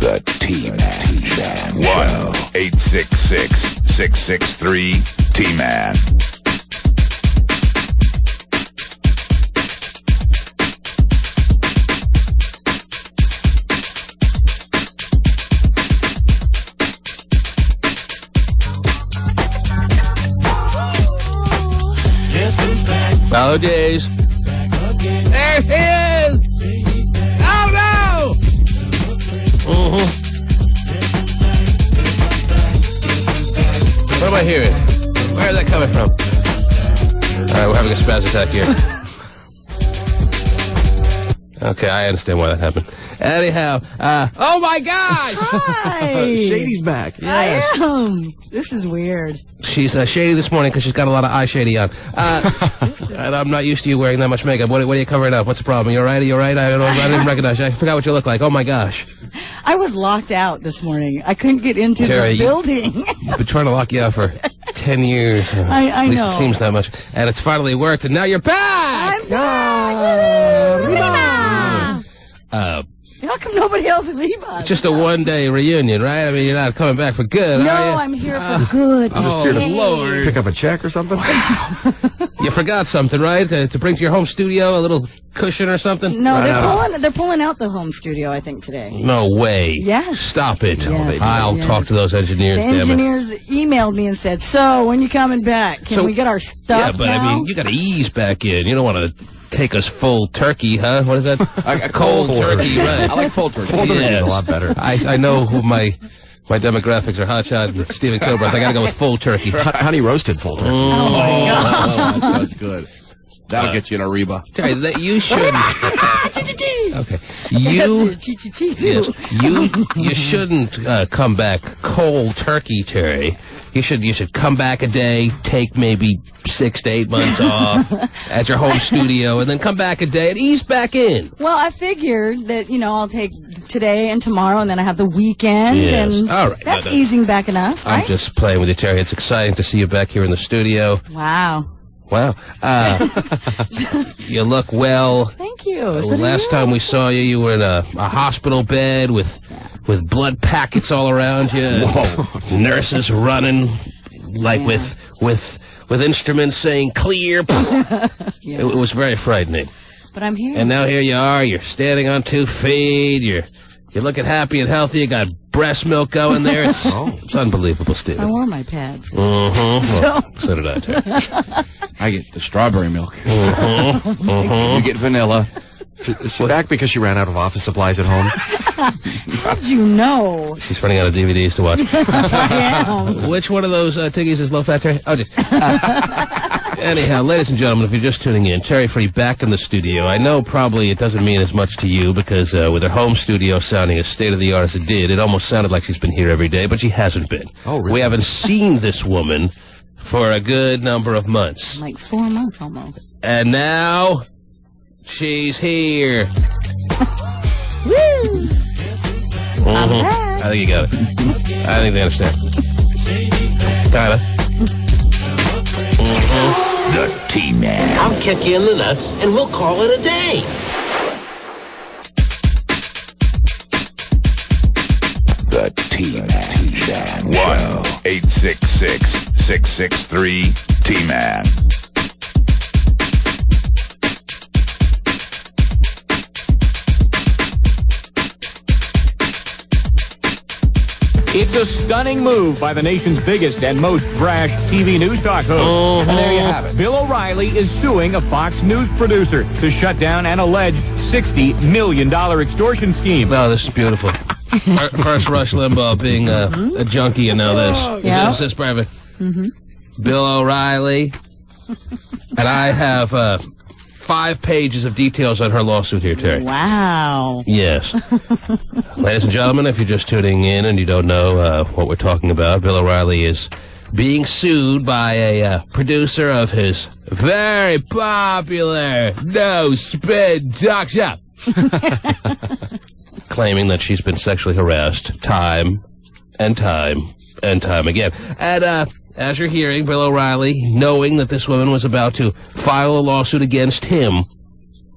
The T-Man. 1-866-663-T-Man. Hello, Days. There he is! Oh, no! What am I hearing? Where is that coming from? All right, we're having a spaz attack here. Okay, I understand why that happened. Anyhow, oh my gosh! Hi! Shady's back. Yes. I am. This is weird. She's shady this morning because she's got a lot of eye shady on. And I'm not used to you wearing that much makeup. What are you covering up? What's the problem? You all right? Are you all right? I didn't recognize you. I forgot what you look like. Oh, my gosh. I was locked out this morning. I couldn't get into the building. I've been trying to lock you out for 10 years. I At least know. It seems that much. And it's finally worked, and now you're back! I'm back! How come nobody else will leave us? Just a one-day reunion, right? I mean, you're not coming back for good, No, are you? I'm here for good. Oh, Lord. Pick up a check or something? You forgot something, right? To bring to your home studio, a little cushion or something? No, they're pulling out the home studio, I think, today. No way. Yes. Stop it. Yes. I'll talk to those engineers, The damn it. engineers emailed me and said, so, when you coming back? Can we get our stuff Yeah, but now? I mean, you got to ease back in. You don't want to take us full turkey, huh? What is that? A cold turkey, right? I like full turkey. Full turkey is a lot better. I know who my demographics are Hotshot and Stephen Kilbreth. I got to go with full turkey. Honey roasted full turkey. Oh, my God. That's good. That'll get you in a Reba. Terry, that you shouldn't. Okay, you shouldn't come back cold turkey, Terry. You should come back a day, take maybe 6 to 8 months off at your home studio, and then come back a day and ease back in. Well, I figured that, I'll take today and tomorrow, and then I have the weekend. Yes. And all right. That's easing back enough, right? I'm just playing with you, Terry. It's exciting to see you back here in the studio. Wow. Wow. You look well. Thank you. Last time we saw you, you were in a hospital bed with blood packets all around you. Whoa. Nurses running like with instruments saying clear. It was very frightening. But I'm here. And now here you are. You're standing on 2 feet. You're looking happy and healthy. You got breast milk going there. It's unbelievable, Steve. I wore my pads. So did I, Terry. I get the strawberry milk. You get vanilla. She's back because she ran out of office supplies at home. How'd you know? She's running out of DVDs to watch. I am. Which one of those Tiggies is low-fat, Terry? Oh, anyhow, ladies and gentlemen, if you're just tuning in, Terry Free back in the studio. I know probably it doesn't mean as much to you because with her home studio sounding as state-of-the-art as it did, it almost sounded like she's been here every day, but she hasn't been. Oh, really? We haven't seen this woman for a good number of months. Like 4 months almost. And now, she's here. Woo! I'm back. I think you got it. I think they understand. Kinda. The T-Man. I'll kick you in the nuts, and we'll call it a day. The T-Man. 1-866-663-T-Man. It's a stunning move by the nation's biggest and most brash TV news talk host. And there you have it. Bill O'Reilly is suing a Fox News producer to shut down an alleged $60 million extortion scheme. Oh, this is beautiful. First Rush Limbaugh being a junkie and now this. Yeah. This is perfect. Bill O'Reilly. And I have 5 pages of details on her lawsuit here, Terry. Wow. Yes. Ladies and gentlemen, if you're just tuning in and you don't know what we're talking about, Bill O'Reilly is being sued by a producer of his very popular No Spin talk show. Claiming that she's been sexually harassed time and time and time again. And as you're hearing, Bill O'Reilly, knowing that this woman was about to file a lawsuit against him,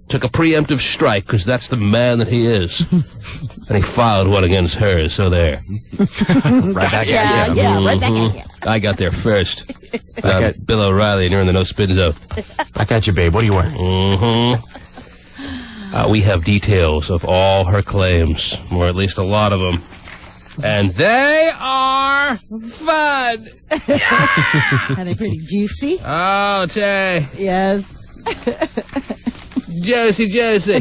took a preemptive strike because that's the man that he is. And he filed one against her, so there. Right back at you. Yeah, right back at you. I got there first. Bill O'Reilly, and you're in the no-spin zone. Back at you, babe. What are you wearing? We have details of all her claims, or at least a lot of them. And they are fun. Are they pretty juicy? Oh, Terry. Yes. Josie.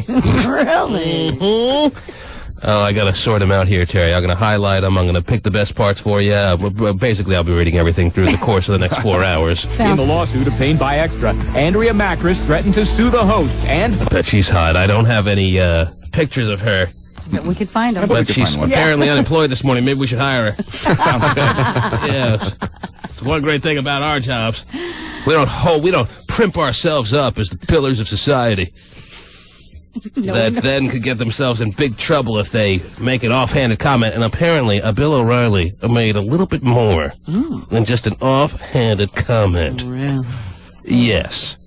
Really? Oh, I gotta sort them out here, Terry. I'm gonna highlight them. I'm gonna pick the best parts for you. Basically, I'll be reading everything through the course of the next 4 hours. In the lawsuit obtained by Extra, Andrea Macris threatened to sue the host and... I bet she's hot. I don't have any pictures of her. But we could find them. But she's apparently unemployed this morning. Maybe we should hire her. Sounds good. Yes. It's one great thing about our jobs. We don't primp ourselves up as the pillars of society. That then could get themselves in big trouble if they make an offhanded comment. And apparently, Bill O'Reilly made a little bit more than just an offhanded comment. Oh, really? Yes.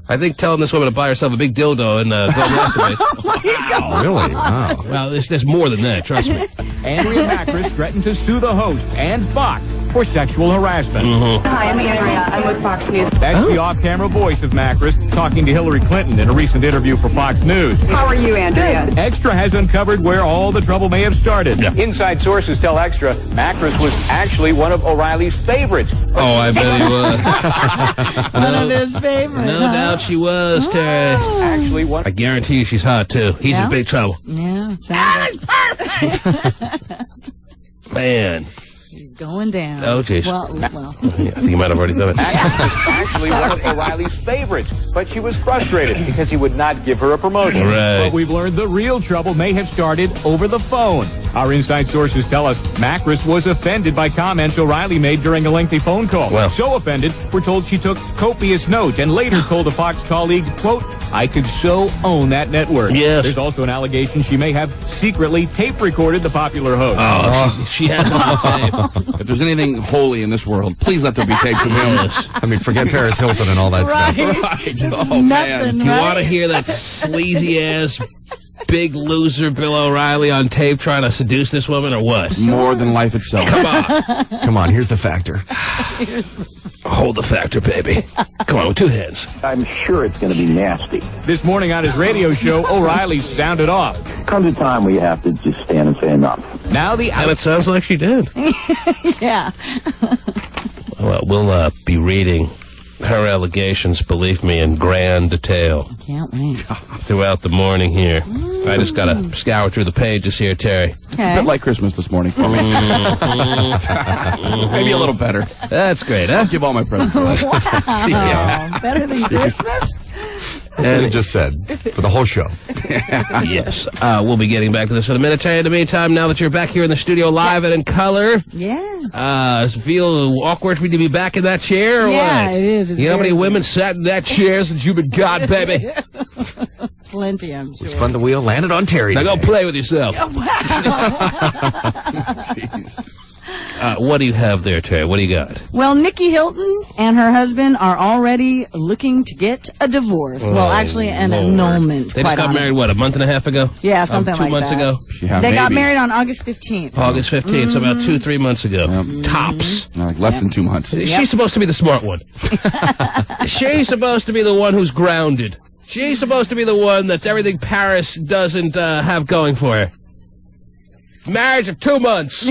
I think telling this woman to buy herself a big dildo and go masturbate. Oh, my God. Really? Wow. Well, there's more than that, trust me. Andrea Macris threatened to sue the host and Fox for sexual harassment. Hi, I'm Andrea. I'm with Fox News. That's the off-camera voice of Macris talking to Hillary Clinton in a recent interview for Fox News. How are you, Andrea? Extra has uncovered where all the trouble may have started. Inside sources tell Extra Macris was actually one of O'Reilly's favorites. Oh, I bet he was. One of his favorites. No doubt she was, Terry. Actually, one. I guarantee you she's hot, too. He's Yeah? in big trouble. Yeah, sounds Man. He's going down. Oh, jeez. Well. Yeah, I think you might have already done it. Macris was actually one of O'Reilly's favorites, but she was frustrated because he would not give her a promotion. Right. But we've learned the real trouble may have started over the phone. Our inside sources tell us Macris was offended by comments O'Reilly made during a lengthy phone call. Well. So offended, we're told she took copious notes and later told a Fox colleague, quote, I could so own that network. Yes. There's also an allegation she may have secretly tape recorded the popular host. Oh, she has it on tape. If there's anything holy in this world, please let there be tapes of him. I mean, forget Paris Hilton and all that stuff. Right. Oh, man. Nothing, Do you right? want to hear that sleazy-ass, big loser Bill O'Reilly on tape trying to seduce this woman, or what? More than life itself. Come on. Come on, here's the factor. Hold the factor, baby. Come on, with two hands. I'm sure it's going to be nasty. This morning on his radio show, O'Reilly sounded off. Comes a time where you have to just stand and say enough. Now the And it sounds like she did. Yeah. Well, we'll be reading her allegations, believe me, in grand detail Can't wait. throughout the morning here. I just got to scour through the pages here, Terry. A bit like Christmas this morning for me. Maybe a little better. That's great, huh? Give all my presents away. Wow. Better than Christmas? That's what he just said for the whole show. Yes. We'll be getting back to this in a minute. Terry, in the meantime, now that you're back here in the studio live and in color, Yeah. does it feel awkward for you to be back in that chair, or Yeah, what? it is. It's You know how very many women sat in that chair since you've been gone, baby? Plenty, I'm sure. Spun the wheel, landed on Terry. Now go today. play with yourself. What do you have there, Terry? What do you got? Well, Nikki Hilton and her husband are already looking to get a divorce. Well, actually, an Lord. annulment. They quite just got honestly. married, what, a month and a half ago? Yeah, something like 2 months that. ago? Yeah, They got maybe. married on August 15th. August 15th, so about 2-3 months ago. Tops. No, like less than 2 months. She's supposed to be the smart one. She's supposed to be the one who's grounded. She's supposed to be the one that's everything Paris doesn't have going for her. Marriage of 2 months.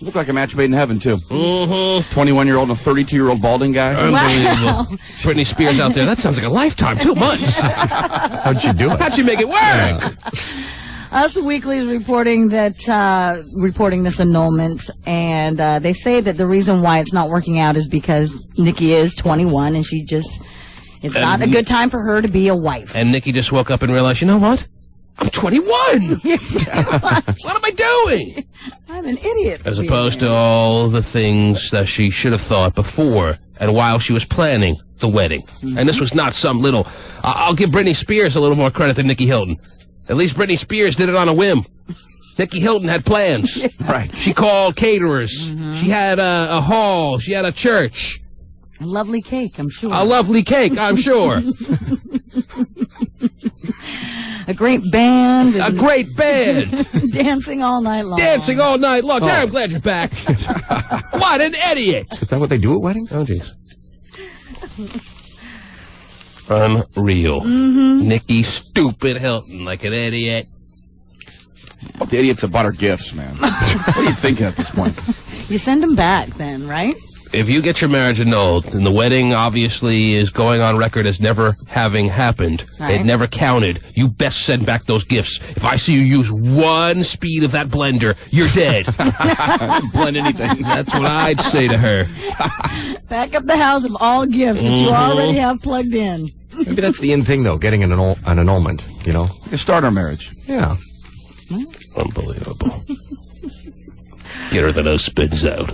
Look like a match made in heaven, too. Mm-hmm. 21-year-old and a 32-year-old balding guy. Unbelievable. Britney Spears out there. That sounds like a lifetime. 2 months. How'd you do it? How'd you make it work? Us Weekly is reporting that reporting this annulment, and they say that the reason why it's not working out is because Nikki is 21, and it's not a good time for her to be a wife. And Nikki just woke up and realized, you know what? I'm 21. What am I doing? I'm an idiot. As opposed to all the things that she should have thought before and while she was planning the wedding. And this was not some little... I'll give Britney Spears a little more credit than Nikki Hilton. At least Britney Spears did it on a whim. Nikki Hilton had plans. Right. She called caterers. She had a hall. She had a church. A lovely cake, I'm sure. A lovely cake, I'm sure. a great band. A great band. Dancing all night long. Dancing all night long. Terry, I'm glad you're back. What an idiot. Is that what they do at weddings? Oh, jeez. Unreal. Nikki Stupid Hilton, like an idiot. The idiots that bought her gifts, man. What are you thinking at this point? You send them back then, right? If you get your marriage annulled, and the wedding obviously is going on record as never having happened, Right. it never counted, you best send back those gifts. If I see you use one speed of that blender, you're dead. Blend anything. That's what I'd say to her. Back up the house of all gifts that you already have plugged in. Maybe that's the in thing, though, getting an annulment, you know? Like a starter marriage. Yeah. Unbelievable. Get her the nose spins out.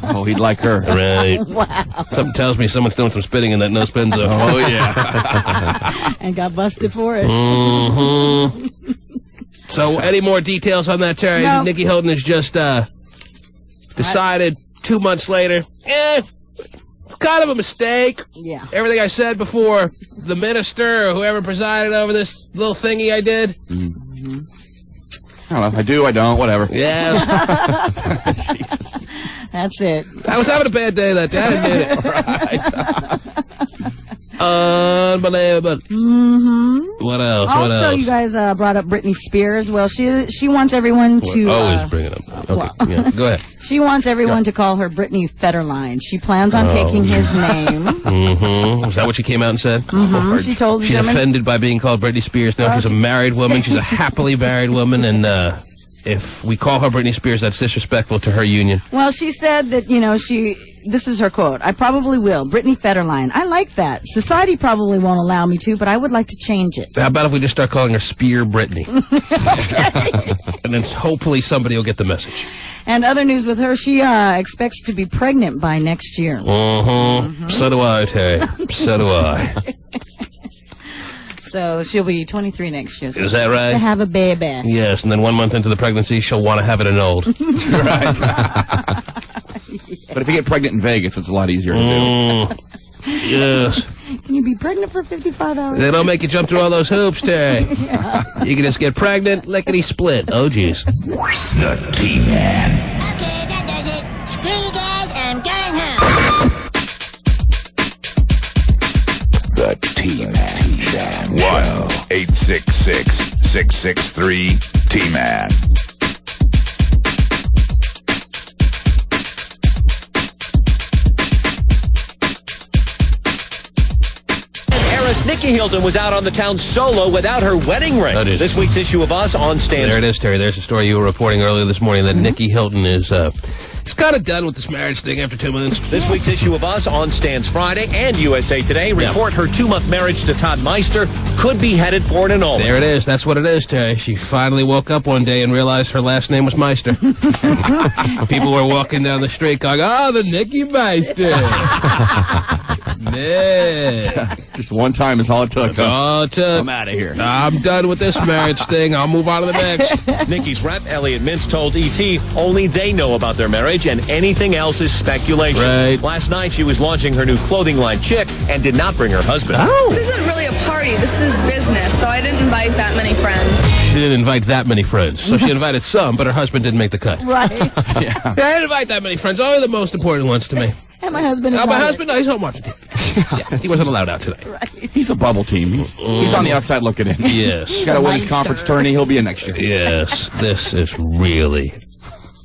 Oh, he'd like her. Right. Wow. Something tells me someone's doing some spitting in that nose spins out. Oh, yeah. And got busted for it. So, any more details on that, Terry? No. Nikki Hilton has just decided 2 months later, it's kind of a mistake. Yeah. Everything I said before, the minister or whoever presided over this little thingy I did. I don't know. I do, I don't, whatever. Yeah. That's it. I was having a bad day that day. I admit it. Unbelievable. What else? What Also, else? you guys brought up Britney Spears. Well, she wants everyone to... Always bring it up. Okay, yeah, go ahead. She wants everyone to call her Brittany Federline. She plans on taking his name. Is that what she came out and said? She told She's them... offended by being called Britney Spears. Now she's a married woman. She's a happily married woman, and if we call her Britney Spears, that's disrespectful to her union. Well, she said that, this is her quote, "I probably will. Brittany Federline. I like that. Society probably won't allow me to, but I would like to change it." How about if we just start calling her Spear Brittany? And then hopefully somebody will get the message. And other news with her, she expects to be pregnant by next year. So do I, Terry. So do I. So she'll be 23 next year. So Is that right? To have a baby. Yes, and then 1 month into the pregnancy, she'll want to have it annulled. Right. But if you get pregnant in Vegas, it's a lot easier to do. Yes. Can you be pregnant for 55 hours? They don't make you jump through all those hoops, Terry. You can just get pregnant, lickety split. Oh, jeez. The T-Man. Okay, that does it. Screw you guys, I'm going home. The T-Man. 1-866-663-T-Man. Nikki Hilton was out on the town solo without her wedding ring. This week's issue of Us on stands. There it is, Terry. There's the story you were reporting earlier this morning that Nikki Hilton is he's kind of done with this marriage thing after 2 months. This week's issue of Us on stands Friday and USA Today report her 2-month marriage to Todd Meister could be headed for an annulment. There it is. That's what it is, Terry. She finally woke up one day and realized her last name was Meister. People were walking down the street going, the Nikki Meister. Just one time is all it took. That's all it took. I'm out of here. I'm done with this marriage thing. I'll move on to the next. Nikki's rep, Elliot Mintz, told E.T. only they know about their marriage and anything else is speculation. Right. Last night, she was launching her new clothing line, Chick, and did not bring her husband. This isn't really a party. This is business, so I didn't invite that many friends. She didn't invite that many friends. So she invited some, but her husband didn't make the cut. Right. I didn't invite that many friends. Only the most important ones to me. And my husband is My husband, no, he's home watching TV. Yeah, he wasn't allowed out today. He's a bubble team. He's on the outside looking in. Yes. He's got to win his conference tourney. He'll be in next year. Yes. This is really,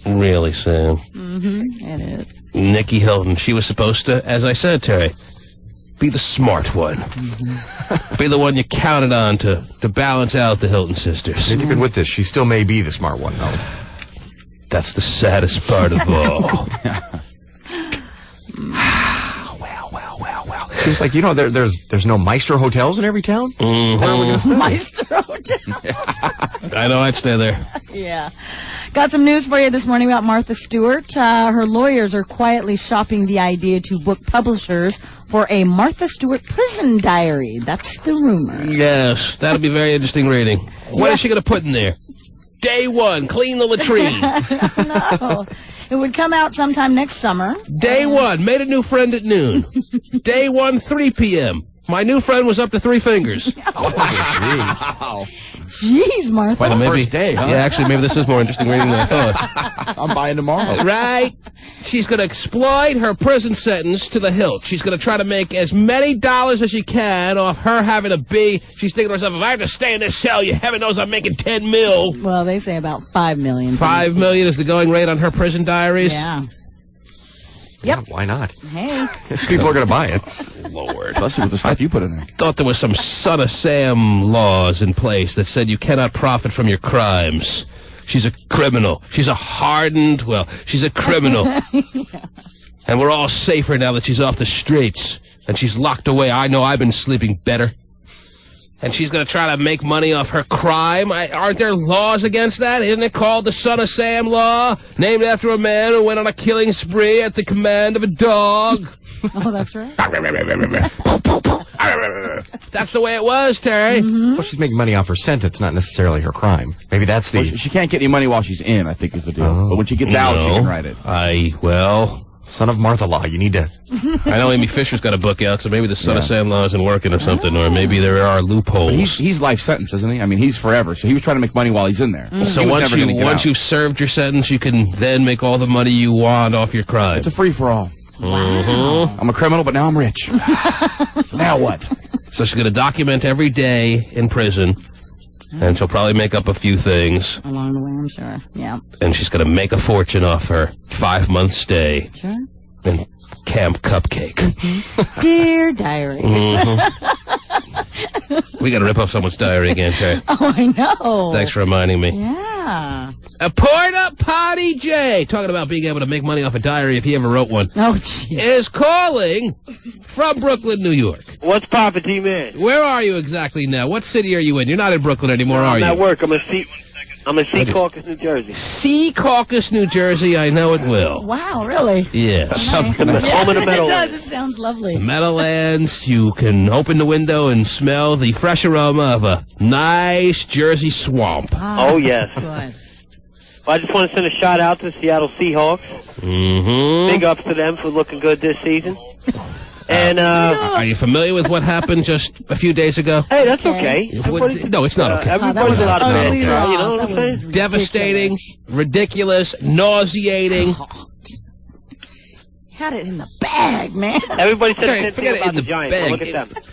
really sad. It is. Nikki Hilton, she was supposed to, as I said, Terry, be the smart one. Be the one you counted on to balance out the Hilton sisters. Even with this, she still may be the smart one, though. That's the saddest part of all. Seems like, there's no Meister hotels in every town? Where are we going to stay? Meister Hotel. I know I'd stay there. Yeah. Got some news for you this morning about Martha Stewart. Her lawyers are quietly shopping the idea to book publishers for a Martha Stewart prison diary. That's the rumor. Yes, that'll be very interesting reading. What is she going to put in there? Day 1, clean the latrine. No. It would come out sometime next summer. Day 1, made a new friend at noon. Day 1, 3 p.m. My new friend was up to 3 fingers. Jeez, Martha. By the Maybe- first day, huh? Yeah, actually, maybe this is more interesting reading than I thought. I'm buying tomorrow. Right? She's going to exploit her prison sentence to the hilt. She's going to try to make as many dollars as she can off her having to be. She's thinking to herself, if I have to stay in this cell, you heaven knows I'm making 10 mil. Well, they say about 5 million. 5 million is the going rate on her prison diaries. Yeah. Yeah, why not? Hey. People are going to buy it. Lord. Especially with the stuff you put in there. Thought there was some Son of Sam laws in place that said you cannot profit from your crimes. She's a criminal. She's a hardened, she's a criminal. And we're all safer now that she's off the streets. And she's locked away. I know I've been sleeping better. And she's going to try to make money off her crime. Aren't there laws against that? Isn't it called the Son of Sam law? Named after a man who went on a killing spree at the command of a dog. Oh, that's right. That's the way it was, Terry. Well, she's making money off her sentence, not necessarily her crime. Maybe that's the... Well, she can't get any money while she's in, I think is the deal. But when she gets out, she can write it. Son of Martha law, you need to... I know Amy Fisher's got a book out, so maybe the Son of Sam law isn't working or something, or maybe there are loopholes. But he's life sentence, isn't he? I mean, he's forever. So he was trying to make money while he's in there. So once you've served your sentence, you can then make all the money you want off your crime. It's a free-for-all. Wow. I'm a criminal, but now I'm rich. So now what? So she's going to document every day in prison, and she'll probably make up a few things. Along the way, I'm sure. Yeah. And she's going to make a fortune off her 5-month stay Sure. in Camp Cupcake. Dear diary. We got to rip off someone's diary again, Terry. Oh, I know. Thanks for reminding me. Yeah. A Porta Potty J, talking about being able to make money off a diary if he ever wrote one, Oh, gee. is calling from Brooklyn, New York. What's poppin', T-Man? Where are you exactly now? What city are you in? You're not in Brooklyn anymore, are I'm you? at work. I'm in Secaucus, New Jersey. Secaucus, New Jersey, I know it will. Wow, really? Yeah. Nice. Home of the It Meadowlands. does. It sounds lovely. Meadowlands, you can open the window and smell the fresh aroma of a nice Jersey swamp. Oh, yes. Good. Well, I just want to send a shout out to the Seattle Seahawks. Mm-hmm. Big ups to them for looking good this season. And Are you familiar with what happened just a few days ago? hey, that's okay. No, it's not okay. Everybody's allowed to ugly make loss. you know what That I'm was saying? Devastating, ridiculous, nauseating. Had it in the bag, man. Everybody said Terry, the same forget thing it about in the the Giants. bag. Now look at them.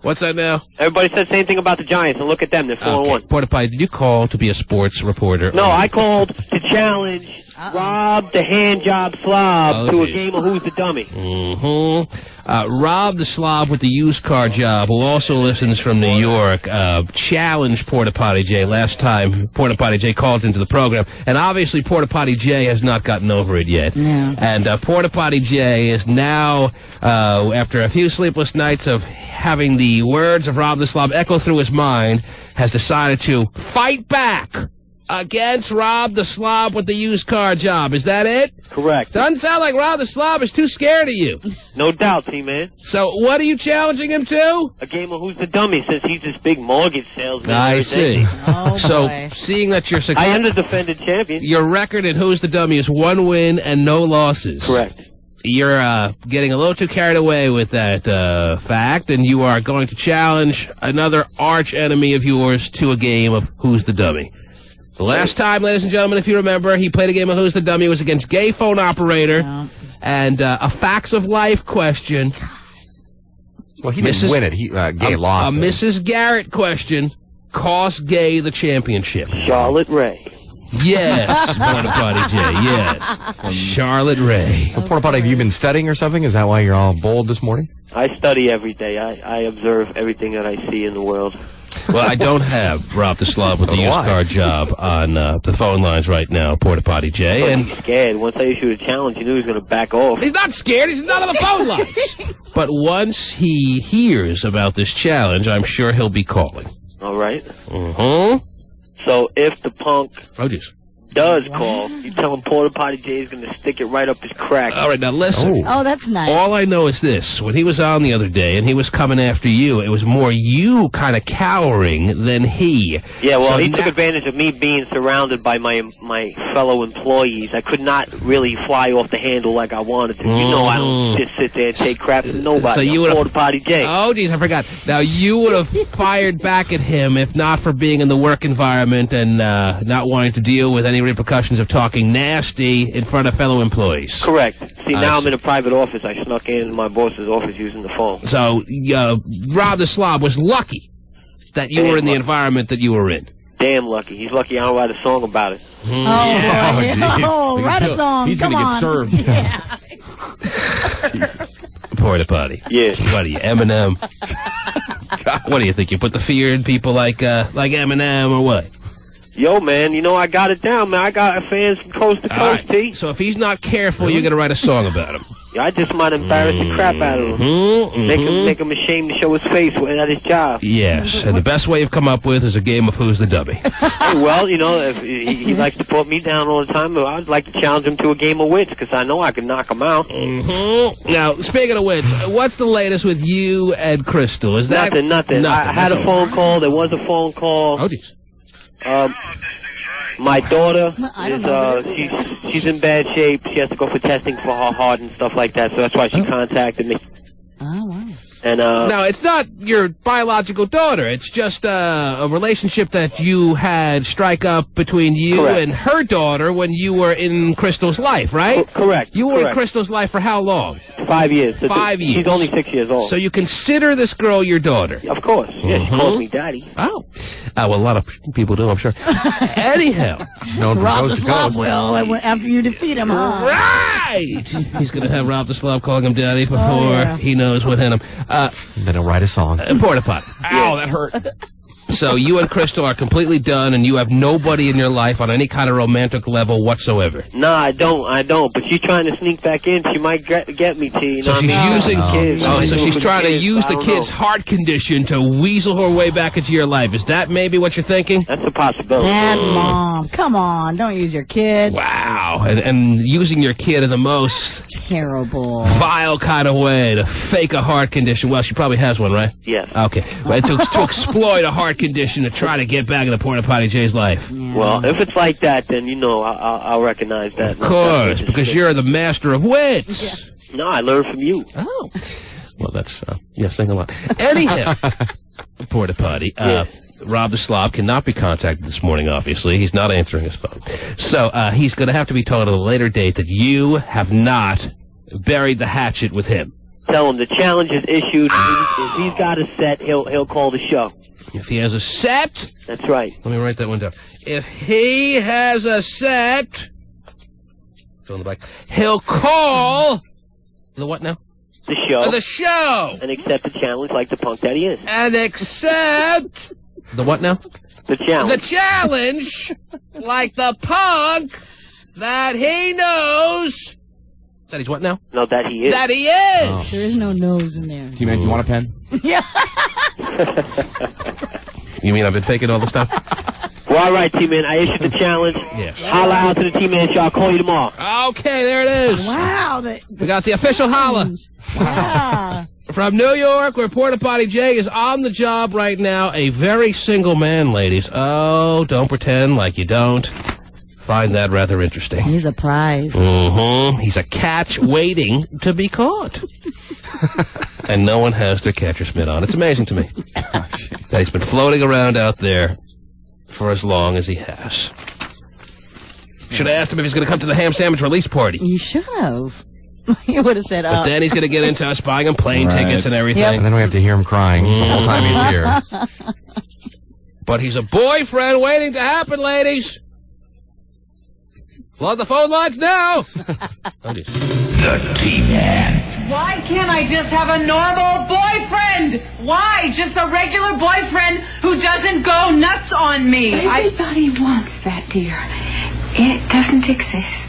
What's that now? Everybody said the same thing about the Giants, and look at them. They're 4-1. Porta Potty, did you call to be a sports reporter? No, I called to challenge Rob the Handjob Slob to a geez. game of Who's the Dummy. Rob the Slob with the used car job, who also listens from New York, challenged Porta Potty J last time Porta Potty J called into the program. And obviously Porta Potty J has not gotten over it yet. Yeah. And Porta Potty J is now, after a few sleepless nights of having the words of Rob the Slob echo through his mind, has decided to fight back against Rob the Slob with the used car job. Is that it? Correct. Doesn't sound like Rob the Slob is too scared of you. No doubt, T-Man. So what are you challenging him to? A game of Who's the Dummy, since he's this big mortgage salesman. and I everything. see. Oh, So boy. seeing that you're I am successful, the defended champion. your record in Who's the Dummy is 1 win and no losses. Correct. You're getting a little too carried away with that fact, and you are going to challenge another arch enemy of yours to a game of Who's the Dummy. The last time, ladies and gentlemen, if you remember, he played a game of Who's the Dummy. It was against Gay Phone Operator, and a facts of life question. Well, he didn't win it. Gay lost A it. Mrs. Garrett question cost Gay the championship. Charlotte Ray. Yes, Porta Potty J, yes. Charlotte Ray. So, Porta Potty, have you been studying or something? Is that why you're all bold this morning? I study every day. I observe everything that I see in the world. Well, I don't have Rob the Slob with the used car job on the phone lines right now, Porta Potty J. And He's scared. Once I issued a challenge, he knew he was going to back off. he's not scared. He's not on the phone lines. But once he hears about this challenge, I'm sure he'll be calling. All right. Mm-hmm. So if the punk Oh, jeez. does call, you tell him Porta Potty J is going to stick it right up his crack. All right, now listen. Oh, that's nice. All I know is this. When he was on the other day and he was coming after you, it was more you kind of cowering than he. Yeah, well, he took advantage of me being surrounded by my fellow employees. I could not really fly off the handle like I wanted to. You know I don't just sit there and take crap from nobody. So you would Porta Potty J. Oh, geez, I forgot. Now, you would have fired back at him if not for being in the work environment and not wanting to deal with any repercussions of talking nasty in front of fellow employees. Correct. See, now I'm in a private office. I snuck in my boss's office using the phone. So, Rob the Slob was lucky that you were in the environment that you were in. Damn lucky. He's lucky I don't write a song about it. Write a song. He's going to get served. Yeah. Jesus. Porta Potty. Yeah. What are you, Eminem? What do you think? You put the fear in people like Eminem or what? Yo, man, you know I got it down, man. I got fans from coast to coast, T. So if he's not careful, you're going to write a song about him. I just might embarrass the crap out of him. Make him ashamed to show his face at his job. Yes, and the best way you've come up with is a game of Who's the Dummy. Hey, well, you know, if he likes to put me down all the time, I'd like to challenge him to a game of wits, because I know I can knock him out. Now, speaking of wits, what's the latest with you and Crystal? Is that Nothing. I had a phone call. There was a phone call. Oh, jeez. My daughter is she's in bad shape. She has to go for testing for her heart and stuff like that. So that's why she contacted me. Oh, wow. And no, it's not your biological daughter. It's just a relationship that you had strike up between you and her daughter when you were in Crystal's life, right? Correct. You were in Crystal's life for how long? 5 years. 5 years. She's only 6 years old. So you consider this girl your daughter? Of course. Yeah, she calls me daddy. Oh. Well, a lot of people do, I'm sure. Anyhow. He's known from Rob the coast to Slob coast. will after you defeat him, huh? Right! He's going to have Rob the Slob calling him daddy before he knows what hit him. Then he'll write a song. Porta Potty. Ow, that hurt. So you and Crystal are completely done, and you have nobody in your life on any kind of romantic level whatsoever. No, I don't. But she's trying to sneak back in. She might get me, T. So she's using so she's trying to use the kid's heart condition to weasel her way back into your life. Is that maybe what you're thinking? That's a possibility. Bad mom. Come on, don't use your kid. Wow. And using your kid in the most terrible, vile kind of way to fake a heart condition. Well, she probably has one, right? Yes. Okay. But to exploit a heart condition to try to get back into Porta Potty J's life. Yeah. Well, if it's like that, then, you know, I'll recognize that. Of course, because you're the master of wits. Yeah. No, I learned from you. Oh. Well, that's, sing a lot. Anyhow, Porta Potty. Rob the Slob cannot be contacted this morning, obviously. He's not answering his phone. So he's going to have to be told at a later date that you have not buried the hatchet with him. Tell him the challenge is issued. If he's got a set, he'll call the show. If he has a set? That's right. Let me write that one down. If he has a set, fill in the blank, he'll call the what now? The show. The show! And accept the challenge like the punk that he is. And accept... The what now? The challenge. The challenge, like the punk that he knows... That he's what now? No, that he is. That he is! Oh. There is no nose in there. T-Man, you want a pen? Yeah. You mean I've been faking all this stuff? Well, all right, T-Man. I issued the challenge. Yes. Holla out to the T-Man show. I'll call you tomorrow. Okay, there it is. Wow. We got the official holla. Yeah. From New York, where Porta Potty J is on the job right now. A very single man, ladies. Oh, don't pretend like you don't. Find that rather interesting. He's a prize. He's a catch waiting to be caught. And no one has their catcher's mitt on. It's amazing to me that he's been floating around out there for as long as he has. Should have asked him if he's going to come to the ham sandwich release party. You should have. You would have said, But then he's going to get into us buying him plane tickets and everything. Yep. And then we have to hear him crying the whole time he's here. But he's a boyfriend waiting to happen, ladies. Flood the phone lines now. The T-Man. Why can't I just have a normal boyfriend? Why? Just a regular boyfriend who doesn't go nuts on me. Everybody wants that, dear. It doesn't exist.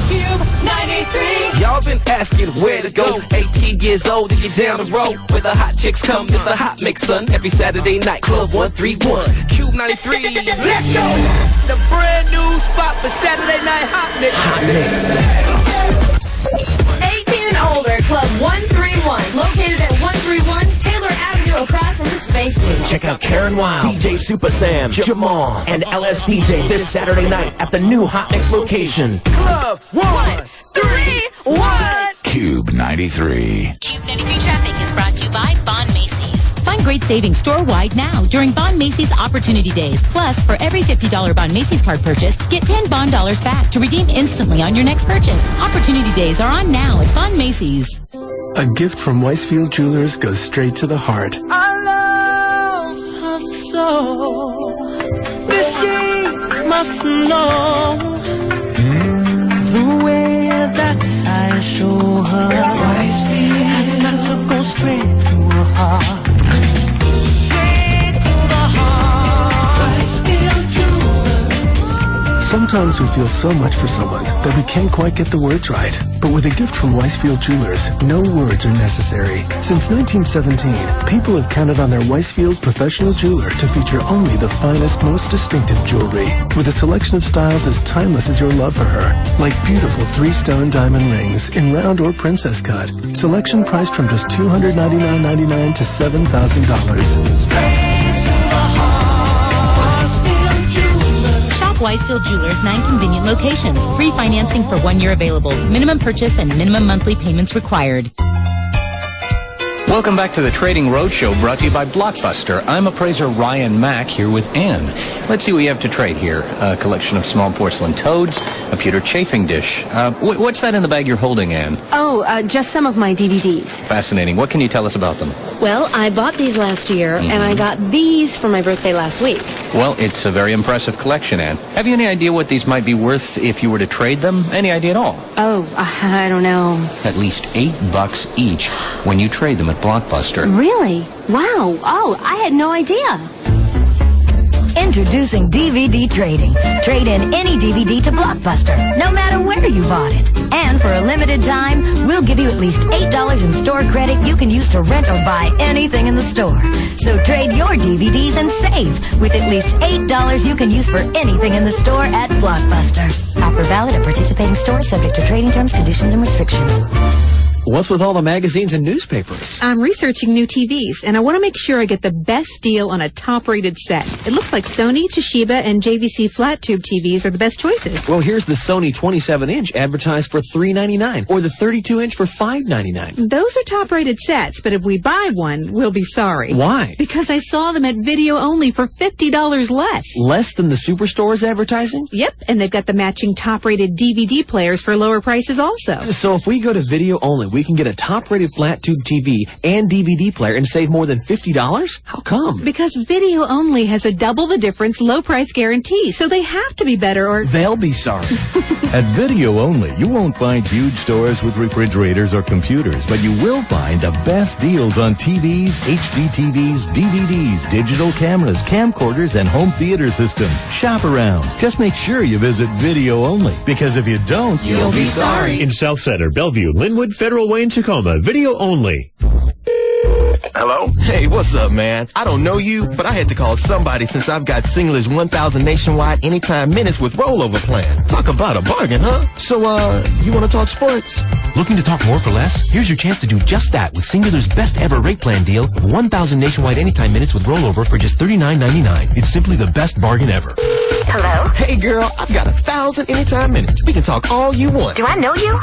Cube 93. Y'all been asking where to go. 18 years old and you're down the road. Where the hot chicks come, it's the hot mix, son. Every Saturday night, Club 131. Cube 93. Let's go! The brand new spot for Saturday Night Hot Mix. 18 and older, Club 131, located at 131 Taylor Avenue across from the Space Needle. Check out Karen Wild, DJ Super Sam, Jamal, and LSDJ this Saturday night at the new Hot Mix location. Club 131. KUBE 93. KUBE 93 traffic is brought to you by Bond Macy's. Find great savings store-wide now during Bond Macy's Opportunity Days. Plus, for every $50 Bond Macy's card purchase, get 10 Bond dollars back to redeem instantly on your next purchase. Opportunity Days are on now at Bond Macy's. A gift from Weisfield Jewelers goes straight to the heart. I love her so. But she must know the way that I show her. Weisfield has got to go straight to her heart. Sometimes we feel so much for someone that we can't quite get the words right. But with a gift from Weisfield Jewelers, no words are necessary. Since 1917, people have counted on their Weisfield professional jeweler to feature only the finest, most distinctive jewelry, with a selection of styles as timeless as your love for her, like beautiful 3-stone diamond rings in round or princess cut. Selection priced from just $299.99 to $7,000. Weisfield Jewelers, 9 convenient locations. Free financing for 1 year available. Minimum purchase and minimum monthly payments required. Welcome back to the Trading Roadshow, brought to you by Blockbuster. I'm appraiser Ryan Mack here with Ann. Let's see what you have to trade here. A collection of small porcelain toads, a pewter chafing dish. What's that in the bag you're holding, Ann? Oh, just some of my DVDs. Fascinating. What can you tell us about them? Well, I bought these last year, and I got these for my birthday last week. Well, it's a very impressive collection, Ann. Have you any idea what these might be worth if you were to trade them? Any idea at all? Oh, I don't know. At least $8 each when you trade them at Blockbuster. Really? Wow. Oh, I had no idea. Introducing DVD Trading. Trade in any DVD to Blockbuster, no matter where you bought it. And for a limited time, we'll give you at least $8 in store credit you can use to rent or buy anything in the store. So trade your DVDs and save with at least $8 you can use for anything in the store at Blockbuster. Offer valid at participating stores, subject to trading terms, conditions, and restrictions. What's with all the magazines and newspapers? I'm researching new TVs, and I want to make sure I get the best deal on a top-rated set. It looks like Sony, Toshiba, and JVC flat-tube TVs are the best choices. Well, here's the Sony 27-inch advertised for $399, or the 32-inch for $599. Those are top-rated sets, but if we buy one, we'll be sorry. Why? Because I saw them at Video Only for $50 less. Less than the Superstore's advertising? Yep, and they've got the matching top-rated DVD players for lower prices also. So if we go to Video Only, we can get a top-rated flat-tube TV and DVD player and save more than $50? How come? Because Video Only has a double-the-difference low-price guarantee, so they have to be better or... They'll be sorry. At Video Only, you won't find huge stores with refrigerators or computers, but you will find the best deals on TVs, HD TVs, DVDs, digital cameras, camcorders, and home theater systems. Shop around. Just make sure you visit Video Only, because if you don't, you'll be sorry. In South Center, Bellevue, Linwood, Federal Way, and Tacoma, Video Only. Hello? Hey, what's up, man? I don't know you, but I had to call somebody since I've got Singular's 1,000 nationwide anytime minutes with rollover plan. Talk about a bargain, huh? So, you want to talk sports? Looking to talk more for less? Here's your chance to do just that with Singular's best ever rate plan deal of 1,000 nationwide anytime minutes with rollover for just $39.99. It's simply the best bargain ever. Hello? Hey, girl, I've got 1,000 anytime minutes. We can talk all you want. Do I know you?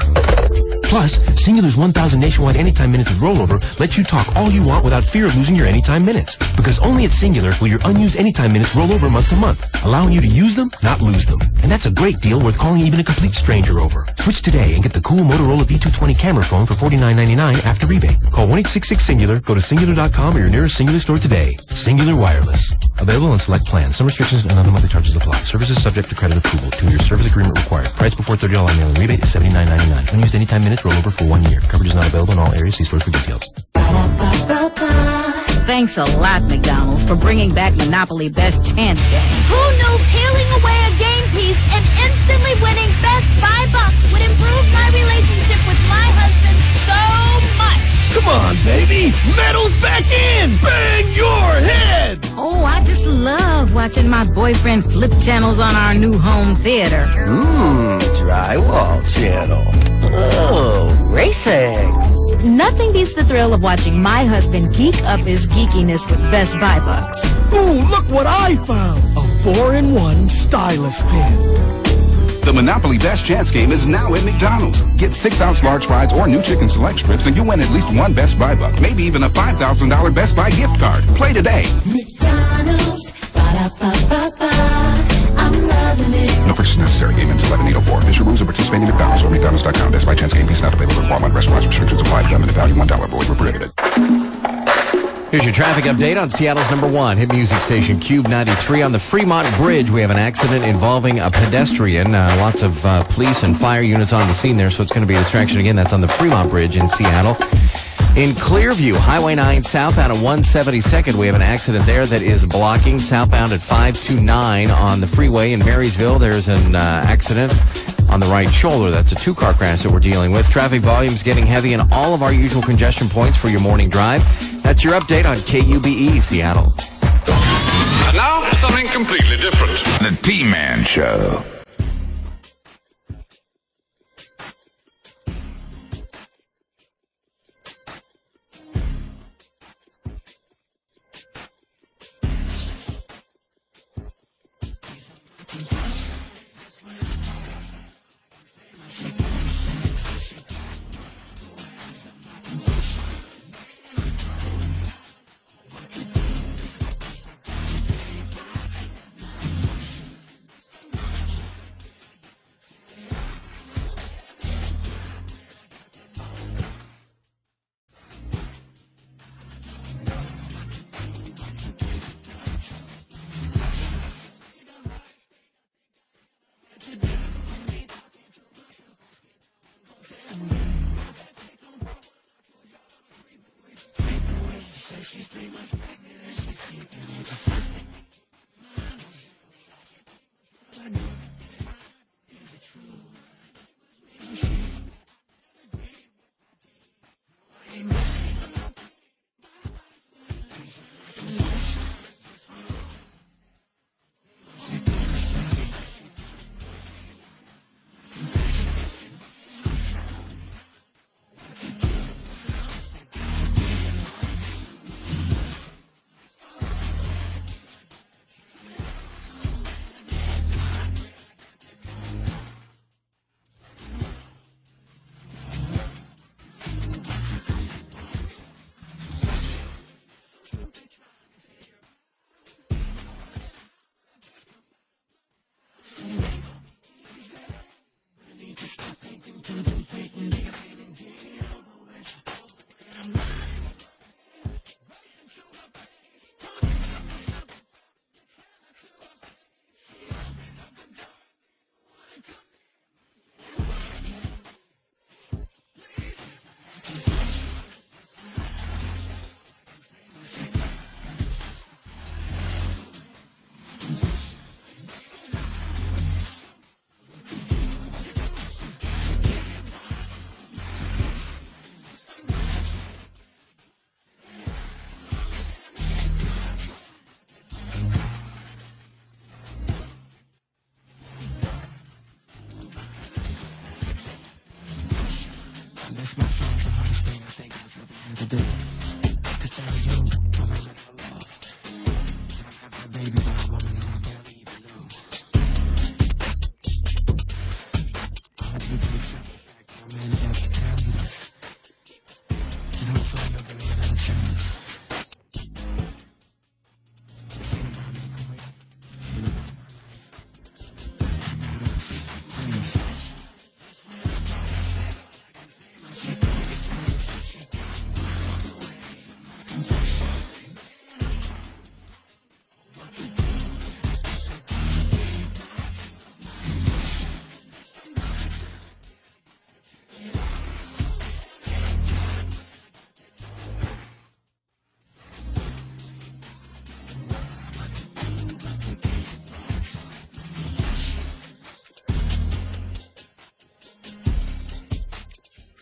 Plus, Singular's 1,000 nationwide anytime minutes with rollover lets you talk all you want without fear of losing your anytime minutes. Because only at Singular will your unused anytime minutes roll over month to month, allowing you to use them, not lose them. And that's a great deal worth calling even a complete stranger over. Switch today and get the cool Motorola V220 camera phone for $49.99 after rebate. Call 1-866-SINGULAR, go to singular.com or your nearest Singular store today. Singular Wireless. Available on select plans. Some restrictions and other monthly charges apply. Services subject to credit approval. 2-year service agreement required. Price before $30 mailing rebate is $79.99. Unused anytime minutes rollover for 1 year. Coverage is not available in all areas. See stores for details. Thanks a lot, McDonald's, for bringing back Monopoly Best Chance Game. Who knew peeling away a game piece and instantly winning Best Buy Bucks would improve my relationship with my husband so much? Come on, baby. Metal's back in. Bang your head. Oh, I just love watching my boyfriend flip channels on our new home theater. Drywall channel. Oh, racing. Nothing beats the thrill of watching my husband geek up his geekiness with Best Buy bucks. Ooh, look what I found. A 4-in-1 stylus pen. The Monopoly Best Chance game is now at McDonald's. Get 6-ounce large fries or new chicken select strips and you win at least one Best Buy buck, maybe even a $5,000 Best Buy gift card. Play today. McDonald's. Ba-da-ba-ba-ba. I'm loving it. No purchase necessary. Game ends 11/8/04. Official rules of participating in McDonald's or McDonald's.com. Best Buy Chance game is not available at Walmart restaurants. Restrictions apply to them and the value $1. Void where prohibited. Here's your traffic update on Seattle's #1 hit music station, KUBE 93. On the Fremont Bridge, we have an accident involving a pedestrian. Lots of police and fire units on the scene there, so it's going to be a distraction again. That's on the Fremont Bridge in Seattle. In Clearview, Highway 9 southbound at 172nd, we have an accident there that is blocking southbound at 529 on the freeway. In Marysville, there's an accident on the right shoulder. That's a 2-car crash that we're dealing with. Traffic volumes getting heavy in all of our usual congestion points for your morning drive. That's your update on KUBE Seattle. And now, something completely different. The T-Man Show.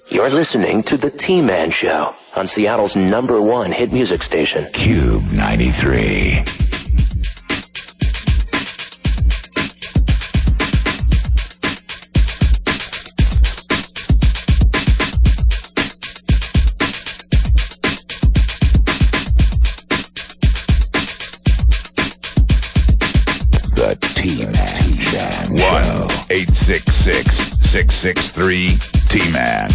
You're listening to The T-Man Show on Seattle's #1 hit music station, KUBE 93. 1-866-663-T-Man.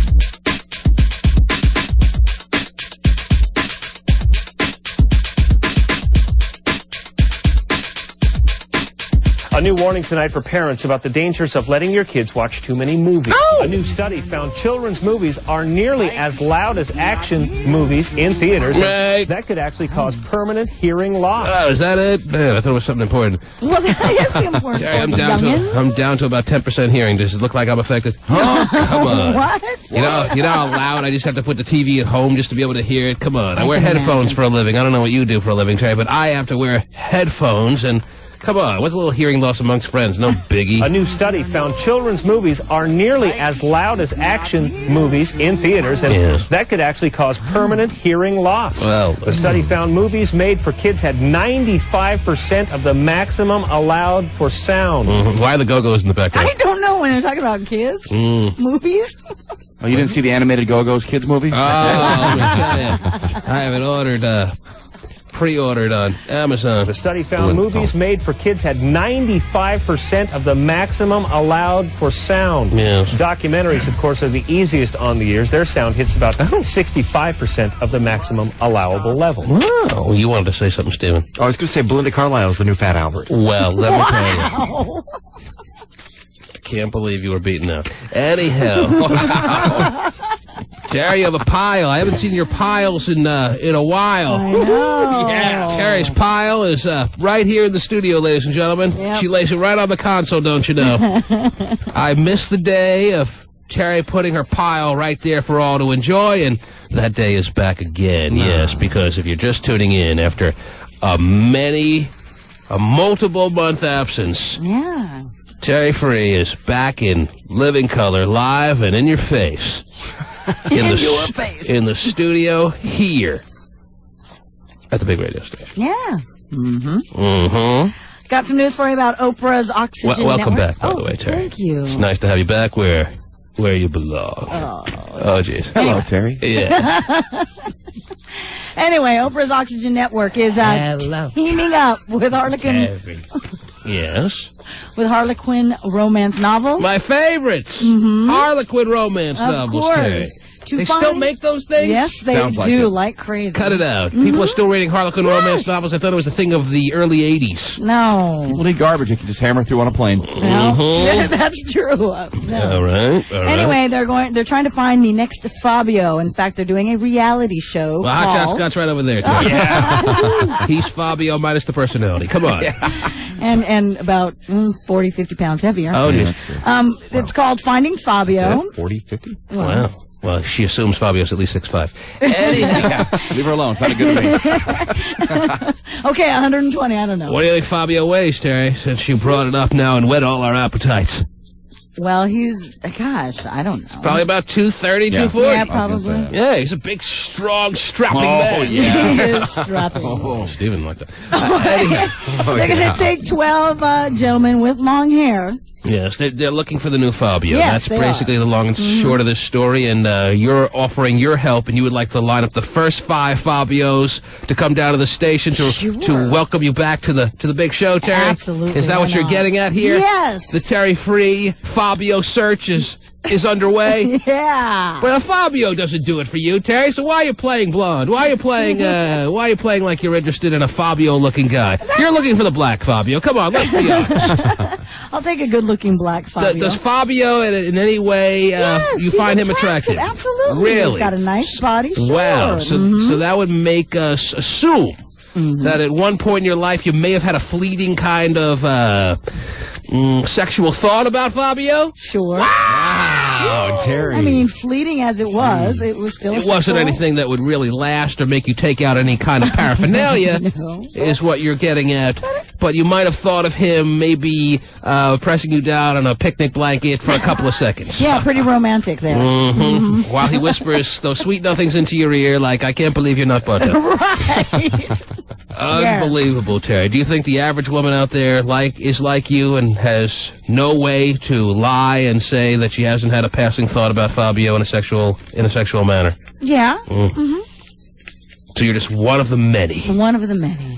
A new warning tonight for parents about the dangers of letting your kids watch too many movies. A new study found children's movies are nearly as loud as action movies in theaters. Right. That could actually cause permanent hearing loss. Oh, is that it? Man, I thought it was something important. Well, that is the important Sorry, I'm part. I'm down to about 10% hearing. Does it look like I'm affected? Oh, come on. What? You know how loud I just have to put the TV at home just to be able to hear it? Come on. I wear headphones for a living. I don't know what you do for a living, Terry, but I have to wear headphones and... Come on, what's a little hearing loss amongst friends? No biggie. A new study found children's movies are nearly as loud as action movies in theaters, and that could actually cause permanent hearing loss. Well, the study found movies made for kids had 95% of the maximum allowed for sound. Why are the Go-Go's in the background? I don't know when you're talking about kids. Movies. Oh, you didn't see the animated Go-Go's kids movie? Oh, let me tell you. I have it ordered, pre-ordered on Amazon. The study found movies made for kids had 95% of the maximum allowed for sound. Yes. Documentaries, of course, are the easiest on the ears. Their sound hits about 65% of the maximum allowable level. Wow. You wanted to say something, Stephen. Oh, I was going to say Belinda Carlisle's the new Fat Albert. Well, let me tell you. I can't believe you were beaten up. Anyhow. Terry, you have a pile. I haven't seen your piles in a while. I know. Yeah. Terry's pile is right here in the studio, ladies and gentlemen. Yep. She lays it right on the console, don't you know? I miss the day of Terry putting her pile right there for all to enjoy, and that day is back again. Yes, because if you're just tuning in after a multiple-month absence, Terry Free is back in living color, live and in your face. In the studio here at the big radio station. Yeah. Got some news for you about Oprah's Oxygen welcome Network. back, by the way, Terry. Thank you. It's nice to have you back where you belong. Oh, jeez. Hello, Terry. Yeah. Anyway, Oprah's Oxygen Network is teaming up with Harlequin. Yes. With Harlequin romance novels. My favorites. Harlequin romance novels, Terry. They still make those things? Yes, they do, like crazy. Cut it out. People are still reading Harlequin romance novels. I thought it was a thing of the early 80s. No. People need garbage you can just hammer through on a plane. No, that's true. No. All right. Anyway, they're trying to find the next Fabio. In fact, they're doing a reality show. Well, Hot Shot Scott's right over there, too. Yeah. He's Fabio minus the personality. Come on. And about 40, 50 pounds heavier. Oh, yeah. It's called Finding Fabio. 40, 50? Wow. Well, she assumes Fabio's at least 6'5". Anyhow. Leave her alone. Sounded good to me. Okay, 120. I don't know. What do you think Fabio weighs, Terry, since you brought it up now and whet all our appetites? Well, gosh, I don't know. Probably about 230, 240. Yeah, probably. Yeah, he's a big, strong, strapping man. Yeah. He is strapping. Stephen liked that. They're going to take 12 gentlemen with long hair. Yes, they're looking for the new Fabio. Yes, that's basically the long and short of this story, and you're offering your help, and you would like to line up the first 5 Fabios to come down to the station to welcome you back to the big show, Terry? Absolutely. Is that what you're getting at here? Yes. The Terry Free Fabio search is underway? Yeah. Well, Fabio doesn't do it for you, Terry, so why are you playing blonde? Why are you playing like you're interested in a Fabio-looking guy? You're looking for the black Fabio. Come on, let's be honest. I'll take a good-looking black Fabio. Does Fabio in any way you find him attractive? Absolutely. Really? He's got a nice body. Sure. Wow. So that would make us assume that at one point in your life you may have had a fleeting kind of sexual thought about Fabio? Sure. Wow, Terry. I mean, fleeting as it was, it was still It wasn't anything that would really last or make you take out any kind of paraphernalia, is what you're getting at. But you might have thought of him maybe pressing you down on a picnic blanket for a couple of seconds. Yeah, pretty romantic there. While he whispers those sweet nothings into your ear like, I can't believe you're not butter. Right. Unbelievable, Terry. Do you think the average woman out there is like you and has no way to lie and say that she hasn't had a passing thought about Fabio in a sexual manner? Yeah. So you're just one of the many. One of the many.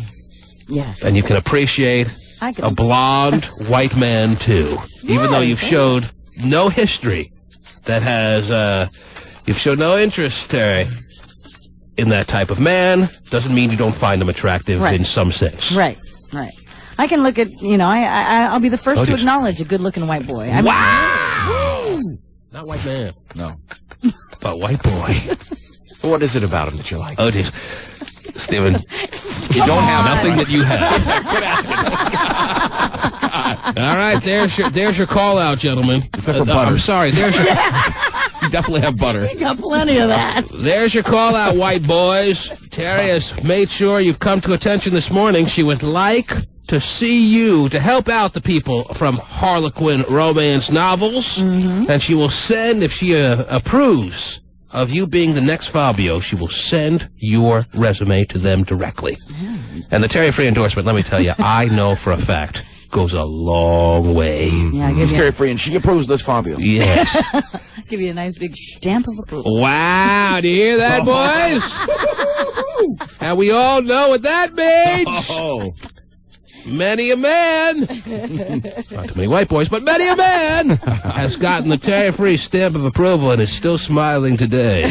Yes. And you can appreciate a blonde white man, too. Even though you've showed no history that has, you've shown no interest, Terry, in that type of man, doesn't mean you don't find him attractive in some sense. Right. I can look at, I'll be the first to acknowledge a good-looking white boy. Wow! Not white man. No. But white boy. So what is it about him that you like? Oh, jeez. Stephen, you don't have nothing that you have. All right, there's your call out, gentlemen. Except for butter. I'm sorry, there's your... You definitely have butter. You got plenty of that. There's your call out, white boys. Terry has made sure you've come to attention this morning. She would like to see you to help out the people from Harlequin romance novels. And she will send, if she approves of you being the next Fabio, she will send your resume to them directly. And the Terry Free endorsement, let me tell you, I know for a fact, goes a long way. He's Terry Free, and she approves this Fabio. Yes. Give you a nice big stamp of approval. Wow, do you hear that, boys? And we all know what that means. Many a man, not too many white boys, but many a man has gotten the Terry Free stamp of approval and is still smiling today.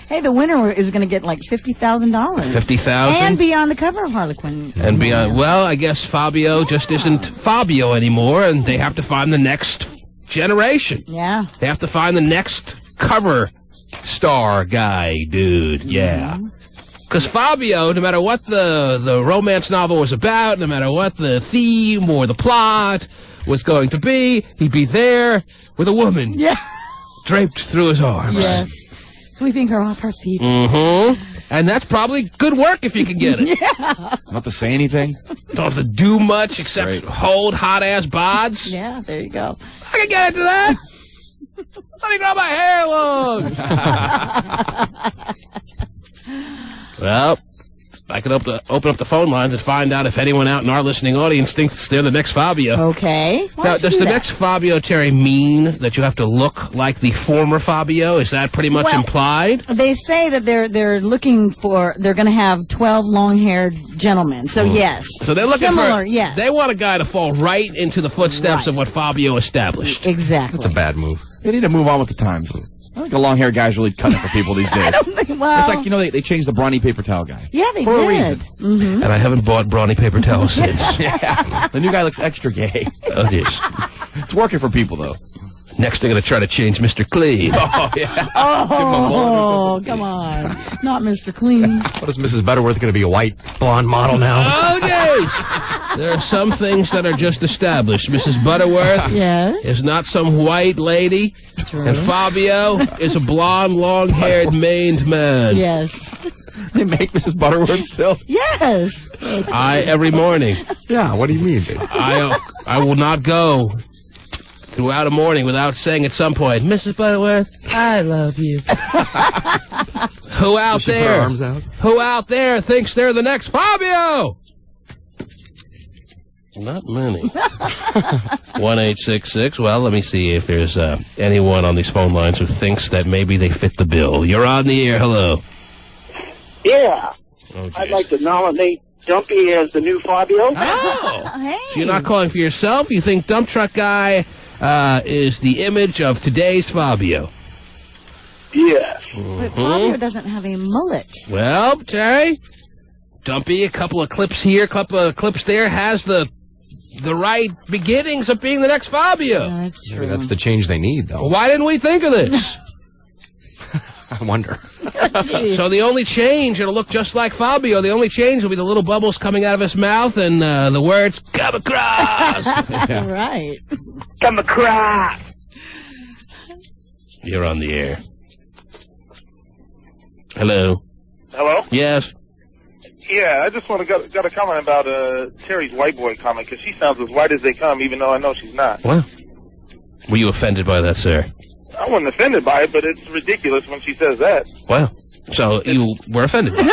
Hey, the winner is going to get like $50,000. $50,000? And be on the cover of Harlequin. And be on, well, I guess Fabio just isn't Fabio anymore, and they have to find the next generation. Yeah. They have to find the next cover star guy, dude. Yeah. Because Fabio, no matter what the romance novel was about, no matter what the theme or the plot was going to be, he'd be there with a woman. Yeah. Draped through his arms. Yes. Sweeping her off her feet. And that's probably good work if you can get it. Yeah. Not to say anything. Don't have to do much except hold hot-ass bods. Yeah, there you go. I can get into that. Let me grow my hair long. Well, I could open up the phone lines and find out if anyone out in our listening audience thinks they're the next Fabio. Okay. Now, does the next Fabio, Terry, mean that you have to look like the former Fabio? Is that pretty much implied? They say that they're looking for, they're going to have 12 long-haired gentlemen. So, yes. So they're looking Similar, for, yes. They want a guy to fall right into the footsteps of what Fabio established. Exactly. That's a bad move. They need to move on with the times. I think the long-haired guy's really cutting for people these days. I don't think, well... It's like, they changed the brawny paper towel guy. Yeah, they for did. a reason. And I haven't bought brawny paper towels since. Yeah. The new guy looks extra gay. Oh, jeez. It's working for people, though. Next, they're going to try to change Mr. Clean. Oh, yeah. Oh, come on. Not Mr. Clean. What is Mrs. Butterworth going to be, a white blonde model now? Oh, jeez. There are some things that are just established. Mrs. Butterworth is not some white lady. True. And Fabio is a blonde, long-haired, maned man. Yes. They make Mrs. Butterworth still? Yes. Every morning. Yeah, what do you mean, baby? I will not go throughout a morning without saying at some point, Mrs. Butterworth, I love you. Who out there? Put her arms out? Who out there thinks they're the next Fabio? Not many. 1-866. Well, let me see if there's anyone on these phone lines who thinks that maybe they fit the bill. You're on the air. Hello. Yeah. Oh, I'd like to nominate Dumpy as the new Fabio. Oh. Hey. So you're not calling for yourself? You think Dump Truck Guy is the image of today's Fabio? Yes. But Fabio doesn't have a mullet. Well, Terry, Dumpy, a couple of clips here, a couple of clips there, has the right beginnings of being the next Fabio. Yeah, that's true. Maybe that's the change they need, though. Well, why didn't we think of this? I wonder. So the only change, it'll look just like Fabio. The only change will be the little bubbles coming out of his mouth and the words, come across. Yeah. Right. Come across. You're on the air. Hello. Hello? Yes. Yeah, I just want to got a comment about Terry's white boy comment, because she sounds as white as they come, even though I know she's not. Well, were you offended by that, sir? I wasn't offended by it, but it's ridiculous when she says that. Well, so you were offended. No,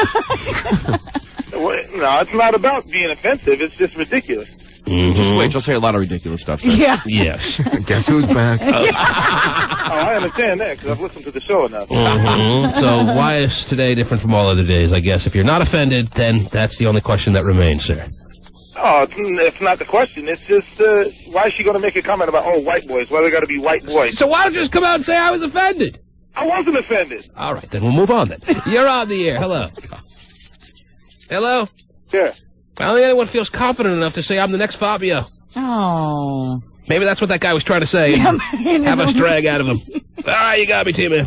it's not about being offensive. It's just ridiculous. Just wait, you'll say a lot of ridiculous stuff, sir. Yeah. Yes. Guess who's back? I understand that, because I've listened to the show enough. So why is today different from all other days, I guess? If you're not offended, then that's the only question that remains, sir. Oh, it's not the question. It's just, why is she going to make a comment about, oh, white boys? Why they got to be white boys? So why don't you just come out and say I was offended? I wasn't offended. All right, then we'll move on then. You're on the air. Hello. Hello? Yeah. I don't think anyone feels confident enough to say I'm the next Fabio. Oh. Maybe that's what that guy was trying to say. Have us drag out of him. All right, you got me, T-Man.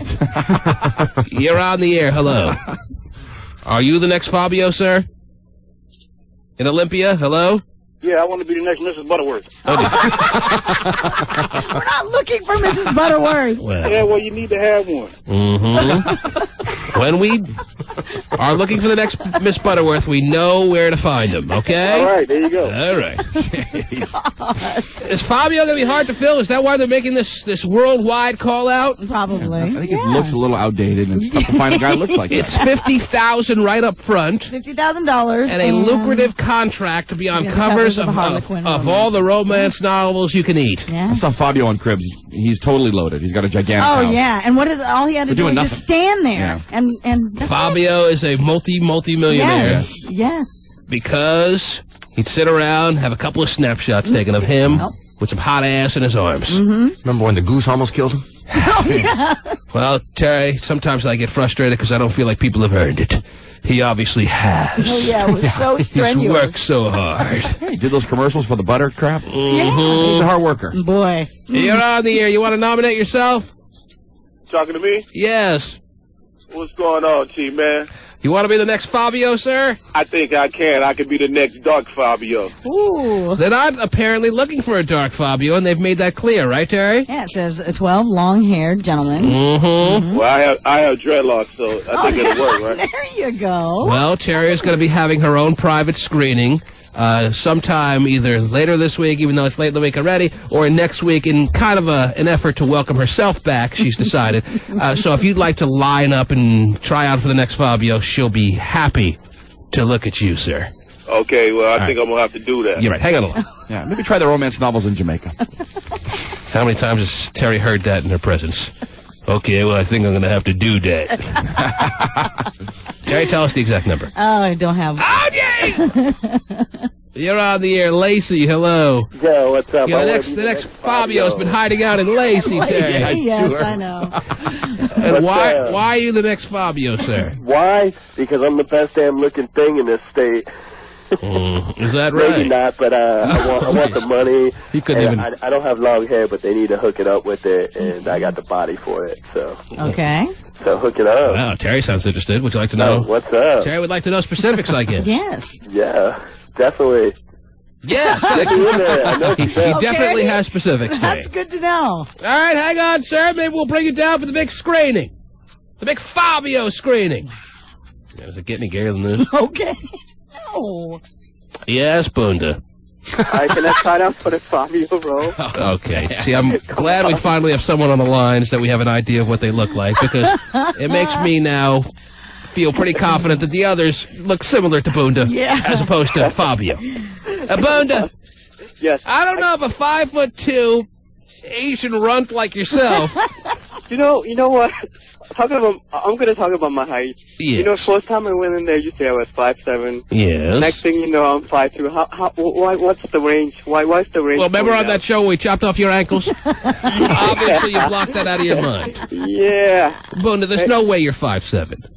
You're on the air. Hello. Are you the next Fabio, sir? In Olympia? Hello? Yeah, I want to be the next Mrs. Butterworth. We're not looking for Mrs. Butterworth. Well, you need to have one. Mm-hmm. When we are looking for the next Miss Butterworth, we know where to find them, okay? All right, there you go. All right. Is Fabio going to be hard to fill? Is that why they're making this worldwide call-out? Probably. I think his looks a little outdated, and it's tough to find a guy that looks like that. It's $50,000 right up front. $50,000. And a lucrative contract to be on covers of all the romance novels you can eat. Yeah. I saw Fabio on Cribs. He's totally loaded. He's got a gigantic house. Yeah. And all he had to do was just stand there. Yeah. And that's Fabio is a multi-millionaire. Yes. Because he'd sit around, have a couple of snapshots taken of him with some hot ass in his arms. Mm-hmm. Remember when the goose almost killed him? Oh, yeah. Well, Terry, sometimes I get frustrated because I don't feel like people have earned it. He obviously has. Oh, yeah, it was so strenuous. He's worked so hard. He did those commercials for the butter crap. Mm-hmm. He's a hard worker. Boy. You're on the air. You want to nominate yourself? Talking to me? Yes. What's going on, T-Man? You want to be the next Fabio, sir? I think I can. I could be the next Dark Fabio. Ooh. They're not apparently looking for a dark Fabio, and they've made that clear, right, Terry? Yeah, it says a 12 long-haired gentleman. Mm-hmm. Well, I have dreadlocks, so I think it'll work, right? There you go. Well, Terry is going to be having her own private screening sometime either later this week, even though it's late in the week already, or next week in kind of an effort to welcome herself back, she's decided. So if you'd like to line up and try out for the next Fabio, she'll be happy to look at you, sir. Okay, well, I think I'm going to have to do that. You're right. Hang on a line. Yeah, maybe try the romance novels in Jamaica. How many times has Terry heard that in her presence? Okay, well, I think I'm going to have to do that. Terry, tell us the exact number. Oh, I don't have... Oh, jeez! You're on the air. Lacey, hello. Yeah, what's up? Yeah, the next Fabio's been hiding out in Lacey, Terry. Yes, sure. I know. And why are you the next Fabio, sir? Why? Because I'm the best damn looking thing in this state. Is that right? Maybe not, but I want the money. He couldn't even... I don't have long hair, but they need to hook it up with it, and I got the body for it, so... Okay. So hook it up. Wow, Terry sounds interested. Would you like to know? What's up? Terry would like to know specifics, I guess. Yes. Yeah, definitely. Yes. He definitely has specifics, Terry. That's good to know. All right, hang on, sir. Maybe we'll bring you down for the big screening. The big Fabio screening. Does it get any gayer than this? Okay. No. Yes, Bunda. Can I sign up for the Fabio role? Okay. See, I'm glad we finally have someone on the lines that we have an idea of what they look like, because it makes me now feel pretty confident that the others look similar to Bunda as opposed to Fabio. Bunda. Yes. I don't know if a 5'2" Asian runt like yourself. You know what? I'm going to talk about my height. Yes. You know, first time I went in there, you say I was 5'7". Yes. Next thing you know, I'm 5'2". What's the range? Why's the range? Well, remember on that show where we chopped off your ankles? Obviously, you blocked that out of your mind. Yeah. Bunda, there's no way you're 5'7".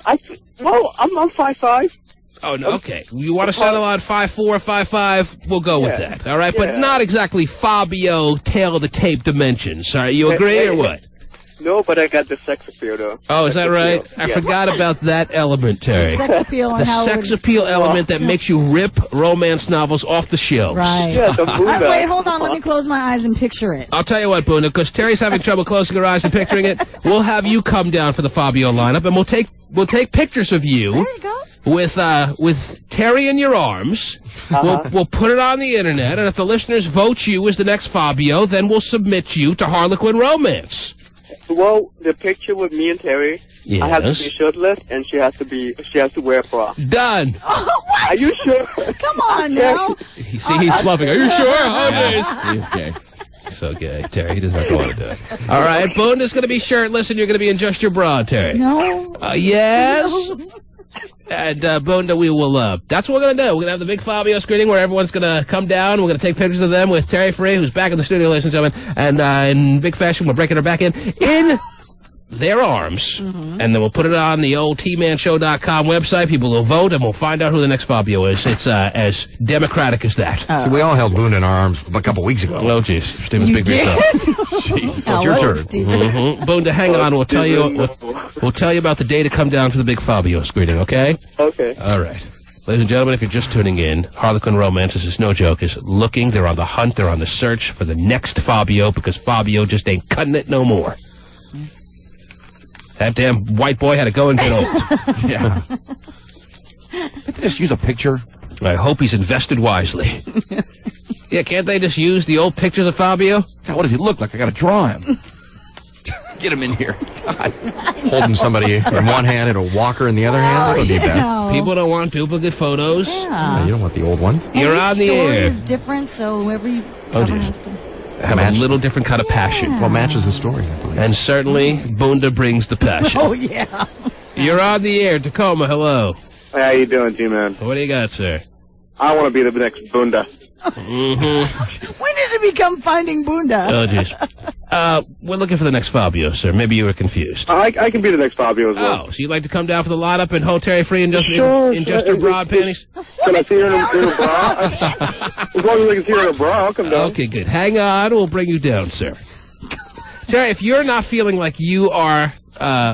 I'm 5'5". Oh, no, okay. You want to settle on 5'4", 5'5", we'll go with that, all right? But not exactly Fabio tail-of-the-tape dimensions, all right? You agree or what? No, but I got the sex appeal, though. Oh, is that right? I forgot about that element, Terry. Sex appeal and the how sex appeal element that makes you rip romance novels off the shelves. Right. Yeah, the Bunda. Wait, hold on. Let me close my eyes and picture it. I'll tell you what, Bunda, because Terry's having trouble closing her eyes and picturing it, we'll have you come down for the Fabio lineup, and we'll take pictures of you. There you go. With Terry in your arms. We'll put it on the internet, and if the listeners vote you as the next Fabio, then we'll submit you to Harlequin Romance. Well, the picture with me and Terry, yes. I have to be shirtless, and she has to wear a bra. Done. Oh, what? Are you sure? Come on now. See, he's bluffing. Are you sure? Oh, yeah. He is gay. So gay, Terry. He does not want to do it. All right, Bunda's going to be shirtless, and you're going to be in just your bra, Terry. No. Yes. No. And, Bunda, we will, that's what we're going to do. We're going to have the big Fabio screening where everyone's going to come down. We're going to take pictures of them with Terry Free, who's back in the studio, ladies and gentlemen. And, in big fashion, we're breaking her back in their arms. And then we'll put it on the old tmanshow.com website. People will vote, and we'll find out who the next Fabio is. It's, as democratic as that. So we all held Bunda in our arms a couple weeks ago. Oh, jeez. Stephen's big yourself. It's your turn. Bunda, hang on. We'll tell you about the day to come down for the big Fabio screening, okay? Okay. All right. Ladies and gentlemen, if you're just tuning in, Harlequin Romance, this is no joke, is looking. They're on the hunt. They're on the search for the next Fabio because Fabio just ain't cutting it no more. That damn white boy had to go and get old. Yeah. Can't they just use a picture? I hope he's invested wisely. Yeah, can't they just use the old pictures of Fabio? God, what does he look like? I gotta draw him. Get him in here. God. Holding somebody in one hand and a walker in the other hand? I don't need that. People don't want duplicate photos. Yeah. You don't want the old ones? You're and on each the story air. is different, so whoever you has to... Have a little different kind of passion. What matches the story, I believe. And certainly, Bunda brings the passion. Oh, yeah. You're on the air. Tacoma, hello. Hey, how you doing, G-Man? What do you got, sir? I want to be the next Bunda. When did it become Finding Bunda? Oh, jeez. We're looking for the next Fabio, sir. Maybe you were confused. I can be the next Fabio as well. Oh, so you'd like to come down for the lineup and hold Terry Free in just, Sure, in just her bra and panties? Can I see her in her bra? As long as I can see her in her bra, I'll come down. Okay, good. Hang on. We'll bring you down, sir. Terry, if you're not feeling like you are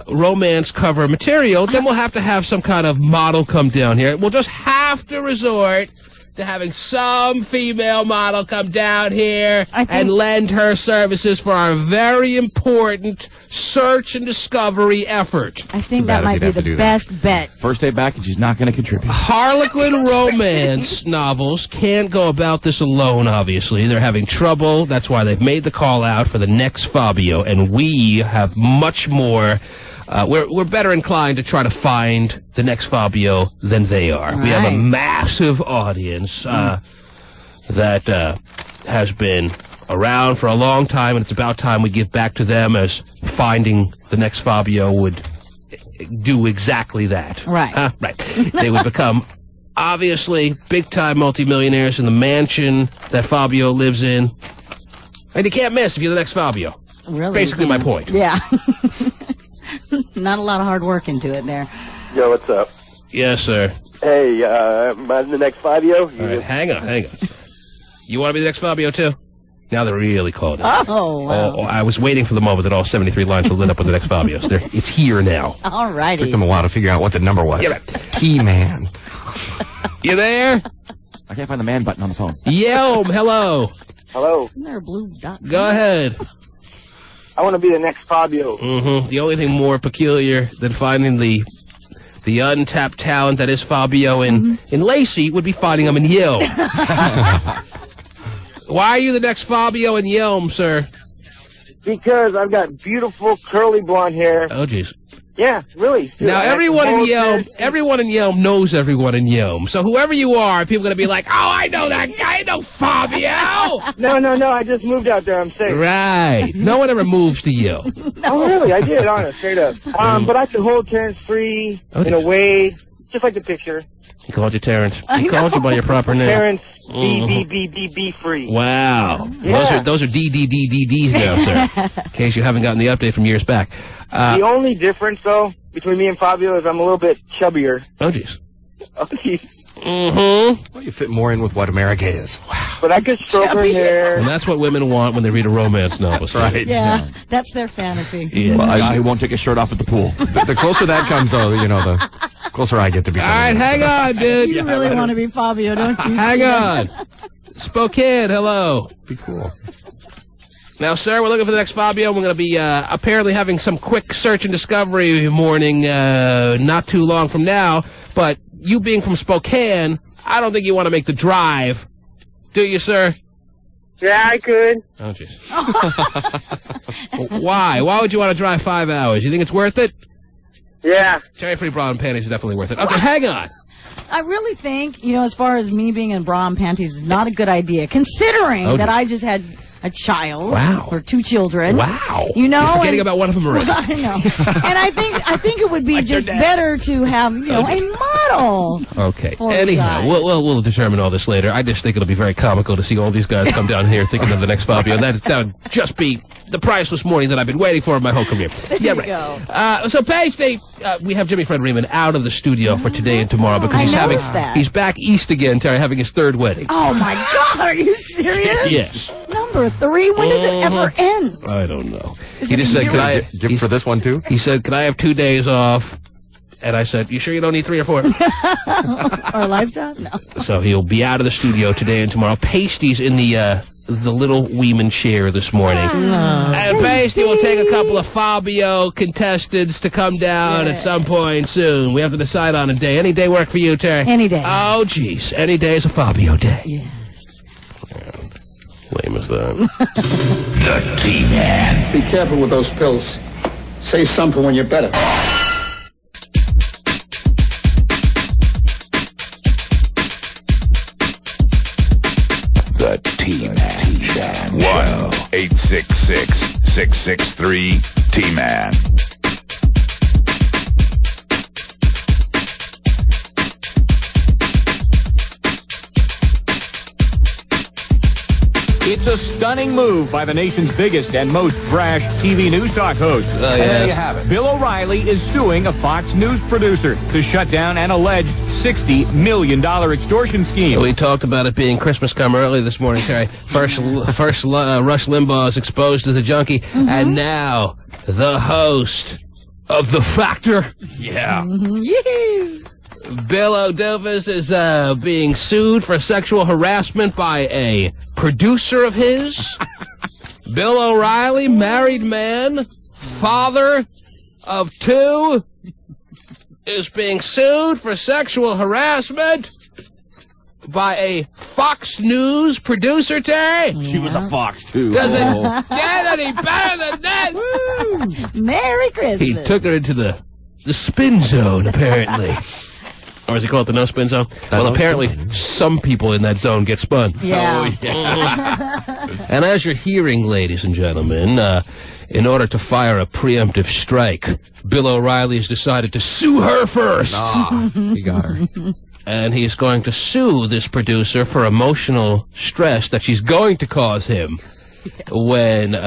romance cover material, then we'll have to have some kind of model come down here. We'll just have to resort to having some female model come down here and lend her services for our very important search and discovery effort. I think that might be the best bet. First day back, and she's not going to contribute. Harlequin romance novels can't go about this alone, obviously. They're having trouble. That's why they've made the call out for the next Fabio, and we have much more... we're better inclined to try to find the next Fabio than they are. We have a massive audience that has been around for a long time, and it's about time we give back to them as finding the next Fabio would do exactly that. Right. Right. They would become, obviously, big-time multimillionaires in the mansion that Fabio lives in. And you can't miss if you're the next Fabio. Really? Basically my point. Yeah. Not a lot of hard work into it there. Yo, what's up? Yes, sir. Hey, am I the next Fabio? All right, hang on. You want to be the next Fabio, too? Now they're really calling it. Oh, wow. Oh, I was waiting for the moment that all 73 lines were lit up with the next Fabios. It's here now. All righty. Took them a while to figure out what the number was. Yeah. T-Man. You there? I can't find the man button on the phone. Yelm, hello. Hello. Isn't there a blue dot? Go ahead. I want to be the next Fabio. The only thing more peculiar than finding the untapped talent that is Fabio in Lacey would be finding him in Yelm. Why are you the next Fabio in Yelm, sir? Because I've got beautiful curly blonde hair. Oh, jeez. Yeah, really. Now, everyone in Yelm knows everyone in Yelm. So whoever you are, people are going to be like, oh, I know that guy. I know Fabio. No. I just moved out there. I'm safe. Right. No one ever moves to Yelm. Oh, really? I did, honest, straight up. But I could hold Terrence Free in a way, just like the picture. He called you Terrence. He called you by your proper name. Terrence B Free. Wow. Yeah. Those are DDDDDs now, sir. In case you haven't gotten the update from years back. The only difference, though, between me and Fabio is I'm a little bit chubbier. Oh, jeez. Oh, geez. Well, you fit more in with what America is. Wow. But I could stroke her hair. And that's what women want when they read a romance novel. That's right. Yeah, that's their fantasy. Yeah. Well, a guy who won't take his shirt off at the pool. The closer that comes, though, the closer I get to becoming. All right, hang on, dude. You really want to be Fabio, don't you? Hang on. Spokane, hello. Be cool. Now, sir, we're looking for the next Fabio. We're going to be apparently having some quick search and discovery morning not too long from now. But you being from Spokane, I don't think you want to make the drive. Do you, sir? Yeah, I could. Oh, jeez. Why? Why would you want to drive 5 hours? You think it's worth it? Yeah. Terry Free bra and panties is definitely worth it. Okay, hang on. I really think, as far as me being in bra and panties is not a good idea, considering that I just had a child. Wow. Or 2 children. Wow. You know, you're forgetting about one of them already. I know. And I think it would be just better to have, you know, a model. Okay. For Anyhow, we'll determine all this later. I just think it'll be very comical to see all these guys come down here thinking of the next Fabio. That would just be the priceless morning that I've been waiting for my whole career. There you go. So Paige, we have Jimmy Fred Riemann out of the studio for today and tomorrow because he's back east again, Terry, having his 3rd wedding. Oh my God, are you serious? Yes. Number 3? When does it ever end? I don't know. He just said, "Can I give for this one too?" He said, "Can I have 2 days off?" And I said, "You sure you don't need 3 or 4?" Or a lifetime? No. So he'll be out of the studio today and tomorrow. Pasty's in the little Weeman chair this morning. And Pasty will take a couple of Fabio contestants to come down at some point soon. We have to decide on a day. Any day work for you, Terry? Any day. Oh, geez. Any day is a Fabio day. Yes. Lame as that. The T-Man. Be careful with those pills. Save some for when you're better. The T-Man. 1-866-663-T-Man. It's a stunning move by the nation's biggest and most brash TV news talk host. And there you have it. Bill O'Reilly is suing a Fox News producer to shut down an alleged $60 million extortion scheme. We talked about it being Christmas come early this morning, Terry. First Rush Limbaugh is exposed as a junkie, and now the host of The Factor. Yeah. Bill O'Doofus is being sued for sexual harassment by a producer of his. Bill O'Reilly, married man, father of 2, is being sued for sexual harassment by a Fox News producer, Terry. She was a fox, too. Does it get any better than that? Woo! Merry Christmas. He took her into the spin zone, apparently. Or is he called the no-spin zone? Well, apparently some people in that zone get spun. Yeah. Oh, yeah. And as you're hearing, ladies and gentlemen, in order to fire a preemptive strike, Bill O'Reilly has decided to sue her first. He got her. And he's going to sue this producer for emotional stress that she's going to cause him when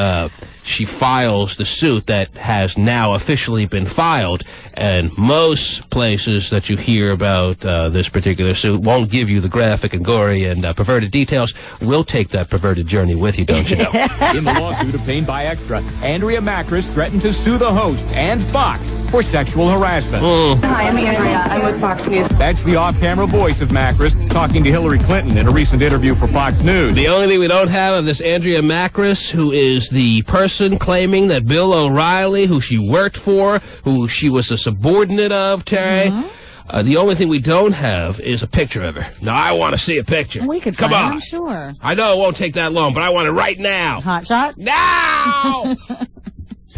she files the suit that has now officially been filed. And most places that you hear about this particular suit won't give you the graphic and gory and perverted details. We'll take that perverted journey with you, don't you know? In the lawsuit obtained by Extra, Andrea Macris threatened to sue the host and Fox for sexual harassment. Hi, I'm Andrea. I'm with Fox News. That's the off-camera voice of Macris talking to Hillary Clinton in a recent interview for Fox News. The only thing we don't have of this Andrea Macris, who is the person claiming that Bill O'Reilly, who she worked for, who she was a subordinate of, Terry, the only thing we don't have is a picture of her. Now, I want to see a picture. We could Come find on. it, I'm sure. I know it won't take that long, but I want it right now. Hot shot? Now!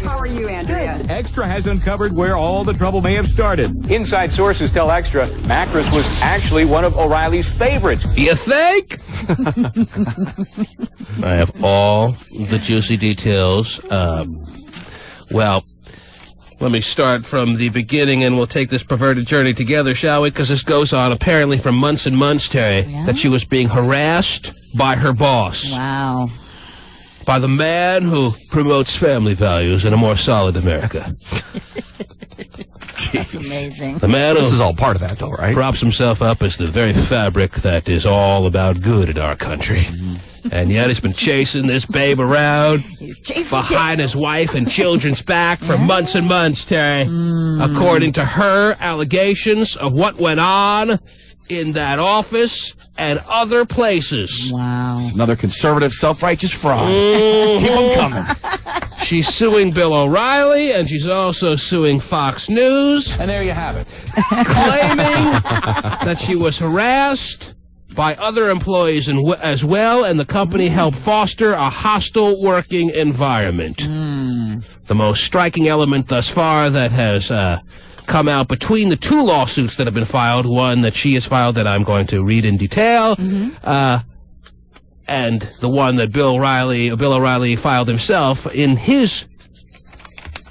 How are you, Andrea? Extra has uncovered where all the trouble may have started. Inside sources tell Extra Macris was actually one of O'Reilly's favorites. You think? I have all the juicy details. Well, let me start from the beginning, and we'll take this perverted journey together, shall we? Because this goes on apparently for months and months, Terry, that she was being harassed by her boss. Wow. By the man who promotes family values in a more solid America. That's amazing. The man This who is all part of that, though, right? props himself up as the very fabric that is all about good in our country. And yet he's been chasing this babe around behind his wife and children's back for months and months, Terry. According to her allegations of what went on in that office and other places. Wow. It's another conservative, self-righteous fraud. Keep them coming. She's suing Bill O'Reilly, and she's also suing Fox News. And there you have it. Claiming that she was harassed by other employees as well, and the company helped foster a hostile working environment. The most striking element thus far that has come out between the 2 lawsuits that have been filed, one that she has filed that I'm going to read in detail, and the one that Bill O'Reilly filed himself in his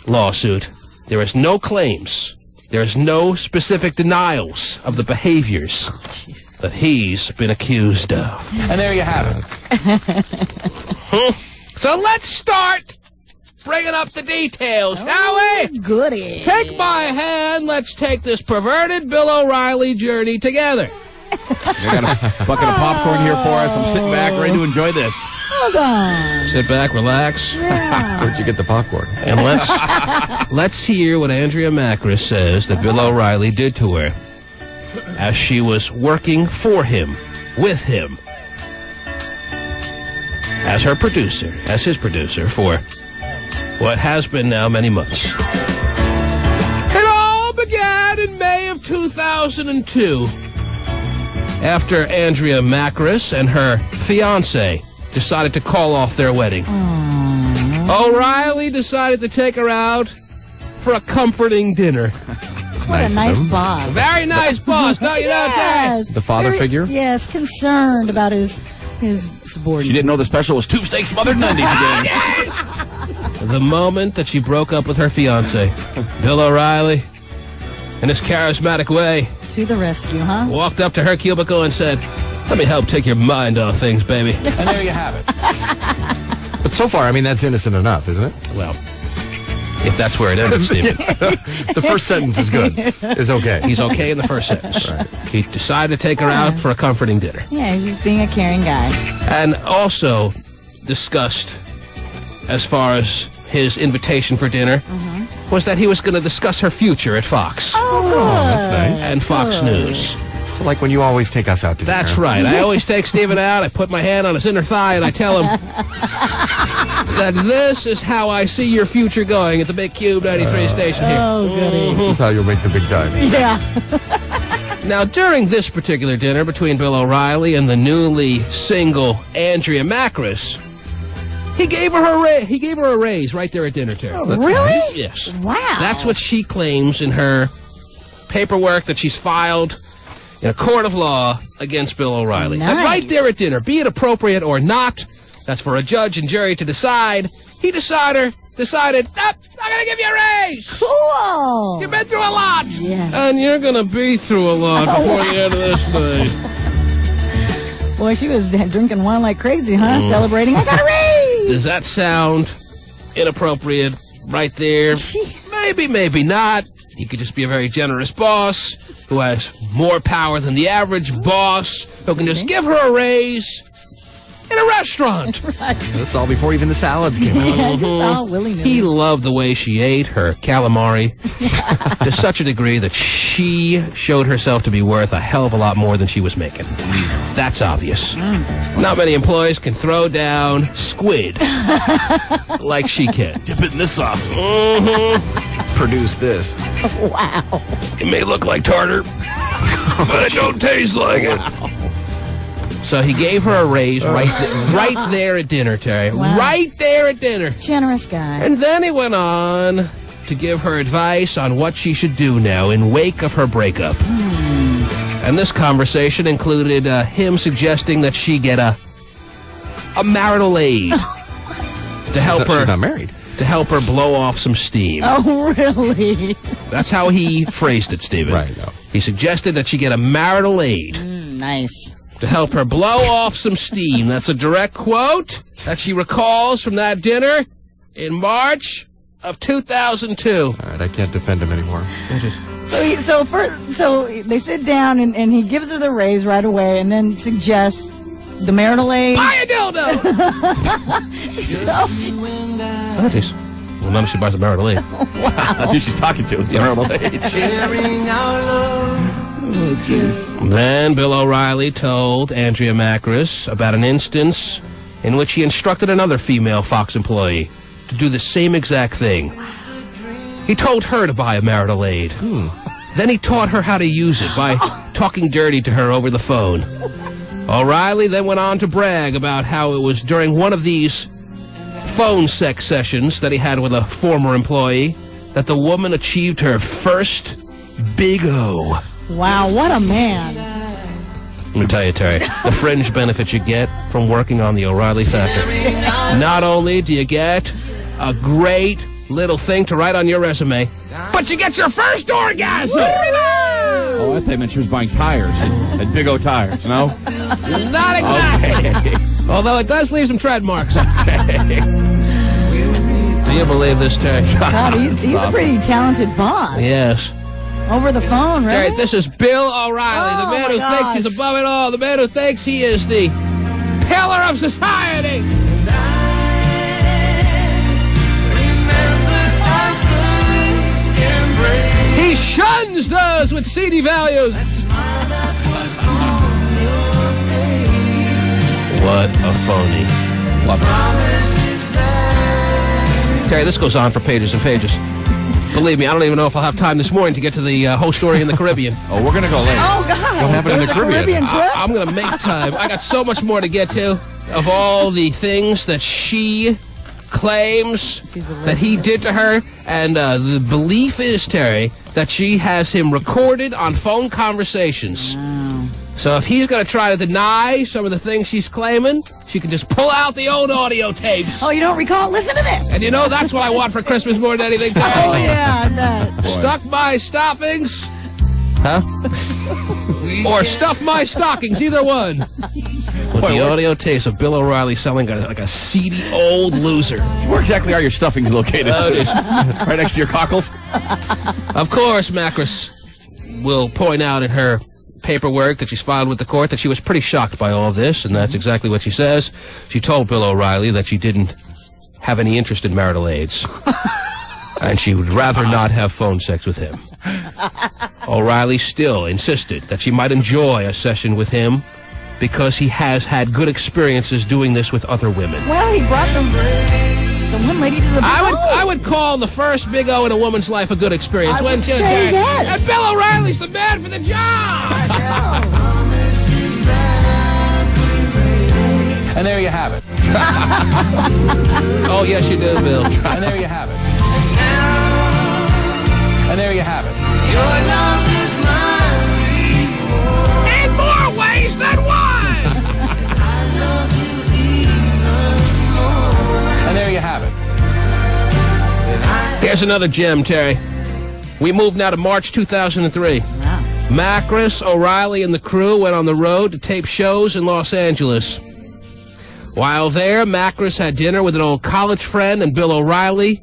lawsuit, there is no claims. There is no specific denials of the behaviors that he's been accused of. And there you have it. So let's start bringing up the details, shall we? Goody. Take my hand. Let's take this perverted Bill O'Reilly journey together. I got a bucket of popcorn here for us. I'm sitting back, ready to enjoy this. Hold on. Sit back, relax. Yeah. Where'd you get the popcorn? And let's hear what Andrea Macris says that Bill O'Reilly did to her as she was working for him, with him, as his producer for what has been now many months. It all began in May of 2002 after Andrea Macris and her fiancé decided to call off their wedding. O'Reilly decided to take her out for a comforting dinner. What a nice boss. Very nice boss, don't you know, Terry? The father figure? Yes, concerned about his subordinate. She didn't know the special was 2 steaks smothered in undies again. The moment that she broke up with her fiancé, Bill O'Reilly, in his charismatic way, to the rescue, huh? Walked up to her cubicle and said, "Let me help take your mind off things, baby." And there you have it. But so far, I mean, that's innocent enough, isn't it? Well, if that's where it ended, Stephen. The first sentence is good. Is okay. He's okay in the first sentence. Right. He decided to take her out for a comforting dinner. Yeah, he's being a caring guy. And also discussed, as far as his invitation for dinner, was that he was going to discuss her future at Fox. Oh, good. That's nice. And Fox News. It's like when you always take us out to dinner. That's right. I always take Stephen out, I put my hand on his inner thigh, and I tell him that this is how I see your future going at the big KUBE 93 station here. Oh, goody. This is how you'll make the big time. Yeah. Now, during this particular dinner between Bill O'Reilly and the newly single Andrea Macris, he gave her a raise right there at dinner, Terry. Oh, really? Nice. Yes. Wow. That's what she claims in her paperwork that she's filed in a court of law against Bill O'Reilly. Nice. And right there at dinner, be it appropriate or not, that's for a judge and jury to decide. He decided, nope, I'm going to give you a raise. Cool. You've been through a lot. Yeah. And you're going to be through a lot before the end of this thing. Boy, she was drinking wine like crazy, huh? Celebrating. I got a raise. Does that sound inappropriate right there? Maybe, maybe not. He could just be a very generous boss who has more power than the average boss who can just give her a raise in a restaurant. Right. This all before even the salads came out. Yeah, just all willy-nilly. He loved the way she ate her calamari to such a degree that she showed herself to be worth a hell of a lot more than she was making. That's obvious. Not many employees can throw down squid like she can. Dip it in this sauce. Produce this. Wow. It may look like tartar, but it don't taste like it. So he gave her a raise right there at dinner, Terry. Wow. Right there at dinner. Generous guy. And then he went on to give her advice on what she should do now in wake of her breakup. And this conversation included him suggesting that she get a marital aid to help her. She's not married. To help her blow off some steam. Oh, really? That's how he phrased it, Stephen. Right. No. He suggested that she get a marital aid. Nice. To help her blow off some steam. That's a direct quote that she recalls from that dinner in March of 2002. All right, I can't defend him anymore. So they sit down and he gives her the raise right away and then suggests the marital aid. Buy a dildo! Oh, geez. Well, none of she buys a marital aid. Wow. That's who she's talking to. The marital aid. Then Bill O'Reilly told Andrea Macris about an instance in which he instructed another female Fox employee to do the same exact thing. He told her to buy a marital aid. Then he taught her how to use it by talking dirty to her over the phone. O'Reilly then went on to brag about how it was during one of these phone sex sessions that he had with a former employee that the woman achieved her first big O. Wow, what a man. Let me tell you, Terry, the fringe benefits you get from working on the O'Reilly Factor. Not only do you get a great little thing to write on your resume, but you get your first orgasm! Oh, I thought you meant she was buying tires at Big O Tires, no? Not exactly. Okay. Although it does leave some tread marks. Do you believe this, Terry? God, he's a pretty talented boss. Yes. Over the phone, right? Terry, this is Bill O'Reilly, the man who thinks he's above it all, the man who thinks he is the pillar of society. He shuns those with seedy values. What a phony. Love it. Terry, this goes on for pages and pages. Believe me, I don't even know if I'll have time this morning to get to the whole story in the Caribbean. Oh, we're going to go later. Oh, God. What happened in the Caribbean? I'm going to make time. I got so much more to get to of all the things that she claims that he did to her. And the belief is, Terry, that she has him recorded on phone conversations. Wow. So if he's going to try to deny some of the things she's claiming, she can just pull out the old audio tapes. Oh, you don't recall? Listen to this. And you know that's what I want for Christmas more than anything, Terry. Oh, yeah, I bet. Stuck my stockings. Huh? Or stuff my stockings, either one. With the audio tapes of Bill O'Reilly selling like a seedy old loser. Where exactly are your stuffings located? Right next to your cockles? Of course, Macris will point out in her paperwork that she's filed with the court that she was pretty shocked by all of this, and that's exactly what she says. She told Bill O'Reilly that she didn't have any interest in marital aids, and she would rather not have phone sex with him. O'Reilly still insisted that she might enjoy a session with him because he has had good experiences doing this with other women. Well, he brought the one lady to the Big O. I would call the first Big O in a woman's life a good experience. I would say yes. And Bill O'Reilly's the man for the job. And there you have it. Oh, yes, you do, Bill. And there you have it. And there you have it. Your love is my reward. In more ways than one. I love you even more. And there you have it. Here's another gem, Terry. We moved now to March 2003. Wow. Macris, O'Reilly, and the crew went on the road to tape shows in Los Angeles. While there, Macris had dinner with an old college friend, and Bill O'Reilly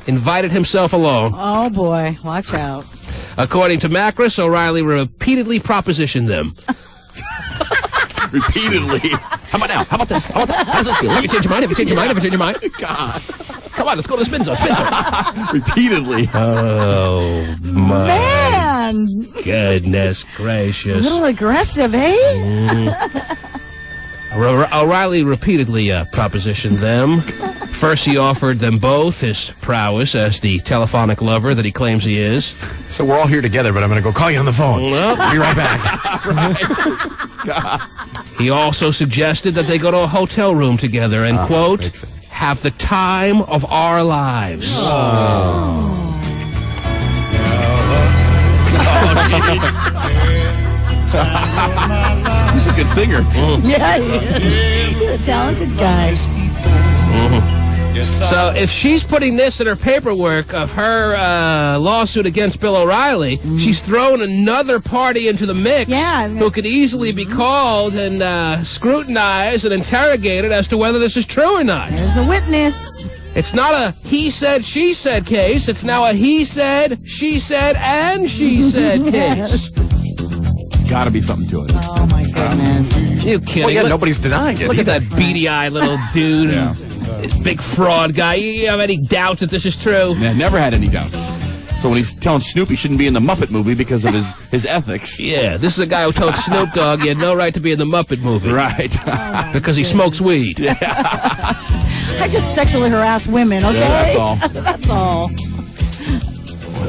invited himself along. Oh, boy. Watch out. According to Macris, O'Reilly repeatedly propositioned them. Repeatedly? How about now? How about this? How about that? How does this feel? Have you changed your mind? Have you changed your mind? Have you changed your mind? God. Come on, let's go to the spin zone. Spin zone. Repeatedly. Oh, my Man. goodness A gracious. little aggressive, eh? O'Reilly repeatedly propositioned them. First, he offered them both his prowess as the telephonic lover that he claims he is. So we're all here together, but I'm going to go call you on the phone. Well, be right back. He also suggested that they go to a hotel room together and, quote, have the time of our lives. He's a good singer. Yeah, he is. He's a talented guy. So if she's putting this in her paperwork of her lawsuit against Bill O'Reilly, she's thrown another party into the mix who could easily be called and scrutinized and interrogated as to whether this is true or not. There's a witness. It's not a he said, she said case. It's now a he said, she said, and she said case. Gotta be something to it. Oh, my goodness. You kidding? Well, yeah, nobody's denying it. Look at that beady-eyed little dude. Yeah. Big fraud guy. You have any doubts that this is true? Yeah, never had any doubts. So when he's telling Snoop he shouldn't be in the Muppet movie because of his ethics. Yeah, this is a guy who told Snoop Dogg he had no right to be in the Muppet movie. Right. Because he smokes weed. Yeah. I just sexually harass women, okay? Yeah, that's all. That's all.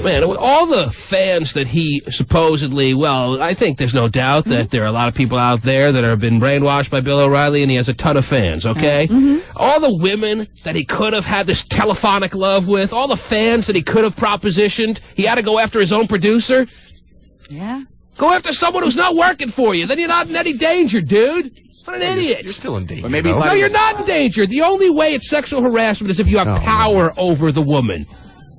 Man, with all the fans that he supposedly, well, I think there's no doubt that there are a lot of people out there that have been brainwashed by Bill O'Reilly, and he has a ton of fans, okay? All the women that he could have had this telephonic love with, all the fans that he could have propositioned, he had to go after his own producer. Yeah. Go after someone who's not working for you. Then you're not in any danger, dude. What an idiot. You're still in danger. But maybe No, you're not in danger. The only way it's sexual harassment is if you have power over the woman.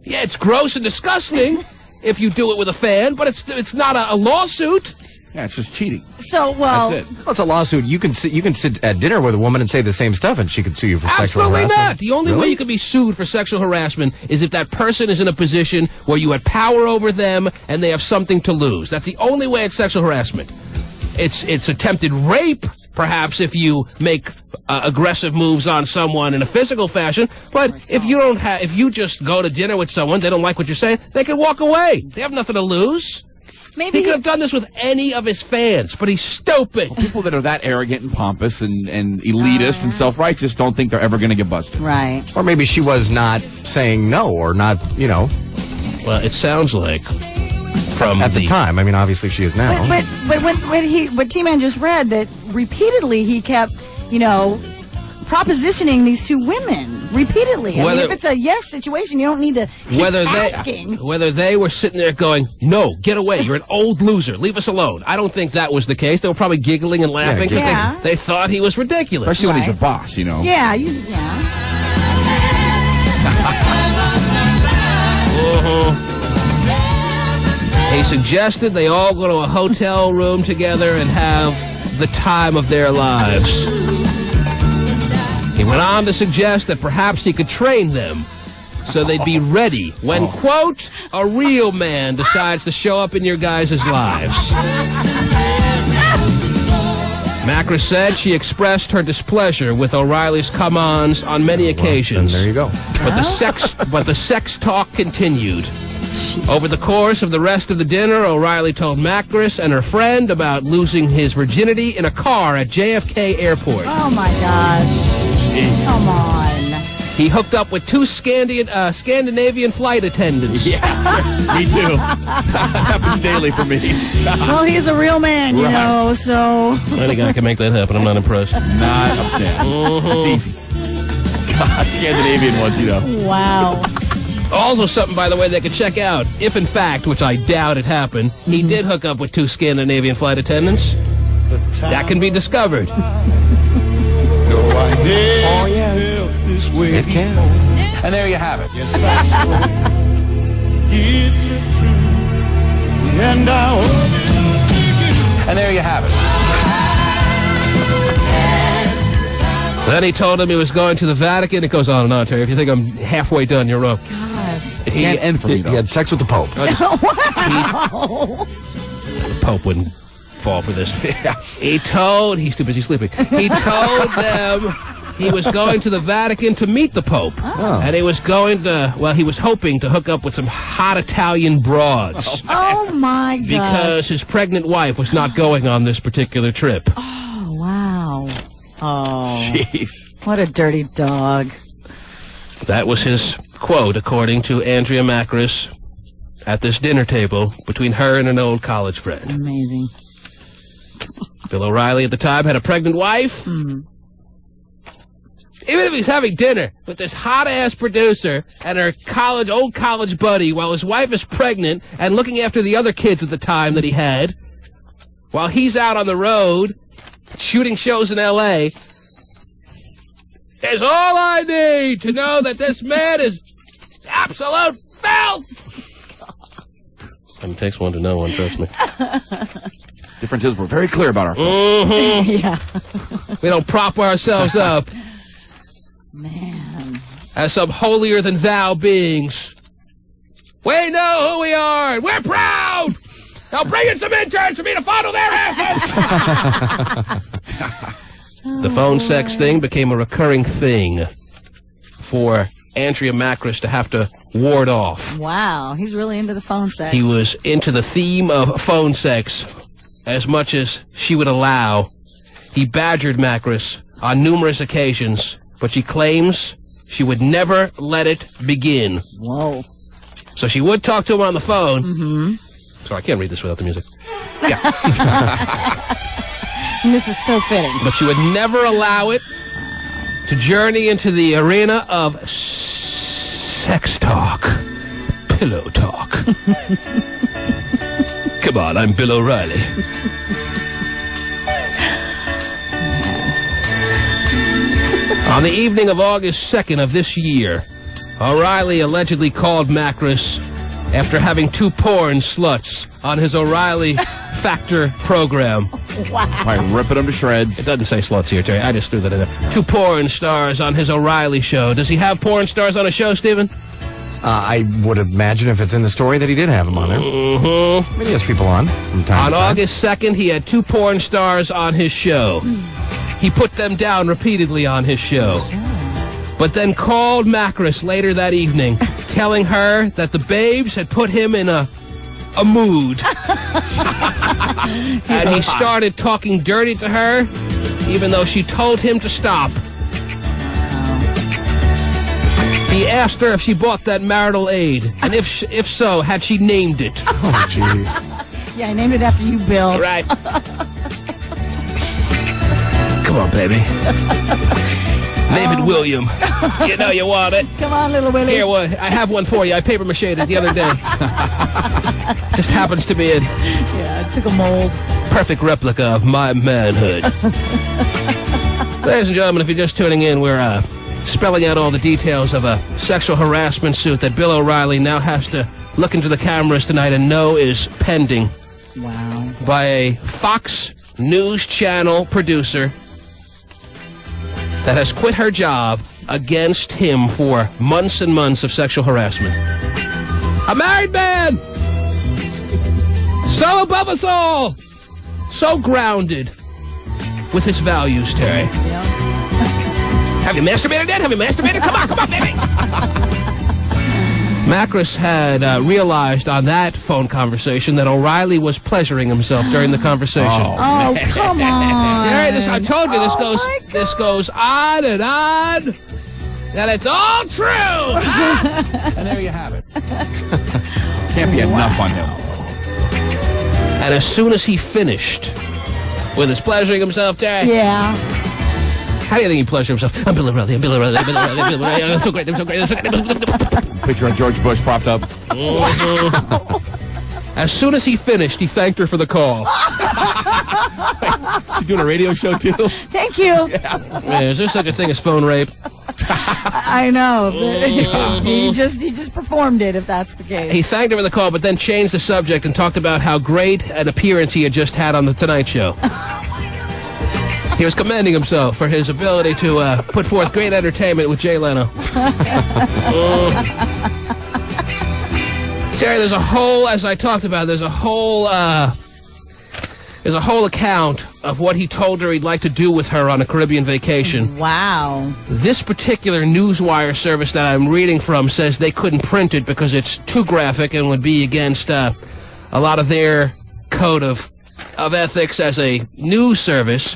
Yeah, it's gross and disgusting if you do it with a fan, but it's not a lawsuit. Yeah, it's just cheating. So, well... That's it. Well, it's a lawsuit. You can sit at dinner with a woman and say the same stuff, and she could sue you for sexual harassment. Absolutely not. The only way you can be sued for sexual harassment is if that person is in a position where you had power over them and they have something to lose. That's the only way it's sexual harassment. It's attempted rape, perhaps, if you make aggressive moves on someone in a physical fashion. But if you just go to dinner with someone, they don't like what you're saying, they can walk away. They have nothing to lose. Maybe he could have done this with any of his fans, but he's stupid. Well, people that are that arrogant and pompous and elitist and self-righteous don't think they're ever going to get busted. Right. Or maybe she was not saying no, or not, Well, it sounds like from at the time. I mean, obviously she is now. But what T-Man just read, that repeatedly he kept, propositioning these two women repeatedly. I mean, if it's a yes situation, you don't need to keep asking. Whether they were sitting there going, no, get away, you're an old loser, leave us alone. I don't think that was the case. They were probably giggling and laughing because they thought he was ridiculous. Especially when he's your boss, Yeah, He suggested they all go to a hotel room together and have the time of their lives. He went on to suggest that perhaps he could train them so they'd be ready when, quote, a real man decides to show up in your guys' lives. Macra said she expressed her displeasure with O'Reilly's come-ons on many occasions. There you go. But the sex talk continued. Over the course of the rest of the dinner, O'Reilly told Macris and her friend about losing his virginity in a car at JFK Airport. Oh, my gosh. Come on. He hooked up with two Scandinavian flight attendants. Yeah, me too. That happens daily for me. Well, he's a real man, so... Any guy can make that happen. I'm not impressed. Not up there. It's easy. God, Scandinavian ones, Wow. Also something, by the way, they could check out, if in fact, which I doubt it happened, he did hook up with two Scandinavian flight attendants. That can be discovered. Oh, yes. It can. And there you have it. Yes, I swear it's a truth. And there you have it. Then he told him he was going to the Vatican. It goes on and on, Terry. If you think I'm halfway done, you're wrong. Gosh. It can't end for me, though. He had sex with the Pope. Wow. The Pope wouldn't fall for this. He's too busy sleeping. He told them he was going to the Vatican to meet the Pope. Oh. And he was he was hoping to hook up with some hot Italian broads. Oh, my God. Because his pregnant wife was not going on this particular trip. Oh, wow. Oh. Jeez. What a dirty dog. That was his quote, according to Andrea Macris, at this dinner table between her and an old college friend. Amazing. Bill O'Reilly at the time had a pregnant wife. Mm-hmm. Even if he's having dinner with this hot-ass producer and her old college buddy while his wife is pregnant and looking after the other kids at the time that he had, while he's out on the road shooting shows in L.A., is all I need to know that this man is absolute filth. It takes one to know one, trust me. Difference is we're very clear about our film. Mm-hmm. Yeah. We don't prop ourselves up. Man. As some holier-than-thou beings. We know who we are, and we're proud! Now bring in some interns for me to fondle their asses! The phone sex thing became a recurring thing for Andrea Macris to have to ward off. Wow, he's really into the phone sex. He was into the theme of phone sex as much as she would allow. He badgered Macris on numerous occasions, but she claims she would never let it begin. Whoa. So she would talk to him on the phone. Mm-hmm. Sorry, I can't read this without the music. Yeah. And this is so fitting. But she would never allow it to journey into the arena of sex talk, pillow talk. Come on, I'm Bill O'Reilly. On the evening of August 2nd of this year, O'Reilly allegedly called Macris after having 2 porn sluts on his O'Reilly Factor program. Wow. By ripping them to shreds. It doesn't say sluts here, Terry. I just threw that in there. 2 porn stars on his O'Reilly show. Does he have porn stars on a show, Stephen? I would imagine if it's in the story that he did have them on there. Mm-hmm. I mean, he has people on from time to time. On August 2nd, he had 2 porn stars on his show. He put them down repeatedly on his show. But then called Macris later that evening, telling her that the babes had put him in a mood. And he started talking dirty to her, even though she told him to stop. He asked her if she bought that marital aid, and if so, had she named it. Oh, jeez. Yeah, I named it after you, Bill. Right. Come on, baby. Name it William. You know you want it. Come on, little Willie. Here, I have one for you. I paper mache'd it the other day. Just happens to be a it took a mold. Perfect replica of my manhood. Ladies and gentlemen, if you're just tuning in, we're spelling out all the details of a sexual harassment suit that Bill O'Reilly now has to look into the cameras tonight and know is pending. Wow. By a Fox News Channel producer that has quit her job against him for months and months of sexual harassment. A married man! So above us all! So grounded with his values, Terry. Yeah. Have you masturbated yet? Have you masturbated? Come on, baby! Macris had realized on that phone conversation that O'Reilly was pleasuring himself during the conversation. Oh, come on. Terry, I told you this goes on and on. That it's all true. And there you have it. Can't be enough on him. And as soon as he finished with his pleasuring himself, Terry. Yeah. How do you think he pleasured himself? I'm Bill O'Reilly. I'm Bill O'Reilly. I'm Bill O'Reilly. I'm Bill O'Reilly. I'm so great. I'm so great. I'm so great. Picture of George Bush propped up. As soon as he finished, he thanked her for the call. She's doing a radio show, too? Thank you. Yeah, is there such a thing as phone rape? I know. He just performed it, if that's the case. He thanked her for the call, but then changed the subject and talked about how great an appearance he had just had on The Tonight Show. He was commending himself for his ability to put forth great entertainment with Jay Leno. Terry, there's a whole, as I talked about, there's a whole account of what he told her he'd like to do with her on a Caribbean vacation. Wow. This particular newswire service that I'm reading from says they couldn't print it because it's too graphic and would be against a lot of their code of ethics as a news service.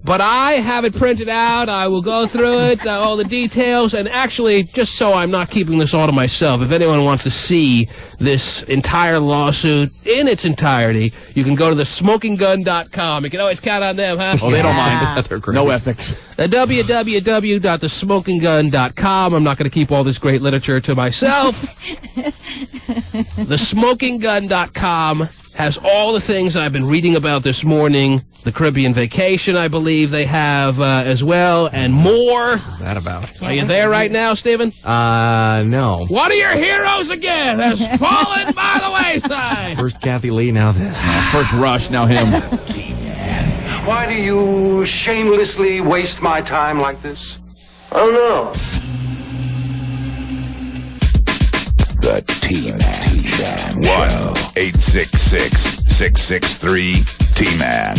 But I have it printed out. I will go through it, all the details, and actually, just so I'm not keeping this all to myself, if anyone wants to see this entire lawsuit in its entirety, you can go to thesmokinggun.com. You can always count on them, huh? Oh, they don't mind. They're great. No ethics. www.thesmokinggun.com. I'm not going to keep all this great literature to myself. Thesmokinggun.com has all the things that I've been reading about this morning. The Caribbean vacation, I believe they have as well, and more. What's that about? Are you there right now, Stephen? No. One of your heroes again has fallen by the wayside. First Kathy Lee, now this. First Rush, now him. Why do you shamelessly waste my time like this? Oh, no. The T-Man. 1-866-663-T-Man.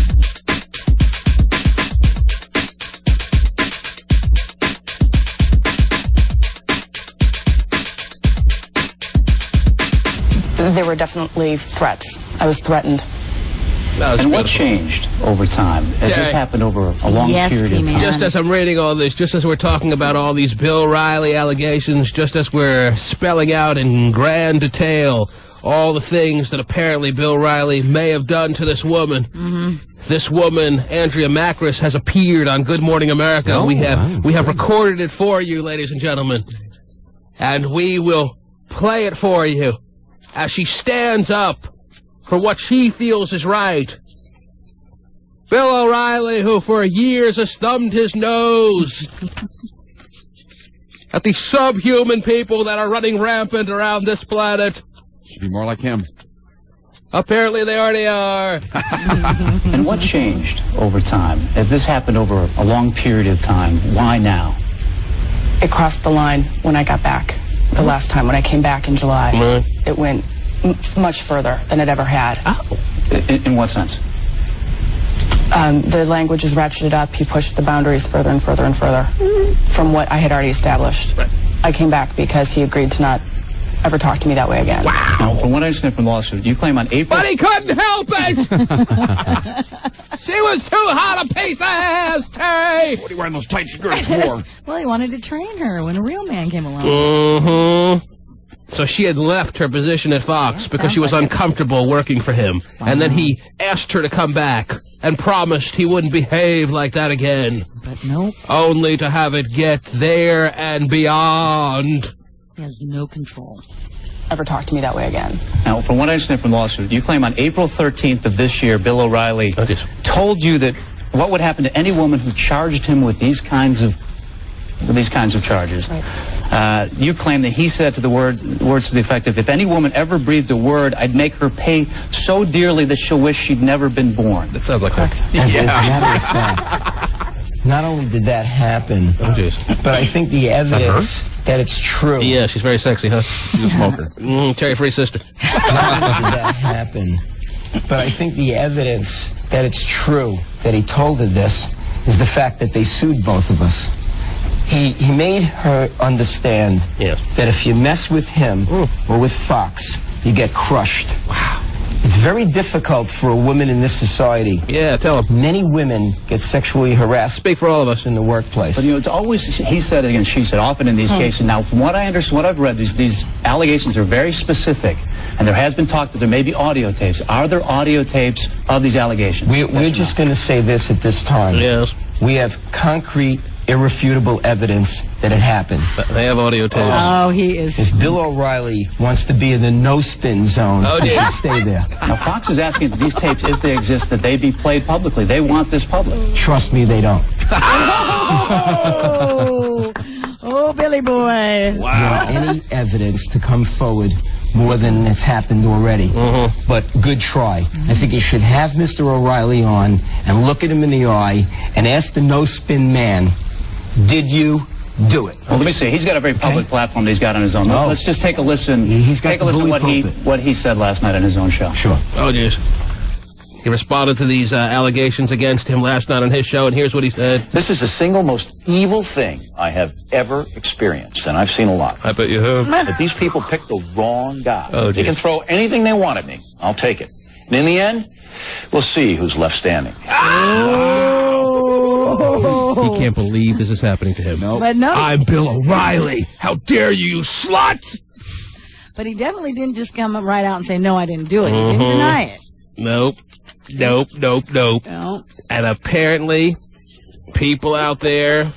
There were definitely threats. I was threatened. And what changed over time? It just happened over a long period of time. Just as I'm reading all this, just as we're talking about all these Bill O'Reilly allegations, just as we're spelling out in grand detail all the things that apparently Bill O'Reilly may have done to this woman. This woman, Andrea Macris, has appeared on Good Morning America. Oh, we have recorded it for you, ladies and gentlemen. And we will play it for you as she stands up for what she feels is right. Bill O'Reilly, who for years has thumbed his nose at the subhuman people that are running rampant around this planet. Should be more like him. Apparently they already are. And what changed over time? If this happened over a long period of time, why now? It crossed the line when I got back. The last time when I came back in July. It went much further than it ever had. In what sense? The language is ratcheted up. He pushed the boundaries further and further and further from what I had already established. I came back because he agreed to not ever talk to me that way again. Wow. Now, from what I understand from the lawsuit, you claim on April... But he couldn't help it! She was too hot a piece of ass, Terry! What are you wearing those tight skirts for? Well, he wanted to train her when a real man came along. Mm-hmm. So she had left her position at Fox because she was uncomfortable working for him. Wow. And then he asked her to come back and promised he wouldn't behave like that again. But nope. Only to have it get there and beyond. He has no control. Ever talk to me that way again. Now, from what I understand from the lawsuit, you claim on April 13th of this year, Bill O'Reilly told you that what would happen to any woman who charged him with these kinds of charges. Right. You claim that he said to the words to the effect of, if any woman ever breathed a word, I'd make her pay so dearly that she'll wish she'd never been born. That sounds like correct. As a matter of fact, not only did that happen, but I think the evidence that it's true. Yeah, she's very sexy, huh? She's a smoker. Terry Free's sister. Not only did that happen, but I think the evidence that it's true that he told her this is the fact that they sued both of us. He made her understand that if you mess with him or with Fox, you get crushed. Wow. It's very difficult for a woman in this society. Yeah, tell him. Many women get sexually harassed. Speak for all of us in the workplace. But you know, it's always he said against she said. Often in these cases, now from what I understand, what I've read, these allegations are very specific, and there has been talk that there may be audio tapes. Are there audio tapes of these allegations? We're just going to say this at this time. Yes. We have concrete, irrefutable evidence that it happened. They have audio tapes. Oh, he is. If Bill O'Reilly wants to be in the no-spin zone, he can stay there. Now, Fox is asking that these tapes, if they exist, that they be played publicly. They want this public. Trust me, they don't. Oh, Billy boy. Wow. Any evidence to come forward more than it's happened already. But good try. I think you should have Mr. O'Reilly on and look at him in the eye and ask the no-spin man, did you do it? Well, let me see. He's got a very public platform that he's got on his own. Let's just take a listen. Take a listen to what he said last night on his own show. Sure. Oh, jeez. He responded to these allegations against him last night on his show, and here's what he said. This is the single most evil thing I have ever experienced, and I've seen a lot. I bet you have. That these people picked the wrong guy. Oh, they can throw anything they want at me. I'll take it. And in the end, we'll see who's left standing. He can't believe this is happening to him. But no. I'm Bill O'Reilly. How dare you, you slut! But he definitely didn't just come up right out and say, no, I didn't do it. He didn't deny it. Nope. And apparently, people out there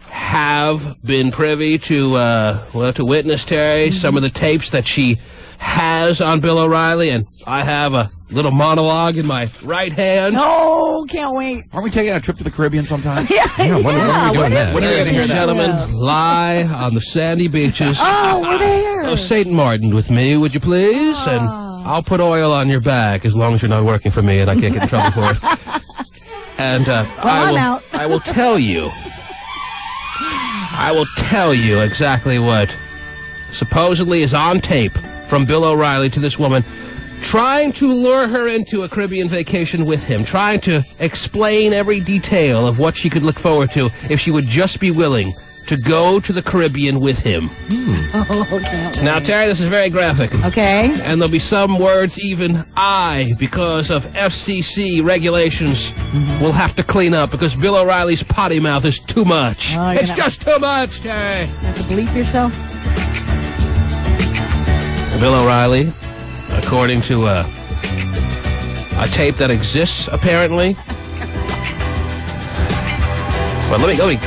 have been privy to, to witness, Terry, some of the tapes that she has on Bill O'Reilly, and I have a little monologue in my right hand. Oh, can't wait. Aren't we taking a trip to the Caribbean sometime? When are we doing that? Ladies and gentlemen, lie on the sandy beaches. Oh, we're there. Oh, St. Martin with me, would you please? And I'll put oil on your back as long as you're not working for me and I can't get in trouble for it. And I will tell you exactly what supposedly is on tape from Bill O'Reilly to this woman, trying to lure her into a Caribbean vacation with him, trying to explain every detail of what she could look forward to if she would just be willing to go to the Caribbean with him. Oh, can't wait. Now, Terry, this is very graphic. Okay. And there'll be some words even I, because of FCC regulations, will have to clean up because Bill O'Reilly's potty mouth is too much. Oh, it's just too much, Terry. You have to bleep yourself? Bill O'Reilly, according to a tape that exists, apparently. Well, let me.